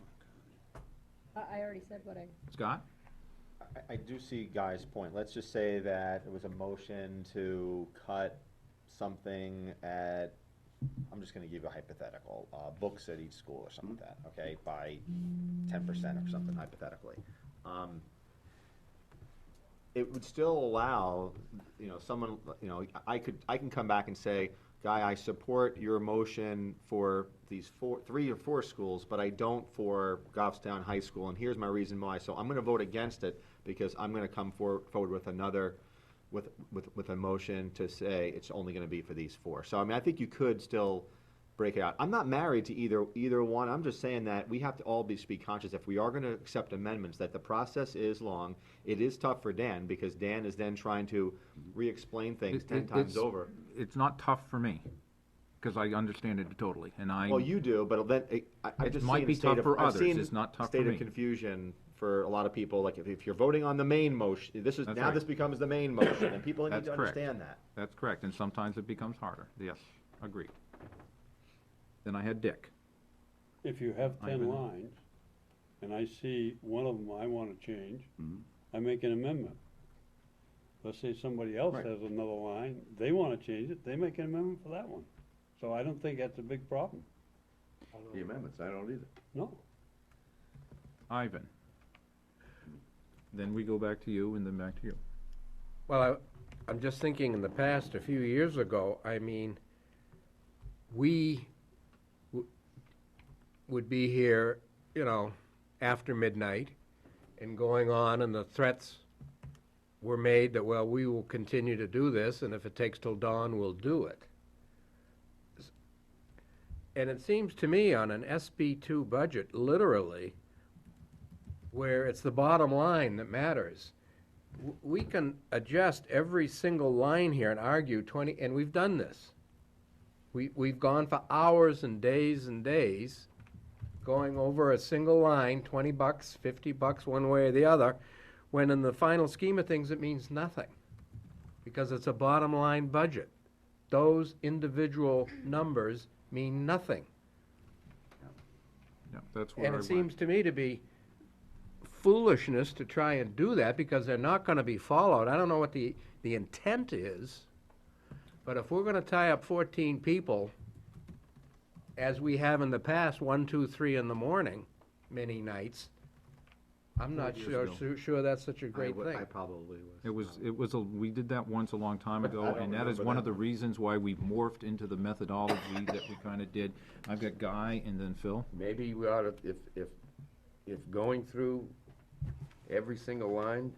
I already said what I. Scott? I do see Guy's point. Let's just say that it was a motion to cut something at, I'm just gonna give you a hypothetical, books at each school or something like that, okay, by 10% or something hypothetically. It would still allow, you know, someone, you know, I can come back and say, Guy, I support your motion for these 3 or 4 schools, but I don't for Goffstown High School, and here's my reason why. So I'm gonna vote against it, because I'm gonna come forward with another, with a motion to say it's only gonna be for these 4. So, I mean, I think you could still break it out. I'm not married to either one. I'm just saying that we have to all be conscious, if we are gonna accept amendments, that the process is long. It is tough for Dan, because Dan is then trying to re-explain things 10 times over. It's not tough for me, because I understand it totally, and Well, you do, but then, I It just might seen be a state tough of, for I've others. seen It's not tough for state me. of confusion for a lot of people, like, if you're voting on the main motion, That's now right. this becomes the main motion, and people need That's to correct. understand that. That's correct, and sometimes it becomes harder. Yes, agreed. Then I had Dick. If you have 10 Ivan. lines, and I see one of them I want to change, Mhm. I make an amendment. Let's say somebody else Right. has another line, they want to change it, they make an amendment for that one. So I don't think that's a big problem. The amendments, I don't either. No. Ivan. Then we go back to you, and then back to you. Well, I'm just thinking in the past, a few years ago, I mean, we would be here, you know, after midnight and going on, and the threats were made that, well, we will continue to do this, and if it takes till dawn, we'll do it. And it seems to me on an SB2 budget, literally, where it's the bottom line that matters, we can adjust every single line here and argue 20, and we've done this. We've gone for hours and days going over a single line, $20, $50, one way or the other, when in the final scheme of things, it means nothing, because it's a bottom line budget. Those individual numbers mean nothing. Yeah, that's where And I it went. seems to me to be foolishness to try and do that, because they're not gonna be followed. I don't know what the intent is, but if we're gonna tie up 14 people as we have in the past, 1, 2, 3 in the morning, many nights, I'm not sure that's such a great thing. I probably was. We did that once a long time ago, I don't and that is remember one that of the one. reasons why we've morphed into the methodology that we kinda did. I've got Guy and then Phil. Maybe we ought to, if going through every single line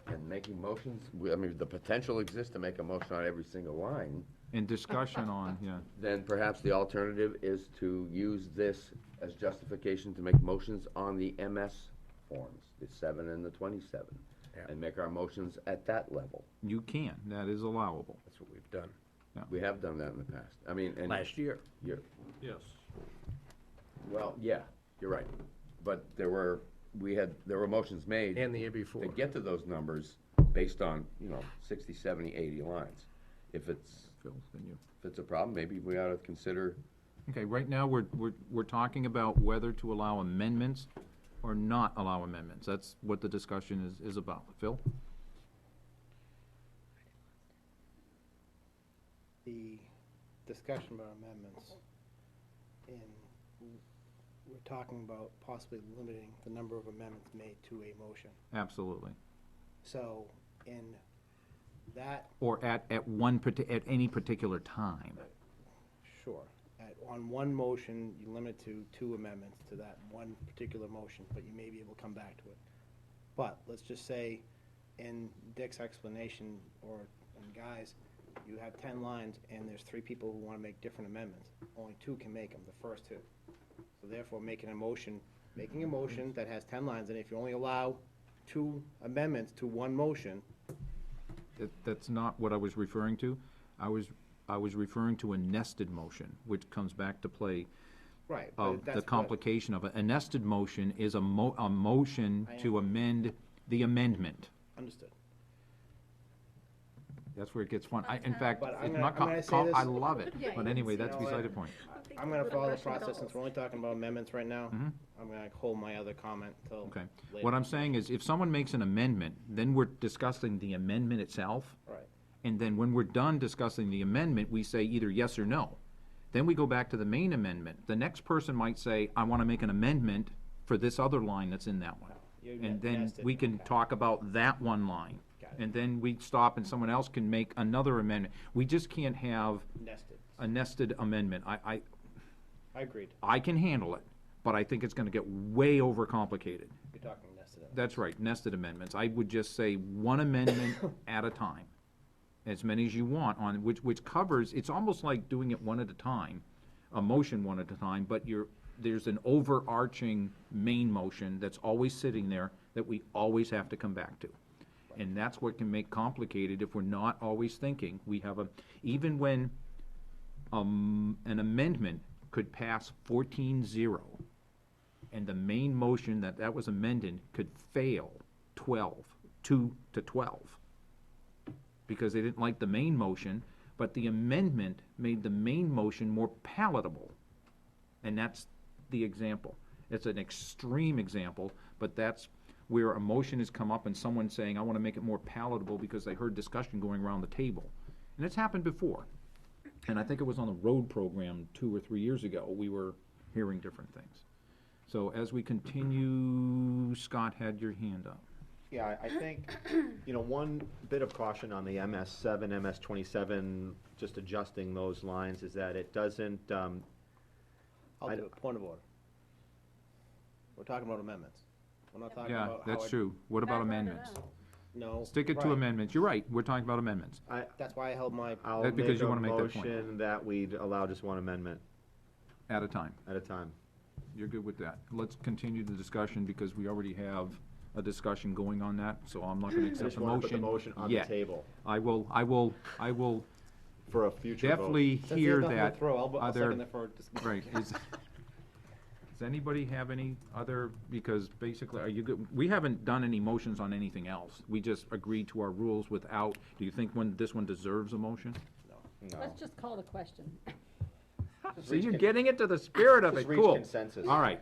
and making motions, I mean, the potential exists to make a motion on every single line, And discussion on, yeah. then perhaps the alternative is to use this as justification to make motions on the MS forms, the 7 and the 27, and make our motions at that level. You can, that is allowable. That's what we've done. We have done that in the past. I mean, and. Last year. Yes. Well, yeah, you're right. But there were motions made. And the year before. To get to those numbers based on, 60, 70, 80 lines. If it's a problem, maybe we ought to consider. Okay, right now, we're talking about whether to allow amendments or not allow amendments. That's what the discussion is about. Phil? The discussion about amendments, and we're talking about possibly limiting the number of amendments made to a motion. Absolutely. So, in that, Or at any particular time. sure, on one motion, you limit to 2 amendments to that one particular motion, but you may be able to come back to it. But, let's just say, in Dick's explanation, or in Guy's, you have 10 lines, and there's 3 people who want to make different amendments. Only 2 can make them, the first 2. So therefore, making a motion that has 10 lines, and if you only allow 2 amendments to one motion. That's not what I was referring to. I was referring to a nested motion, which comes back to play Right. of the complication of it. A nested motion is a motion I to amend the amendment. Understood. That's where it gets fun. In fact, But I'm it's gonna- not I'm gonna say this- I love it, Yeah, but you anyway, can that's see- beside the point. I'm gonna follow the process, since we're only talking about amendments right now. Mhm. I'm gonna hold my other comment till Okay. later. What I'm saying is, if someone makes an amendment, then we're discussing the amendment itself. Right. And then when we're done discussing the amendment, we say either yes or no. Then we go back to the main amendment. The next person might say, I want to make an amendment for this other line that's in that one. You And then nested. we can talk about that one line. Got it. And then we stop and someone else can make another amendment. We just can't have Nested. a nested amendment. I agreed. I can handle it, but I think it's gonna get way overcomplicated. You're talking nested. That's right, nested amendments. I would just say one amendment at a time. As many as you want on, which covers, it's almost like doing it one at a time, a motion one at a time, but there's an overarching main motion that's always sitting there that we always have to come back to. And that's what can make complicated if we're not always thinking. We have even when, an amendment could pass 14-0, and the main motion that was amended could fail 2 to 12. Because they didn't like the main motion, but the amendment made the main motion more palatable. And that's the example. It's an extreme example, but that's where a motion has come up and someone's saying, I want to make it more palatable because they heard discussion going around the table. And it's happened before. And I think it was on the road program 2 or 3 years ago, we were hearing different things. So as we continue, Scott had your hand up. Yeah, I think, one bit of caution on the MS7, MS27, just adjusting those lines, is that it doesn't, I'll do it. Point of order. We're talking about amendments. We're not talking Yeah, about how that's it- true. What about amendments? No. Stick it to right. amendments. You're right, we're talking about amendments. That's why I held my. I'll That's because make you a wanna make that point. motion that we'd allow just one amendment At a time. at a time. You're good with that. Let's continue the discussion because we already have a discussion going on that, so I'm not gonna I accept just the want to put the motion motion on the yet. table I will for a future vote. definitely Since hear there's nothing to that. throw, I'll Are there- second it for discussion. Right, does anybody have any other, because basically, are you good, we haven't done any motions on anything else. We just agreed to our rules without, do you think this one deserves a motion? No. Let's just call the question. Just See, reach you're con- getting into the spirit of just it, reach cool. consensus. All right.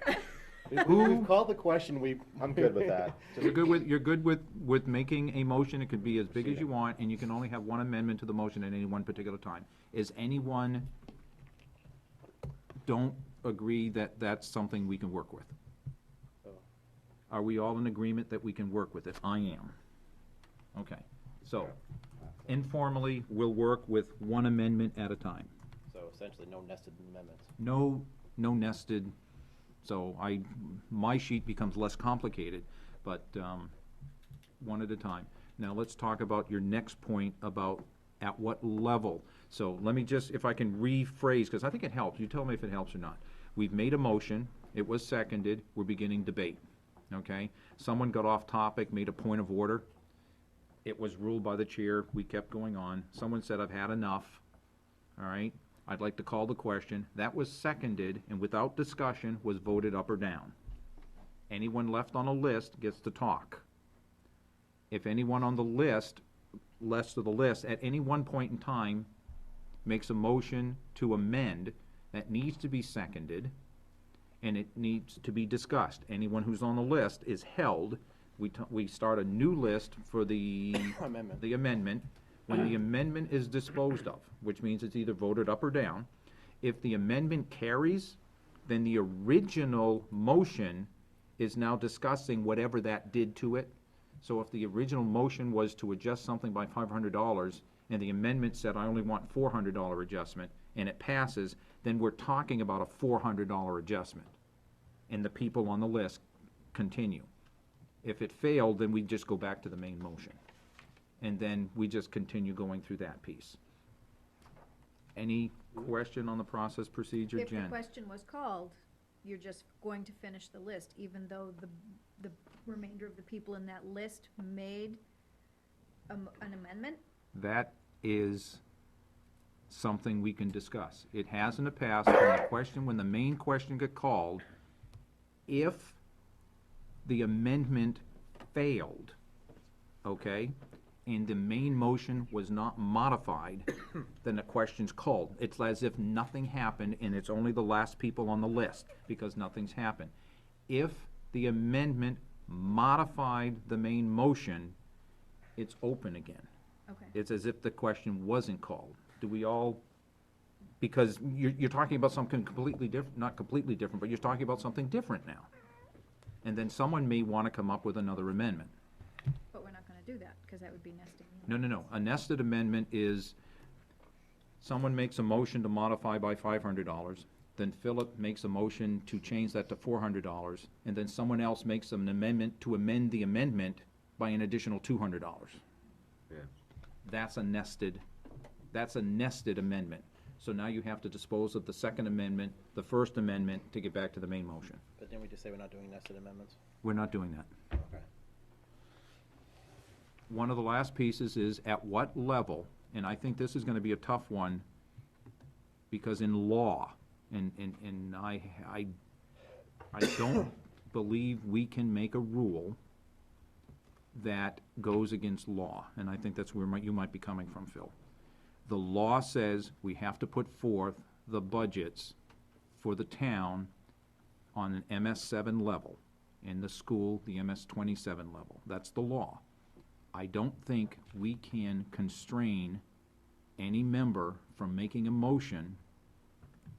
We've called the question, I'm good with that. You're good with making a motion, it could be as big as you want, and you can only have one amendment to the motion at any one particular time. Is anyone don't agree that that's something we can work with? So- Are we all in agreement that we can work with it? I am. Okay, so informally, we'll work with one amendment at a time. So essentially, no nested amendments. No nested, so my sheet becomes less complicated, but, one at a time. Now, let's talk about your next point about at what level. So let me just, if I can rephrase, because I think it helps, you tell me if it helps or not. We've made a motion, it was seconded, we're beginning debate, okay? Someone got off topic, made a point of order. It was ruled by the chair, we kept going on. Someone said, I've had enough, all right? I'd like to call the question. That was seconded, and without discussion, was voted up or down. Anyone left on a list gets to talk. If anyone on the list, at any one point in time, makes a motion to amend, that needs to be seconded, and it needs to be discussed. Anyone who's on the list is held. We start a new list for the Amendment. the amendment. When the amendment is disposed of, which means it's either voted up or down, if the amendment carries, then the original motion is now discussing whatever that did to it. So if the original motion was to adjust something by $500, and the amendment said, I only want $400 adjustment, and it passes, then we're talking about a $400 adjustment. And the people on the list continue. If it failed, then we just go back to the main motion. And then we just continue going through that piece. Any question on the process procedure, If the Jen? question was called, you're just going to finish the list, even though the remainder of the people in that list made an amendment? That is something we can discuss. It has in the past, when the main question got called, if the amendment failed, okay, and the main motion was not modified, then the question's called. It's as if nothing happened and it's only the last people on the list, because nothing's happened. If the amendment modified the main motion, it's open again. Okay. It's as if the question wasn't called. Do we all, because you're talking about something completely different, not completely different, but you're talking about something different now. And then someone may want to come up with another amendment. But we're not gonna do that, because that would be nesting. No. A nested amendment is, someone makes a motion to modify by $500, then Philip makes a motion to change that to $400, and then someone else makes an amendment to amend the amendment by an additional $200. Yeah. That's a nested amendment. So now you have to dispose of the second amendment, the first amendment, to get back to the main motion. But didn't we just say we're not doing nested amendments? We're not doing that. Okay. One of the last pieces is at what level, and I think this is gonna be a tough one, because in law, and I don't believe we can make a rule that goes against law, and I think that's where you might be coming from, Phil. The law says we have to put forth the budgets for the town on an MS7 level, in the school, the MS27 level. That's the law. I don't think we can constrain any member from making a motion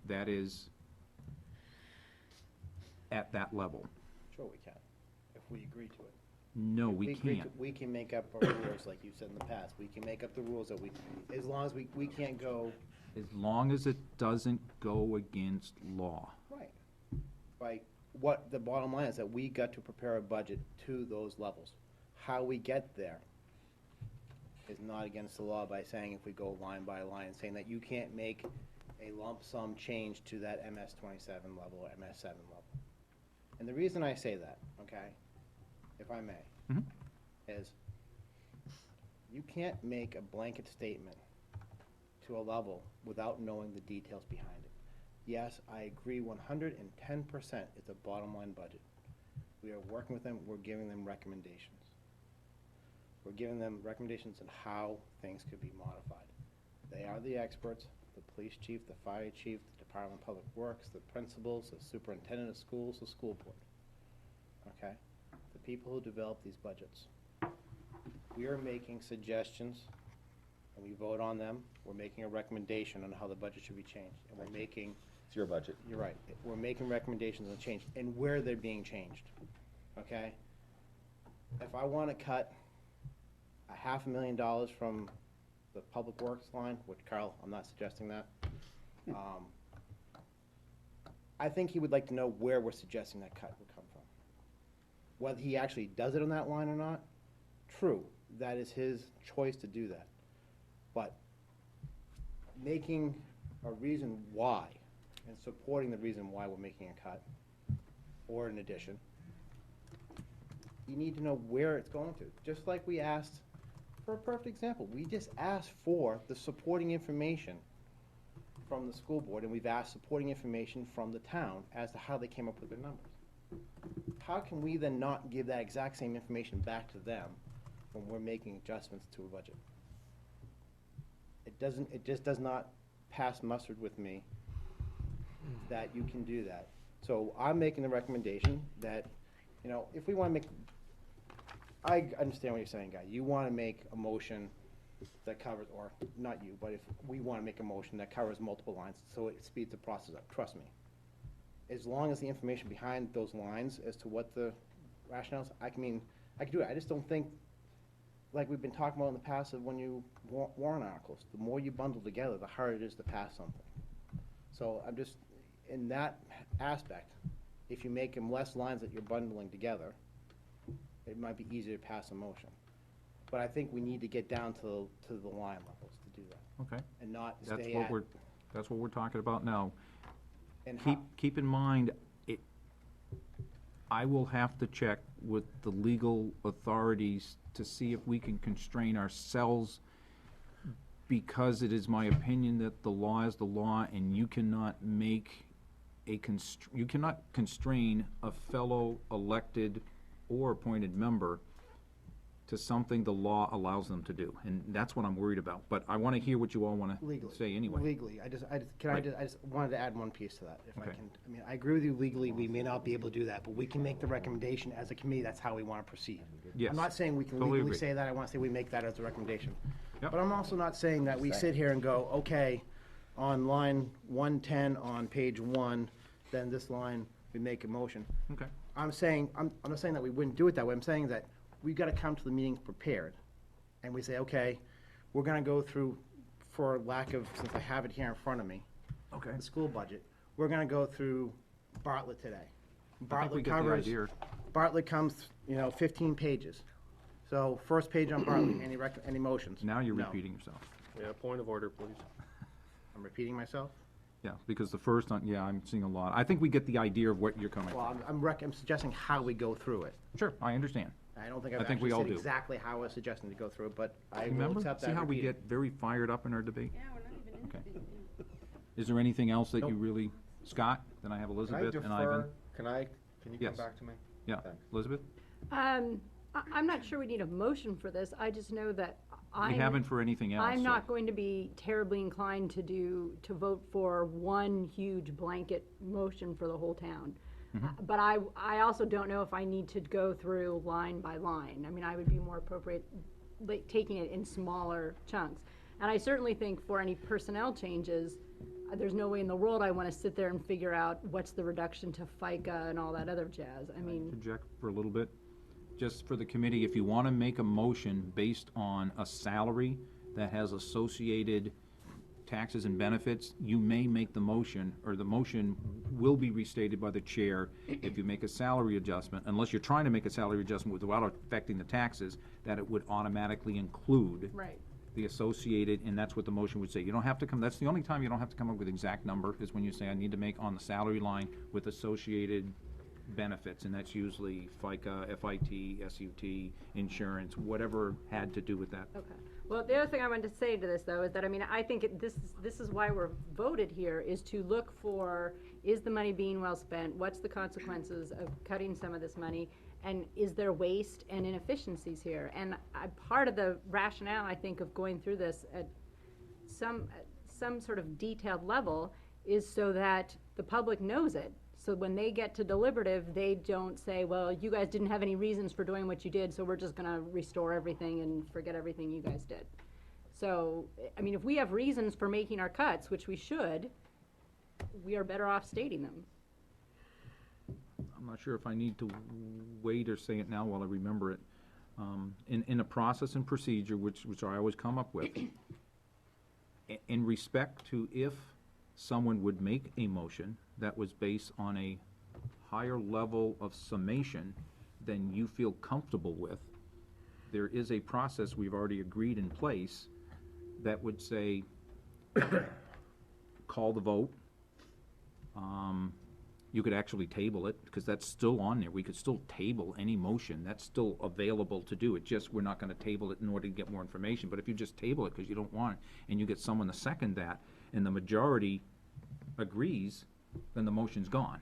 that is at that level. Sure we can, if we agree to it. No, If we agree to- can't. We can make up our rules, like you said in the past. We can make up the rules that as long as we can't go. As long as it doesn't go against law. Right. Right. What the bottom line is that we got to prepare a budget to those levels. How we get there is not against the law by saying if we go line by line, saying that you can't make a lump sum change to that MS27 level or MS7 level. And the reason I say that, okay, if I may, Mhm. is you can't make a blanket statement to a level without knowing the details behind it. Yes, I agree 110% it's a bottom line budget. We are working with them, we're giving them recommendations. We're giving them recommendations on how things could be modified. They are the experts, the police chief, the fire chief, the Department of Public Works, the principals, the superintendent of schools, the school board. Okay? The people who develop these budgets. We are making suggestions, and we vote on them. We're making a recommendation on how the budget should be changed. And we're making It's your budget. You're right. We're making recommendations on change and where they're being changed, okay? If I want to cut $500,000 from the public works line, which Carl, I'm not suggesting that. I think he would like to know where we're suggesting that cut would come from. Whether he actually does it on that line or not, true, that is his choice to do that. But making a reason why and supporting the reason why we're making a cut or an addition, you need to know where it's going to. Just like we asked, for a perfect example, we just asked for the supporting information from the school board, and we've asked supporting information from the town as to how they came up with their numbers. How can we then not give that exact same information back to them when we're making adjustments to a budget? It just does not pass mustard with me that you can do that. So I'm making the recommendation that, you know, if we want to make, I understand what you're saying, Guy. You want to make a motion that covers, or not you, but if we want to make a motion that covers multiple lines, so it speeds the process up, trust me. As long as the information behind those lines as to what the rationales, I can do it. I just don't think, like we've been talking about in the past, of when you warrant articles, the more you bundle together, the harder it is to pass something. So I'm just, in that aspect, if you make them less lines that you're bundling together, it might be easier to pass a motion. But I think we need to get down to the line levels to do that. Okay. And not That's stay what at. that's what we're talking about now. And Keep in mind, I will have to check with the legal authorities to see if we can constrain ourselves, because it is my opinion that the law is the law, and you cannot make you cannot constrain a fellow elected or appointed member to something the law allows them to do, and that's what I'm worried about. But I want to hear what you all want to Legally. say anyway. Legally, I just wanted to add one piece to that, if I Okay. can. I mean, I agree with you legally, we may not be able to do that, but we can make the recommendation as a committee, that's how we want to proceed. Yes. I'm not saying we can Totally legally agree. say that, I want to say we make that as a recommendation. Yep. But I'm also not saying that we sit here and go, okay, on line 110 on page 1, then this line, we make a motion. Okay. I'm not saying that we wouldn't do it that way, I'm saying that we've got to come to the meeting prepared. And we say, okay, we're gonna go through, for lack of, since I have it here in front of me. Okay. The school budget, we're gonna go through Bartlett today. I think we Bartlett get the covers, idea. Bartlett comes, 15 pages. So, first page on Bartlett, any motions? Now you're No. repeating yourself. Yeah, point of order, please. I'm repeating myself? Yeah, because the first, I'm seeing a lot. I think we get the idea of what you're coming Well, from. I'm suggesting how we go through it. Sure, I understand. I don't think I I've think we actually all said do. exactly how I was suggesting to go through it, but I will Remember? accept that. See how we repeated. get very fired up in our debate? Yeah, we're not even in Okay. it. Is there anything else that you Nope. really, Scott? Then I have Elizabeth and Ivan. Can you Yes. come back to me? Yeah, Thanks. Elizabeth? I'm not sure we need a motion for this, I just know that We haven't for anything else. I'm so- not going to be terribly inclined to vote for one huge blanket motion for the whole town. But I also don't know if I need to go through line by line. I mean, I would be more appropriate, like, taking it in smaller chunks. And I certainly think for any personnel changes, there's no way in the world I want to sit there and figure out what's the reduction to FICA and all that other jazz. I mean, Interject for a little bit. Just for the committee, if you want to make a motion based on a salary that has associated taxes and benefits, you may make the motion, or the motion will be restated by the chair if you make a salary adjustment, unless you're trying to make a salary adjustment without affecting the taxes, that it would automatically include right. the associated, and that's what the motion would say. You don't have to come, that's the only time you don't have to come up with exact number, is when you say, I need to make on the salary line with associated benefits, and that's usually FICA, FIT, SUT, insurance, whatever had to do with that. Okay. Well, the other thing I wanted to say to this, though, is that, I mean, I think this is why we're voted here, is to look for, is the money being well spent? What's the consequences of cutting some of this money? And is there waste and inefficiencies here? And part of the rationale, I think, of going through this at some sort of detailed level is so that the public knows it. So when they get to deliberative, they don't say, well, you guys didn't have any reasons for doing what you did, so we're just gonna restore everything and forget everything you guys did. So, I mean, if we have reasons for making our cuts, which we should, we are better off stating them. I'm not sure if I need to wait or say it now while I remember it. In a process and procedure, which I always come up with, in respect to if someone would make a motion that was based on a higher level of summation than you feel comfortable with, there is a process we've already agreed in place that would say, call the vote. You could actually table it, because that's still on there. We could still table any motion. That's still available to do. It just, we're not gonna table it in order to get more information. But if you just table it because you don't want it, and you get someone to second that, and the majority agrees, then the motion's gone.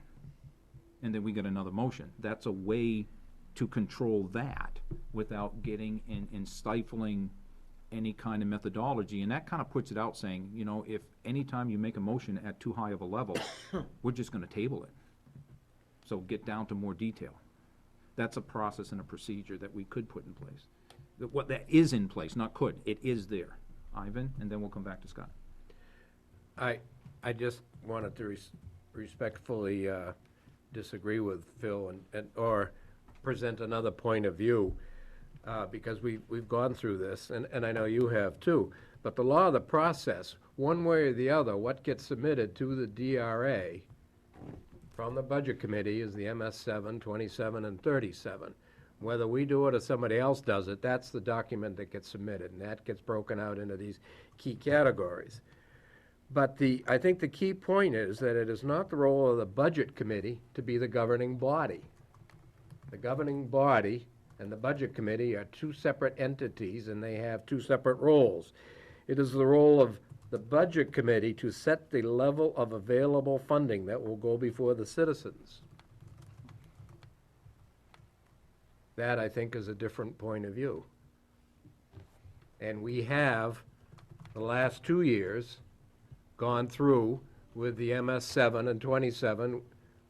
And then we get another motion. That's a way to control that without getting in stifling any kind of methodology. And that kind of puts it out saying, you know, if anytime you make a motion at too high of a level, we're just gonna table it. So get down to more detail. That's a process and a procedure that we could put in place. That is in place, not could, it is there. Ivan, and then we'll come back to Scott. I just wanted to respectfully disagree with Phil or present another point of view, because we've gone through this, and I know you have too. But the law of the process, one way or the other, what gets submitted to the DRA from the Budget Committee is the MS7, 27, and 37. Whether we do it or somebody else does it, that's the document that gets submitted, and that gets broken out into these key categories. But I think the key point is that it is not the role of the Budget Committee to be the governing body. The governing body and the Budget Committee are two separate entities, and they have two separate roles. It is the role of the Budget Committee to set the level of available funding that will go before the citizens. That, I think, is a different point of view. And we have, the last 2 years, gone through with the MS7 and 27.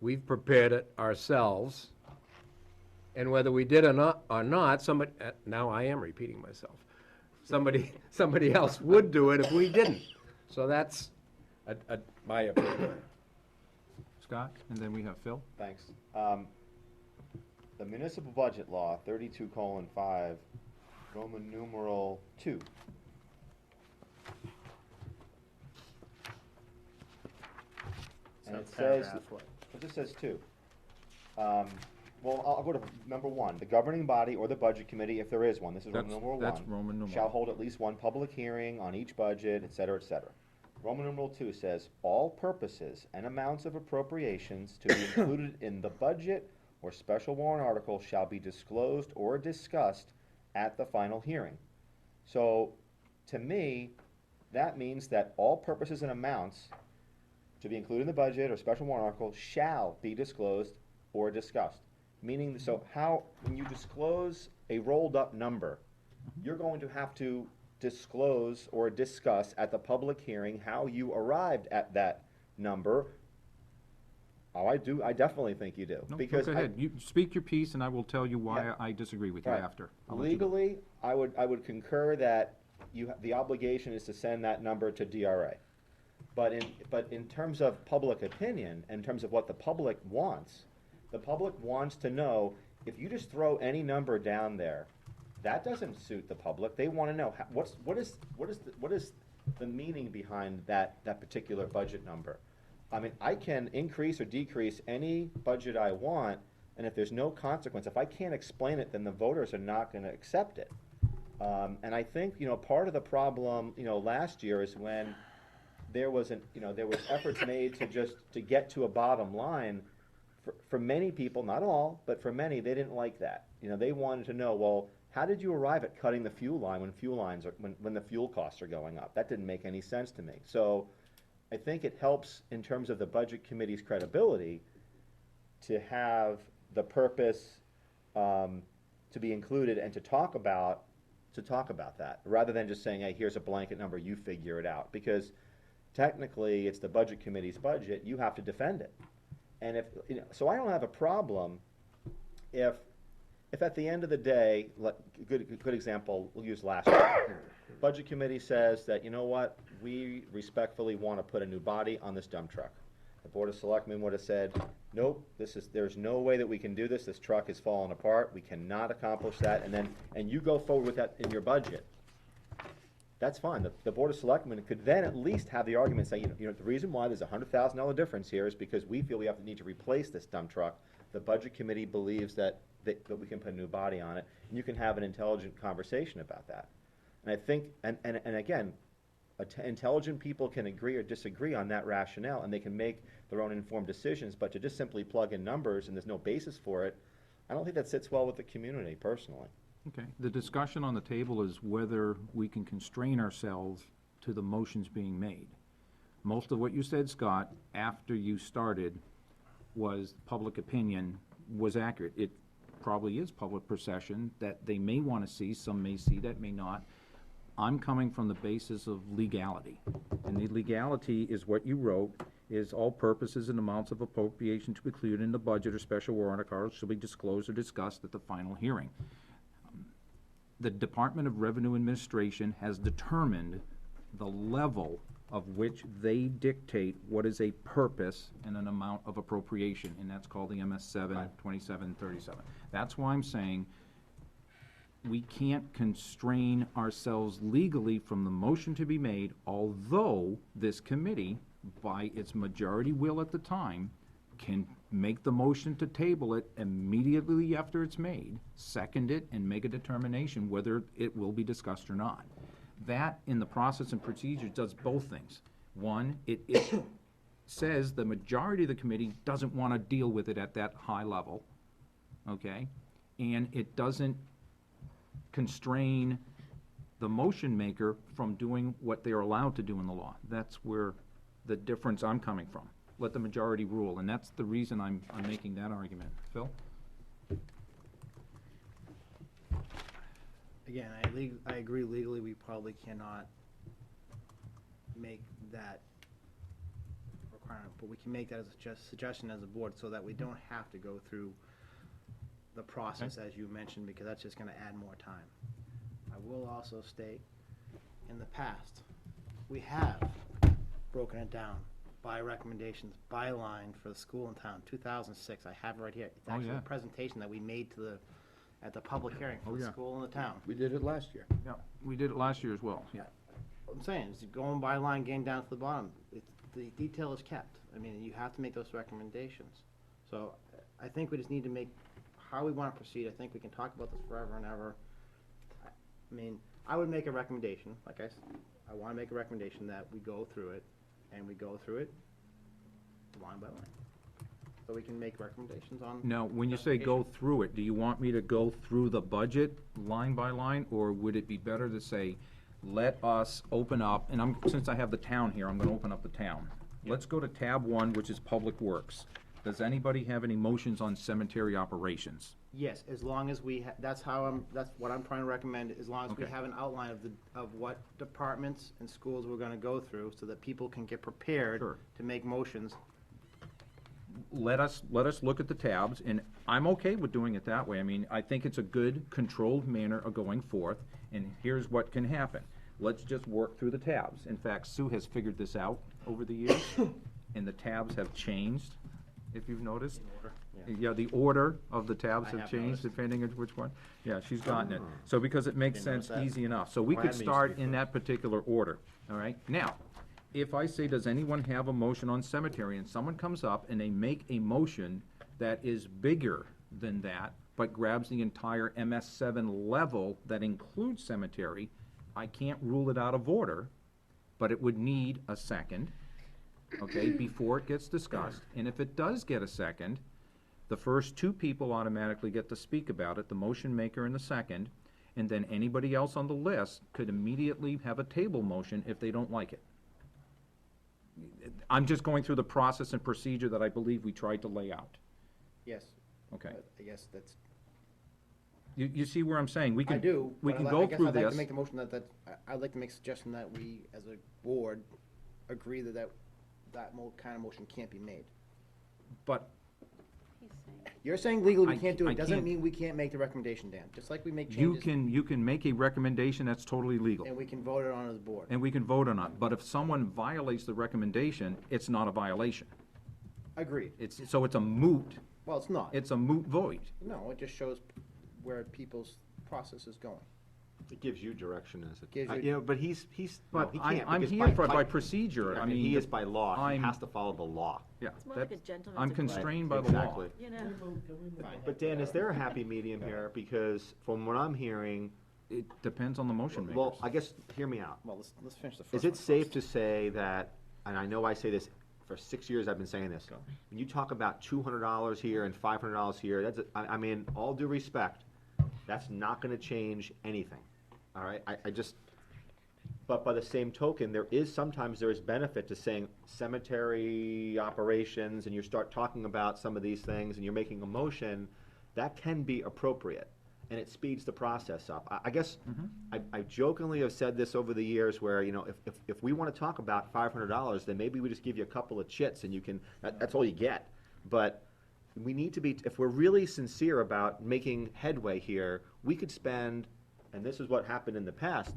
We've prepared it ourselves. And whether we did or not, somebody, now I am repeating myself, somebody else would do it if we didn't. So that's my opinion. Scott, and then we have Phil. Thanks. The municipal budget law, 32:5, Roman numeral 2. And it says, it just says 2. Well, I'll go to number 1. The governing body or the budget committee, if there is one, this is Roman numeral 1. That's Roman numeral. Shall hold at least one public hearing on each budget, et cetera, et cetera. Roman numeral 2 says, all purposes and amounts of appropriations to be included in the budget or special warrant article shall be disclosed or discussed at the final hearing. So, to me, that means that all purposes and amounts to be included in the budget or special warrant article shall be disclosed or discussed. Meaning, so how, when you disclose a rolled up number, you're going to have to disclose or discuss at the public hearing how you arrived at that number. Oh, I do, I definitely think you do. No, Because go ahead, you speak your piece, and I will tell you why I disagree with you Right. after. I'll let you go. Legally, I would concur that the obligation is to send that number to DRA. But in terms of public opinion, in terms of what the public wants to know, if you just throw any number down there, that doesn't suit the public. They want to know what is the meaning behind that particular budget number. I mean, I can increase or decrease any budget I want, and if there's no consequence, if I can't explain it, then the voters are not going to accept it. And I think, part of the problem, last year is when there was efforts made to get to a bottom line. For many people, not all, but for many, they didn't like that. They wanted to know, well, how did you arrive at cutting the fuel line when the fuel costs are going up? That didn't make any sense to me. So I think it helps in terms of the budget committee's credibility to have the purpose to be included and to talk about that, rather than just saying, hey, here's a blanket number, you figure it out. Because technically, it's the budget committee's budget, you have to defend it. And so I don't have a problem if at the end of the day, good example, we'll use last year. Budget committee says that, you know what, we respectfully want to put a new body on this dump truck. The Board of Selectmen would have said, nope, there's no way that we can do this truck is falling apart, we cannot accomplish that, and you go forward with that in your budget. That's fine, the Board of Selectmen could then at least have the argument, say, the reason why there's $100,000 difference here is because we feel we need to replace this dump truck. The Budget Committee believes that we can put a new body on it, and you can have an intelligent conversation about that. And I think, and again, intelligent people can agree or disagree on that rationale, and they can make their own informed decisions, but to just simply plug in numbers and there's no basis for it, I don't think that sits well with the community, personally. Okay, the discussion on the table is whether we can constrain ourselves to the motions being made. Most of what you said, Scott, after you started, was public opinion was accurate. It probably is public perception that they may want to see, some may see that, may not. I'm coming from the basis of legality, and the legality is what you wrote, is all purposes and amounts of appropriation to be included in the budget or special warrant articles shall be disclosed or discussed at the final hearing. The Department of Revenue Administration has determined the level of which they dictate what is a purpose and an amount of appropriation, and that's called the MS 7, 2737. That's why I'm saying we can't constrain ourselves legally from the motion to be made, although this committee, by its majority will at the time, can make the motion to table it immediately after it's made, second it, and make a determination whether it will be discussed or not. That, in the process and procedure, does both things. One, it says the majority of the committee doesn't want to deal with it at that high level, okay? And it doesn't constrain the motion maker from doing what they're allowed to do in the law. That's where the difference I'm coming from. Let the majority rule, and that's the reason I'm making that argument. Phil? Again, I agree legally, we probably cannot make that requirement, but we can make that as a suggestion as a board so that we don't have to go through the process as you mentioned, because that's just gonna add more time. I will also state, in the past, we have broken it down by recommendations, by line for the school in town, 2006, I have it right here. It's actually a presentation that we made to at the public hearing for the school in the town. We did it last year. Yeah, we did it last year as well. Yeah. What I'm saying is going by line, getting down to the bottom, the detail is kept. I mean, you have to make those recommendations. So I think we just need to make how we want to proceed. I think we can talk about this forever and ever. I mean, I would make a recommendation, like I want to make a recommendation that we go through it, and we go through it line by line. So we can make recommendations on. Now, when you say go through it, do you want me to go through the budget line by line, or would it be better to say, let us open up, and since I have the town here, I'm gonna open up the town. Let's go to tab 1, which is Public Works. Does anybody have any motions on cemetery operations? Yes, as long as we, that's what I'm trying to recommend, as long as we have an outline of what departments and schools we're gonna go through, so that people can get prepared to make motions. Let us look at the tabs, and I'm okay with doing it that way. I mean, I think it's a good, controlled manner of going forth, and here's what can happen. Let's just work through the tabs. In fact, Sue has figured this out over the years, and the tabs have changed, if you've noticed. Yeah, the order of the tabs have changed depending on which one. Yeah, she's gotten it. So because it makes sense easy enough. So we could start in that particular order, all right? Now, if I say, does anyone have a motion on cemetery, and someone comes up and they make a motion that is bigger than that, but grabs the entire MS7 level that includes cemetery, I can't rule it out of order, but it would need a second, okay, before it gets discussed. And if it does get a second, the first two people automatically get to speak about it, the motion maker and the second, and then anybody else on the list could immediately have a table motion if they don't like it. I'm just going through the process and procedure that I believe we tried to lay out. Yes. Okay. But I guess that's. You see where I'm saying? We can, I do. we but can I go guess through I'd like this. to make the motion I'd like to make a suggestion that we, as a board, agree that kind of motion can't be made. But You're saying legally we I can't do I it, doesn't can't- mean we can't make the recommendation, Dan. Just like we make you changes, can make a recommendation that's totally legal. and we can vote it on as a board. And we can vote on it. But if someone violates the recommendation, it's not a violation. Agreed. So it's a moot, Well, it's not. it's a moot void. No, it just shows where people's process is going. It gives you direction as Gives a, you- you know, but he's, no, But he can't. I'm because here by procedure, I mean. He is by law, he I'm- has to follow the law. Yeah, It's more like a that's- gentleman's I'm agreement. constrained by the law. Exactly. You know? But Dan, is there a happy medium here? Because from what I'm hearing, It depends on the motion makers. well, I guess, hear me out. Well, let's finish the first Is one it safe first. to say that, and I know I say this, for 6 years I've been saying this, when you talk about $200 here and $500 here, that's, I mean, all due respect, that's not gonna change anything, all right? I just, but by the same token, sometimes there is benefit to saying cemetery operations, and you start talking about some of these things, and you're making a motion, that can be appropriate, and it speeds the process up. I guess, I jokingly have said this over the years where, you know, if we wanna talk about $500, then maybe we just give you a couple of chits and you can, that's all you get. But we need to be, if we're really sincere about making headway here, we could spend, and this is what happened in the past,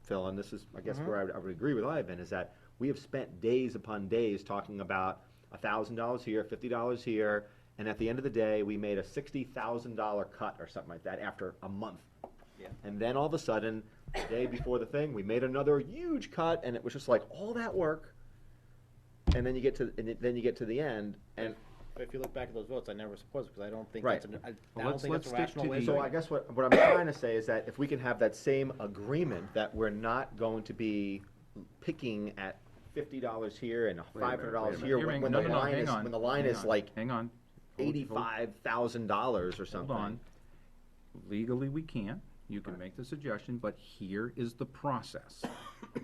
Phil, and this is, I guess, where I would agree with Ivan, is that we have spent days upon days talking about $1,000 here, $50 here, and at the end of the day, we made a $60,000 cut or something like that after a month. Yeah. And then all of a sudden, the day before the thing, we made another huge cut, and it was just like all that work. And then you get to the end, and But if you look back at those votes, I never support it, because I don't think Right. that's, I Well, don't think that's a let's stick rational to way of the- so doing I it. guess what I'm trying to say is that if we can have that same agreement that we're not going to be picking at $50 here and $500 here when the line is when the line is like Hang on. $85,000 or something. Hold on. Legally, we can't. You can make the suggestion, but here is the process.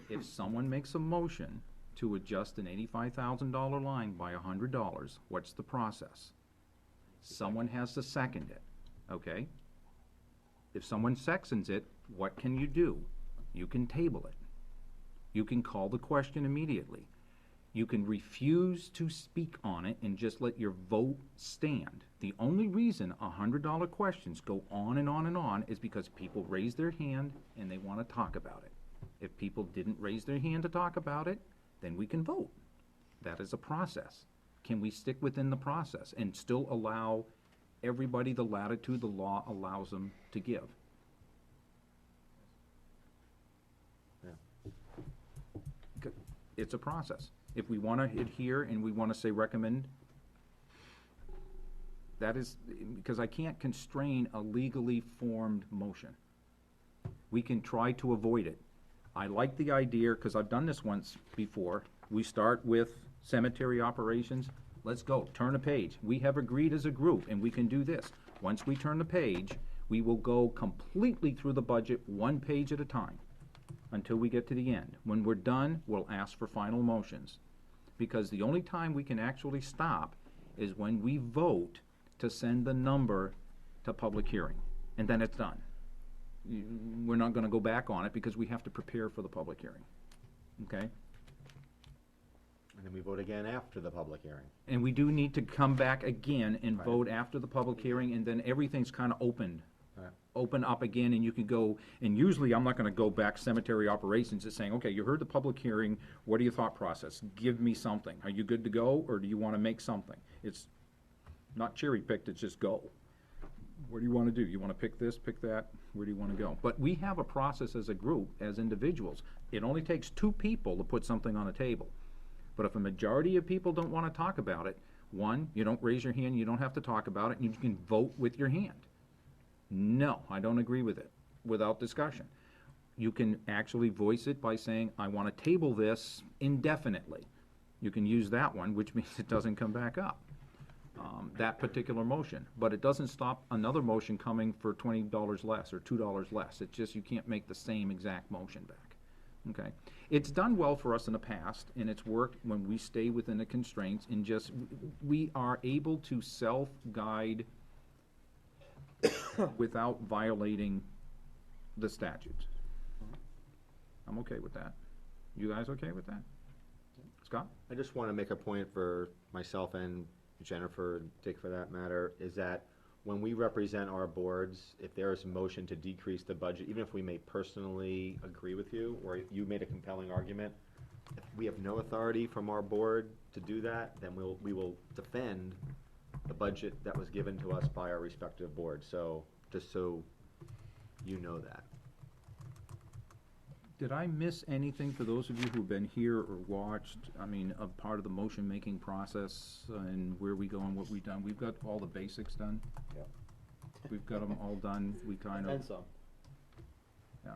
If someone makes a motion to adjust an $85,000 line by $100, what's the process? Someone has to second it, okay? If someone seconds it, what can you do? You can table it. You can call the question immediately. You can refuse to speak on it and just let your vote stand. The only reason $100 questions go on and on and on is because people raise their hand and they want to talk about it. If people didn't raise their hand to talk about it, then we can vote. That is a process. Can we stick within the process and still allow everybody the latitude the law allows them to give? It's a process. If we want to adhere and we want to say recommend, that is, because I can't constrain a legally formed motion. We can try to avoid it. I like the idea, because I've done this once before. We start with cemetery operations. Let's go, turn a page. We have agreed as a group, and we can do this. Once we turn the page, we will go completely through the budget, one page at a time, until we get to the end. When we're done, we'll ask for final motions. Because the only time we can actually stop is when we vote to send the number to public hearing, and then it's done. We're not gonna go back on it because we have to prepare for the public hearing, okay? And then we vote again after the public hearing. And we do need to come back again and vote after the public hearing, and then everything's kinda opened. Right. Open up again, and you can go, and usually I'm not gonna go back cemetery operations and saying, okay, you heard the public hearing, what are your thought process? Give me something. Are you good to go, or do you wanna make something? It's not cherry-picked, it's just go. What do you wanna do? You wanna pick this, pick that? Where do you wanna go? But we have a process as a group, as individuals. It only takes 2 people to put something on a table. But if a majority of people don't wanna talk about it, one, you don't raise your hand, you don't have to talk about it, and you can vote with your hand. No, I don't agree with it, without discussion. You can actually voice it by saying, I wanna table this indefinitely. You can use that one, which means it doesn't come back up. That particular motion, but it doesn't stop another motion coming for $20 less or $2 less. It's just you can't make the same exact motion back, okay? It's done well for us in the past, and it's worked when we stay within the constraints and just, we are able to self-guide without violating the statutes. I'm okay with that. You guys okay with that? Scott? I just want to make a point for myself and Jennifer, and Dick for that matter, is that when we represent our boards, if there is a motion to decrease the budget, even if we may personally agree with you, or you made a compelling argument, If we have no authority from our board to do that, then we will defend the budget that was given to us by our respective boards. So, just so you know that. Did I miss anything for those of you who've been here or watched, I mean, a part of the motion-making process and where we go and what we've done? We've got all the basics done. Yep. We've got them all done, we kind of. And some. Yeah.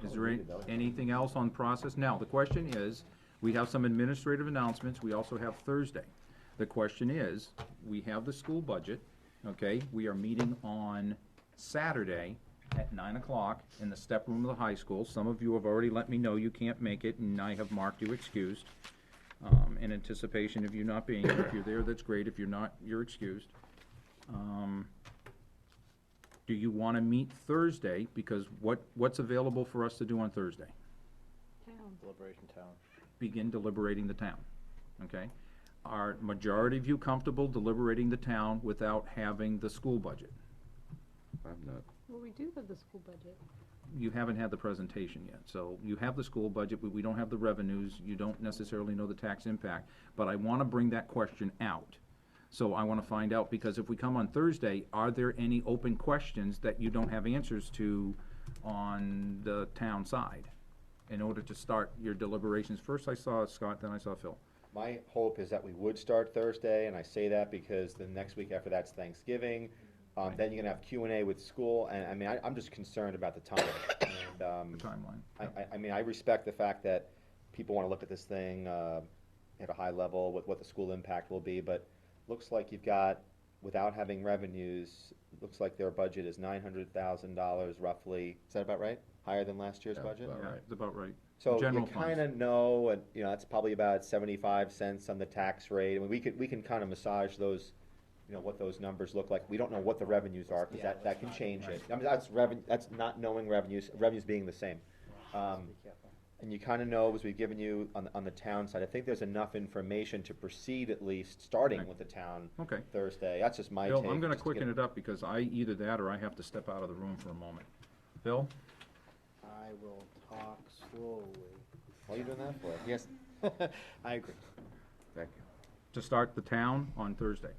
Is there anything else on process? Now, the question is, we have some administrative announcements, we also have Thursday. The question is, we have the school budget, okay? We are meeting on Saturday at 9 o'clock in the step room of the high school. Some of you have already let me know you can't make it, and I have marked you excused, in anticipation of you not being here. If you're there, that's great. If you're not, you're excused. Do you want to meet Thursday? Because what's available for us to do on Thursday? Deliberation Town. Begin deliberating the town, okay? Are majority of you comfortable deliberating the town without having the school budget? I'm not. Well, we do have the school budget. You haven't had the presentation yet, so you have the school budget, but we don't have the revenues, you don't necessarily know the tax impact, but I wanna bring that question out. So I wanna find out, because if we come on Thursday, are there any open questions that you don't have answers to on the town side? In order to start your deliberations, first I saw Scott, then I saw Phil. My hope is that we would start Thursday, and I say that because the next week after that's Thanksgiving. Then you're gonna have Q&A with school, and I mean, I'm just concerned about the time. And, The timeline. I mean, I respect the fact that people wanna look at this thing, at a high level with what the school impact will be, but looks like you've got, without having revenues, looks like their budget is $900,000 roughly. Is that about right? Higher than last year's budget? Yeah, it's about right. So you General funds. kinda know, and, you know, that's probably about 75 cents on the tax rate. I mean, we can kinda massage those, you know, what those numbers look like. We don't know what the revenues are, cause that can change it. I mean, that's not knowing revenues being the same. And you kinda know, as we've given you on the town side, I think there's enough information to proceed at least, starting with the town Okay. Thursday. That's just my Bill, take. I'm gonna just to get quicken it up, because either that or I have to step out of the room for a moment. Bill? I will talk slowly. What are you doing that for? Yes. I agree. Thank you. To start the town on Thursday.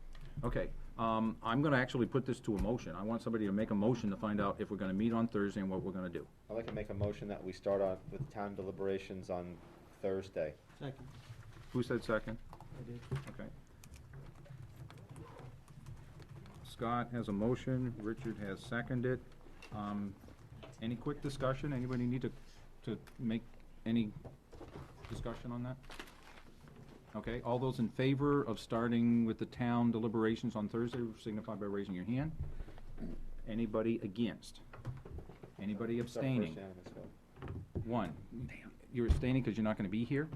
Okay, I'm gonna actually put this to a motion. I want somebody to make a motion to find out if we're gonna meet on Thursday and what we're gonna do. I'd like to make a motion that we start on with town deliberations on Thursday. Second. Who said second? I did. Okay. Scott has a motion, Richard has seconded. Any quick discussion? Anybody need to make any discussion on that? Okay, all those in favor of starting with the town deliberations on Thursday, signify by raising your hand. Anybody against? Anybody abstaining? One. You're abstaining because you're not gonna be here?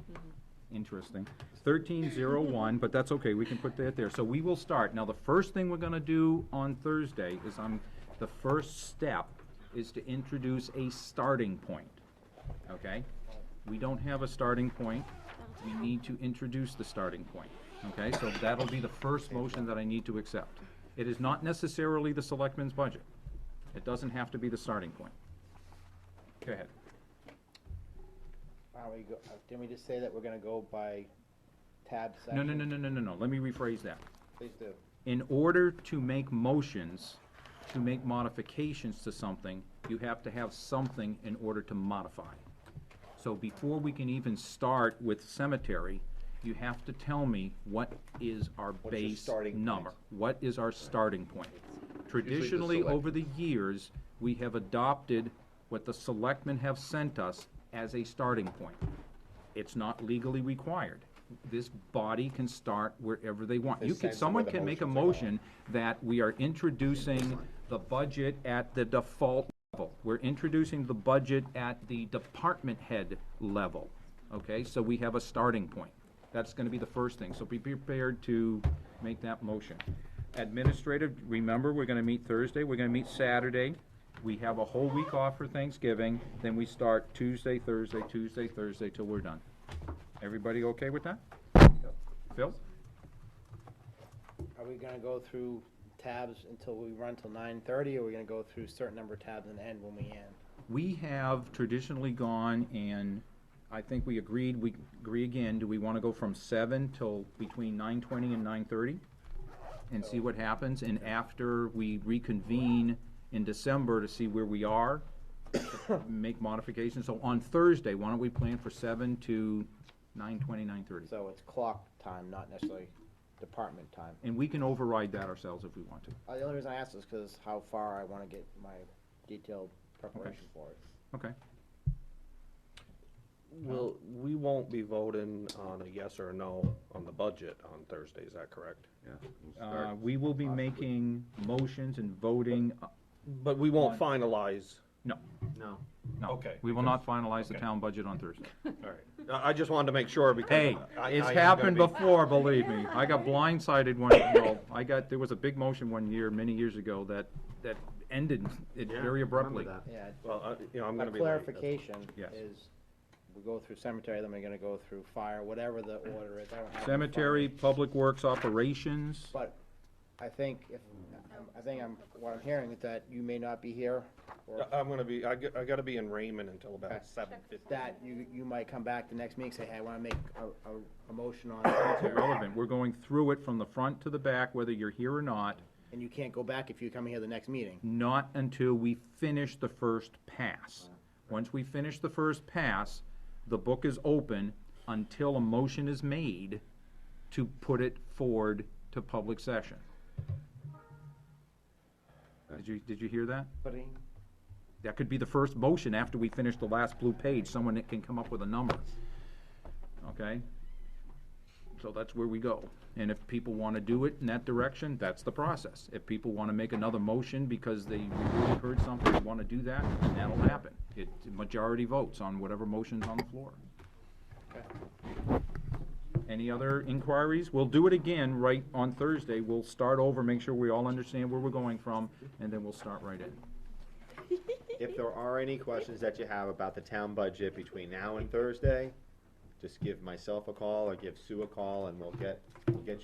Interesting. 1301, but that's okay, we can put that there. So we will start. Now, the first thing we're gonna do on Thursday is the first step is to introduce a starting point, okay? We don't have a starting point. We need to introduce the starting point, okay? So that'll be the first motion that I need to accept. It is not necessarily the selectmen's budget. It doesn't have to be the starting point. Go ahead. Didn't we just say that we're gonna go by tab section? No, let me rephrase that. Please do. In order to make motions, to make modifications to something, you have to have something in order to modify. So before we can even start with cemetery, you have to tell me what is our What's your base starting number? point? What is our starting point? Traditionally, over the years, we have adopted what the selectmen have sent us as a starting point. It's not legally required. This body can start wherever they want. This sense of Someone where the can make a motions are motion that we are introducing the budget at the default level. We're introducing the budget at the department head level, okay? So we have a starting point. That's gonna be the first thing, so be prepared to make that motion. Administrative, remember, we're gonna meet Thursday, we're gonna meet Saturday. We have a whole week off for Thanksgiving, then we start Tuesday, Thursday, till we're done. Everybody okay with that? Phil? Are we gonna go through tabs until we run till 9:30, or are we gonna go through a certain number of tabs and end when we end? We have traditionally gone and I think we agree again, do we wanna go from 7 till between 9:20 and 9:30? And see what happens, and after we reconvene in December to see where we are, make modifications. So on Thursday, why don't we plan for 7 to 9:20, 9:30? So it's clock time, not necessarily department time. And we can override that ourselves if we want to. The only reason I ask is because how far I wanna get my detailed preparation for it. Okay. We won't be voting on a yes or a no on the budget on Thursday, is that correct? Yeah. We will be making motions and voting, But we won't finalize. no, No. no. Okay, We will not finalize the town budget on Thursday. All right. I just wanted to make sure because. Hey, it's happened before, believe me. I got blindsided there was a big motion one year, many years ago, that ended it Yeah, very I abruptly. remember that. Yeah. Well, I'm My gonna be late. clarification Yes. is, we go through cemetery, then we're gonna go through fire, whatever the order is. I don't have it in front of Cemetery, me. Public Works Operations, But I think what I'm hearing is that you may not be here, or I'm gonna be, I gotta be in Raymond until Okay. about 7:50. that you might come back the next meeting and say, hey, I wanna make a motion on cemetery. irrelevant. We're going through it from the front to the back, whether you're here or not, And you can't go back if you come here the next meeting. not until we finish the first pass. Once we finish the first pass, the book is open until a motion is made to put it forward to public session. Did you hear that? That could be the first motion after we finish the last blue page, someone that can come up with a number. Okay? So that's where we go. And if people wanna do it in that direction, that's the process. If people wanna make another motion because they really heard something, they wanna do that, then that'll happen. It, majority votes on whatever motion's on the floor. Any other inquiries? We'll do it again right on Thursday. We'll start over, make sure we all understand where we're going from, and then we'll start right in. If there are any questions that you have about the town budget between now and Thursday, just give myself a call or give Sue a call and we'll get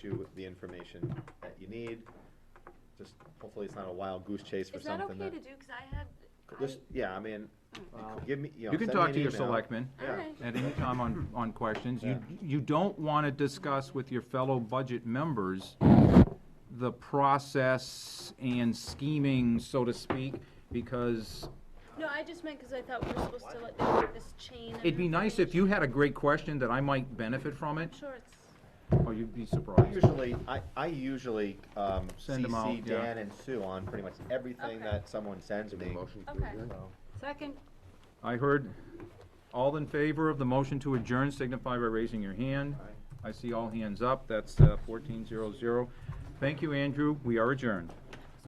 you the information that you need. Just, hopefully it's not a wild goose chase for Is that something okay to do, cause I had, Just, yeah, I mean, give me, You can send me talk an to your email. selectmen Yeah. Alright. at any time on questions. You don't wanna discuss with your fellow budget members the process and scheming, so to speak, because No, I just meant because I thought we were supposed to like this chain. of it'd be nice if you had a great question that I might benefit from it. information. Sure, it's, Oh, you'd be surprised. I usually, Send 'em out, CC yeah. Dan and Sue on pretty much everything Okay. that someone sends me. Motion to Okay. adjourn? So, Second, I heard all in favor of the motion to adjourn signify by raising your hand. I see all hands up. That's 1400. Thank you, Andrew. We are adjourned.